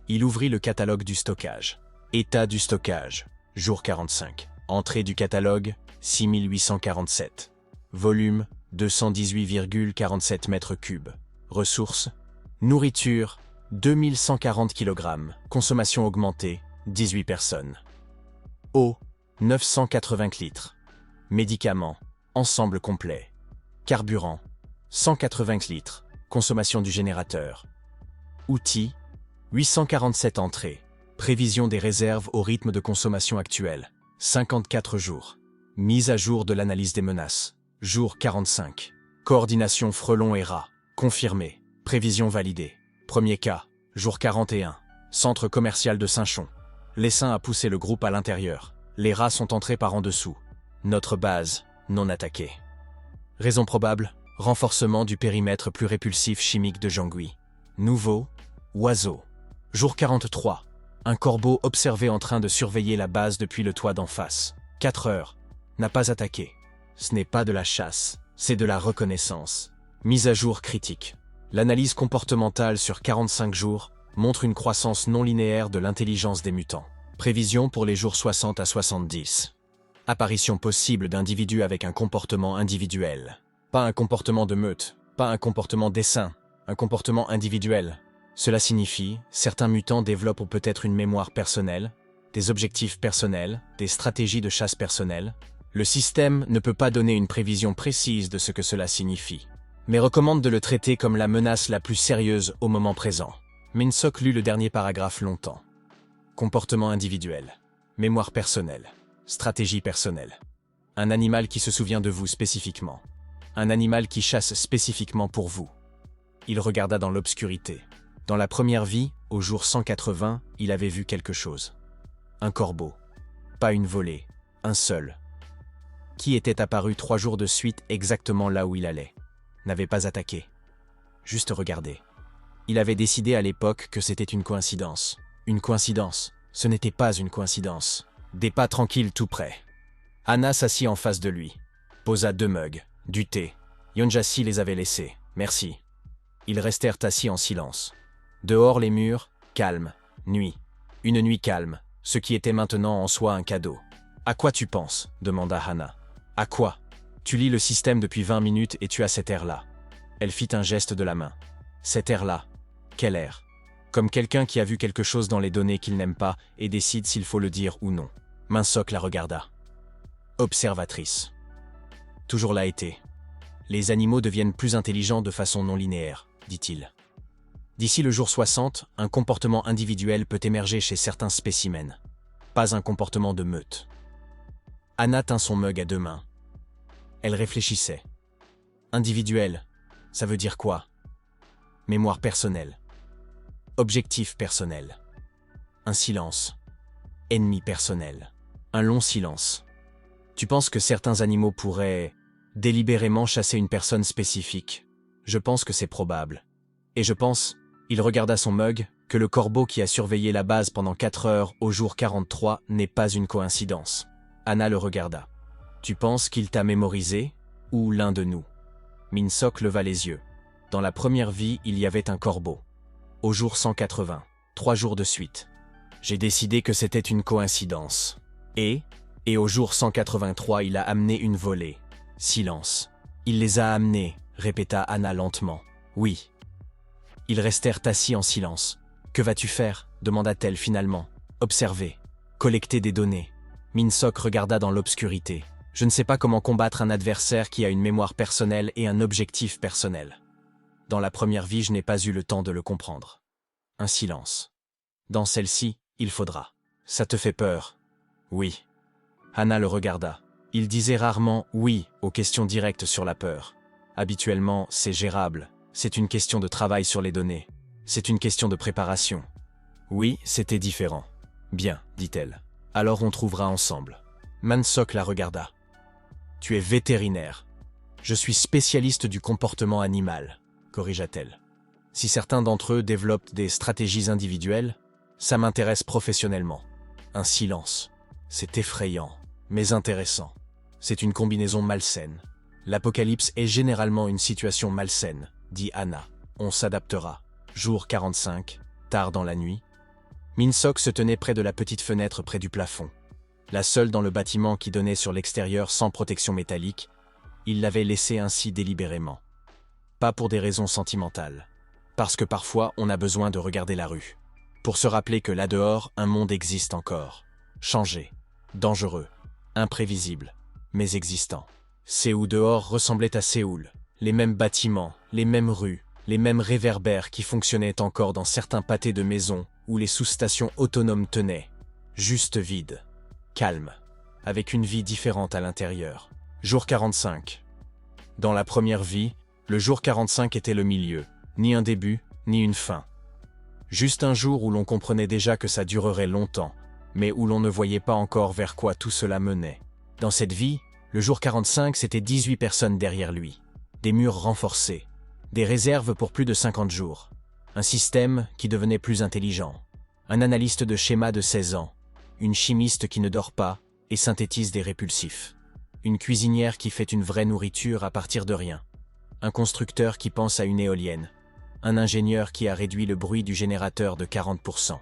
Il ouvrit le catalogue du stockage. État du stockage, jour 45. Entrée du catalogue, 6847. Volume, 218,47 mètres cubes. Ressources, nourriture, 2140 kg. Consommation augmentée, 18 personnes. Eau, 980 litres. Médicaments, ensemble complet. Carburant, 180 litres. Consommation du générateur. Outils, 847 entrées. Prévision des réserves au rythme de consommation actuel, 54 jours. Mise à jour de l'analyse des menaces, jour 45. Coordination frelon et rat, confirmé. Prévision validée. Premier cas, jour 41. Centre commercial de Saint-Chon. L'essaim a poussé le groupe à l'intérieur. Les rats sont entrés par en dessous. Notre base, non attaquée. Raison probable, renforcement du périmètre plus répulsif chimique de Jangui. Nouveau, oiseau. Jour 43. Un corbeau observé en train de surveiller la base depuis le toit d'en face. 4 heures. N'a pas attaqué. Ce n'est pas de la chasse, c'est de la reconnaissance. Mise à jour critique. L'analyse comportementale sur 45 jours montre une croissance non linéaire de l'intelligence des mutants. Prévision pour les jours 60 à 70. Apparition possible d'individus avec un comportement individuel. Pas un comportement de meute, pas un comportement d'essaim, un comportement individuel. Cela signifie, certains mutants développent peut-être une mémoire personnelle, des objectifs personnels, des stratégies de chasse personnelles. Le système ne peut pas donner une prévision précise de ce que cela signifie, mais recommande de le traiter comme la menace la plus sérieuse au moment présent. Minsok lut le dernier paragraphe longtemps. Comportement individuel, mémoire personnelle, stratégie personnelle. Un animal qui se souvient de vous spécifiquement. Un animal qui chasse spécifiquement pour vous. Il regarda dans l'obscurité. Dans la première vie, au jour 180, il avait vu quelque chose. Un corbeau. Pas une volée, un seul. Qui était apparu 3 jours de suite exactement là où il allait. N'avait pas attaqué. Juste regardé. Il avait décidé à l'époque que c'était une coïncidence. Une coïncidence. Ce n'était pas une coïncidence. Des pas tranquilles tout près. Anna s'assit en face de lui. Posa 2 mugs, du thé. Yonjasi les avait laissés. Merci. Ils restèrent assis en silence. Dehors les murs, calme, nuit. Une nuit calme, ce qui était maintenant en soi un cadeau. « À quoi tu penses » demanda Hana. « À quoi ? Tu lis le système depuis 20 minutes et tu as cet air-là. » Elle fit un geste de la main. « Cet air-là. Quel air ? Comme quelqu'un qui a vu quelque chose dans les données qu'il n'aime pas et décide s'il faut le dire ou non. » Minsok la regarda. Observatrice. Toujours l'a été. Les animaux deviennent plus intelligents de façon non linéaire, dit-il. D'ici le jour 60, un comportement individuel peut émerger chez certains spécimens. Pas un comportement de meute. Anna tint son mug à 2 mains. Elle réfléchissait. Individuel, ça veut dire quoi ? Mémoire personnelle. Objectif personnel. Un silence. Ennemi personnel. Un long silence. Tu penses que certains animaux pourraient délibérément chasser une personne spécifique ? Je pense que c'est probable. Et je pense, il regarda son mug, que le corbeau qui a surveillé la base pendant 4 heures au jour 43 n'est pas une coïncidence. Anna le regarda. Tu penses qu'il t'a mémorisé, ou l'un de nous ? Minsok leva les yeux. Dans la première vie, il y avait un corbeau. Au jour 180, 3 jours de suite. J'ai décidé que c'était une coïncidence. Et au jour 183, il a amené une volée. Silence. Il les a amenés, répéta Anna lentement. Oui. Ils restèrent assis en silence. Que vas-tu faire ? Demanda-t-elle finalement. Observer. Collecter des données. Minsok regarda dans l'obscurité. Je ne sais pas comment combattre un adversaire qui a une mémoire personnelle et un objectif personnel. Dans la première vie, je n'ai pas eu le temps de le comprendre. Un silence. Dans celle-ci, il faudra. Ça te fait peur ? Oui. Hana le regarda. Il disait rarement « oui » aux questions directes sur la peur. Habituellement, c'est gérable. C'est une question de travail sur les données. C'est une question de préparation. Oui, c'était différent. Bien, dit-elle. Alors on trouvera ensemble. Minsok la regarda. Tu es vétérinaire. Je suis spécialiste du comportement animal, corrigea-t-elle. Si certains d'entre eux développent des stratégies individuelles, ça m'intéresse professionnellement. Un silence. C'est effrayant, mais intéressant. C'est une combinaison malsaine. L'apocalypse est généralement une situation malsaine, dit Anna. On s'adaptera. Jour 45, tard dans la nuit. Minsok se tenait près de la petite fenêtre près du plafond. La seule dans le bâtiment qui donnait sur l'extérieur sans protection métallique, Il l'avait laissé ainsi délibérément. Pas pour des raisons sentimentales. Parce que parfois, on a besoin de regarder la rue. Pour se rappeler que là-dehors, un monde existe encore. Changé, dangereux, imprévisible, mais existant. Séoul dehors ressemblait à Séoul. Les mêmes bâtiments, les mêmes rues, les mêmes réverbères qui fonctionnaient encore dans certains pâtés de maisons où les sous-stations autonomes tenaient. Juste vide, calme, avec une vie différente à l'intérieur. Jour 45. Dans la première vie, le jour 45 était le milieu, ni un début, ni une fin. Juste un jour où l'on comprenait déjà que ça durerait longtemps, mais où l'on ne voyait pas encore vers quoi tout cela menait. Dans cette vie, le jour 45, c'était 18 personnes derrière lui. Des murs renforcés, des réserves pour plus de 50 jours. Un système qui devenait plus intelligent. Un analyste de schéma de 16 ans. Une chimiste qui ne dort pas et synthétise des répulsifs. Une cuisinière qui fait une vraie nourriture à partir de rien. Un constructeur qui pense à une éolienne. Un ingénieur qui a réduit le bruit du générateur de 40%.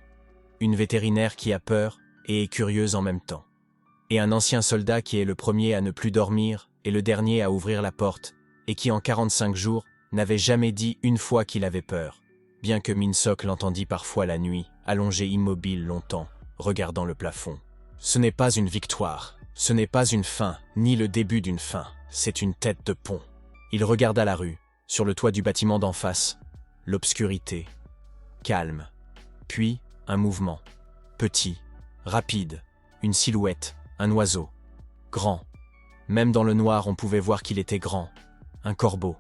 Une vétérinaire qui a peur et est curieuse en même temps. Et un ancien soldat qui est le premier à ne plus dormir et le dernier à ouvrir la porte, et qui en 45 jours n'avait jamais dit une fois qu'il avait peur, bien que Min-sok l'entendit parfois la nuit, allongé immobile longtemps, regardant le plafond. Ce n'est pas une victoire, ce n'est pas une fin, ni le début d'une fin, c'est une tête de pont. Il regarda la rue, sur le toit du bâtiment d'en face, l'obscurité, calme, puis un mouvement, petit, rapide, une silhouette, un oiseau, grand. Même dans le noir on pouvait voir qu'il était grand, un corbeau.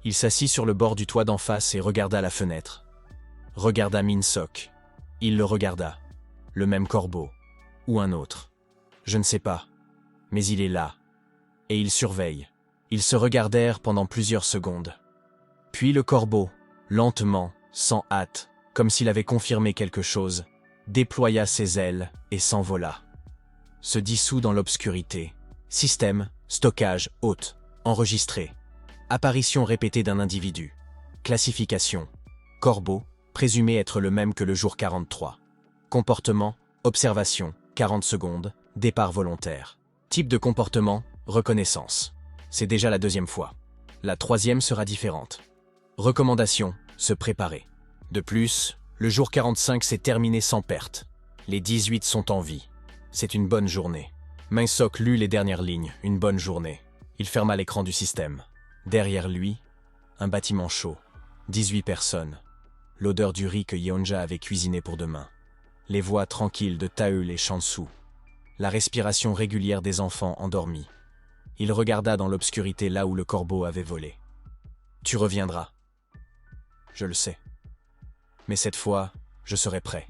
Il s'assit sur le bord du toit d'en face et regarda la fenêtre. Regarda Min-sok. Il le regarda. Le même corbeau. Ou un autre. Je ne sais pas. Mais il est là. Et il surveille. Ils se regardèrent pendant plusieurs secondes. Puis le corbeau, lentement, sans hâte, comme s'il avait confirmé quelque chose, déploya ses ailes et s'envola. Se dissout dans l'obscurité. Système, stockage, hôte, enregistré. Apparition répétée d'un individu. Classification. Corbeau, présumé être le même que le jour 43. Comportement, observation, 40 secondes, départ volontaire. Type de comportement, reconnaissance. C'est déjà la deuxième fois. La troisième sera différente. Recommandation, se préparer. De plus, le jour 45 s'est terminé sans perte. Les 18 sont en vie. C'est une bonne journée. Min-sok lut les dernières lignes, une bonne journée. Il ferma l'écran du système. Derrière lui, un bâtiment chaud. 18 personnes. L'odeur du riz que Yeonja avait cuisiné pour demain. Les voix tranquilles de Taeul et Chansu. La respiration régulière des enfants endormis. Il regarda dans l'obscurité là où le corbeau avait volé. « Tu reviendras. » « Je le sais. Mais cette fois, je serai prêt. »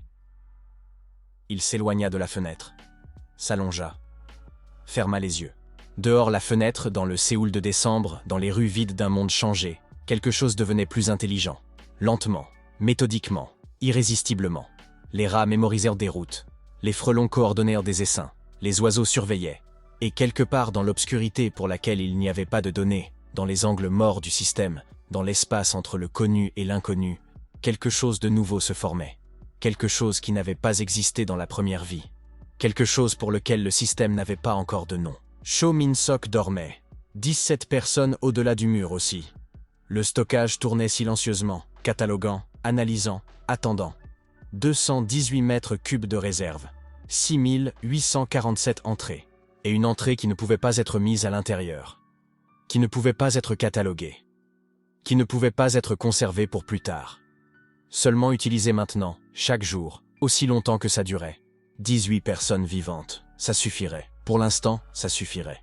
Il s'éloigna de la fenêtre, s'allongea, ferma les yeux. Dehors la fenêtre, dans le Séoul de décembre, dans les rues vides d'un monde changé, quelque chose devenait plus intelligent. Lentement, méthodiquement, irrésistiblement. Les rats mémorisèrent des routes. Les frelons coordonnèrent des essaims. Les oiseaux surveillaient. Et quelque part dans l'obscurité pour laquelle il n'y avait pas de données, dans les angles morts du système, dans l'espace entre le connu et l'inconnu, quelque chose de nouveau se formait. Quelque chose qui n'avait pas existé dans la première vie. Quelque chose pour lequel le système n'avait pas encore de nom. Cho Min-sok dormait. 17 personnes au-delà du mur aussi. Le stockage tournait silencieusement, cataloguant, analysant, attendant. 218 mètres cubes de réserve. 6847 entrées. Et une entrée qui ne pouvait pas être mise à l'intérieur. Qui ne pouvait pas être cataloguée. Qui ne pouvait pas être conservée pour plus tard. Seulement utilisée maintenant, chaque jour, aussi longtemps que ça durait. 18 personnes vivantes, ça suffirait. Pour l'instant, ça suffirait.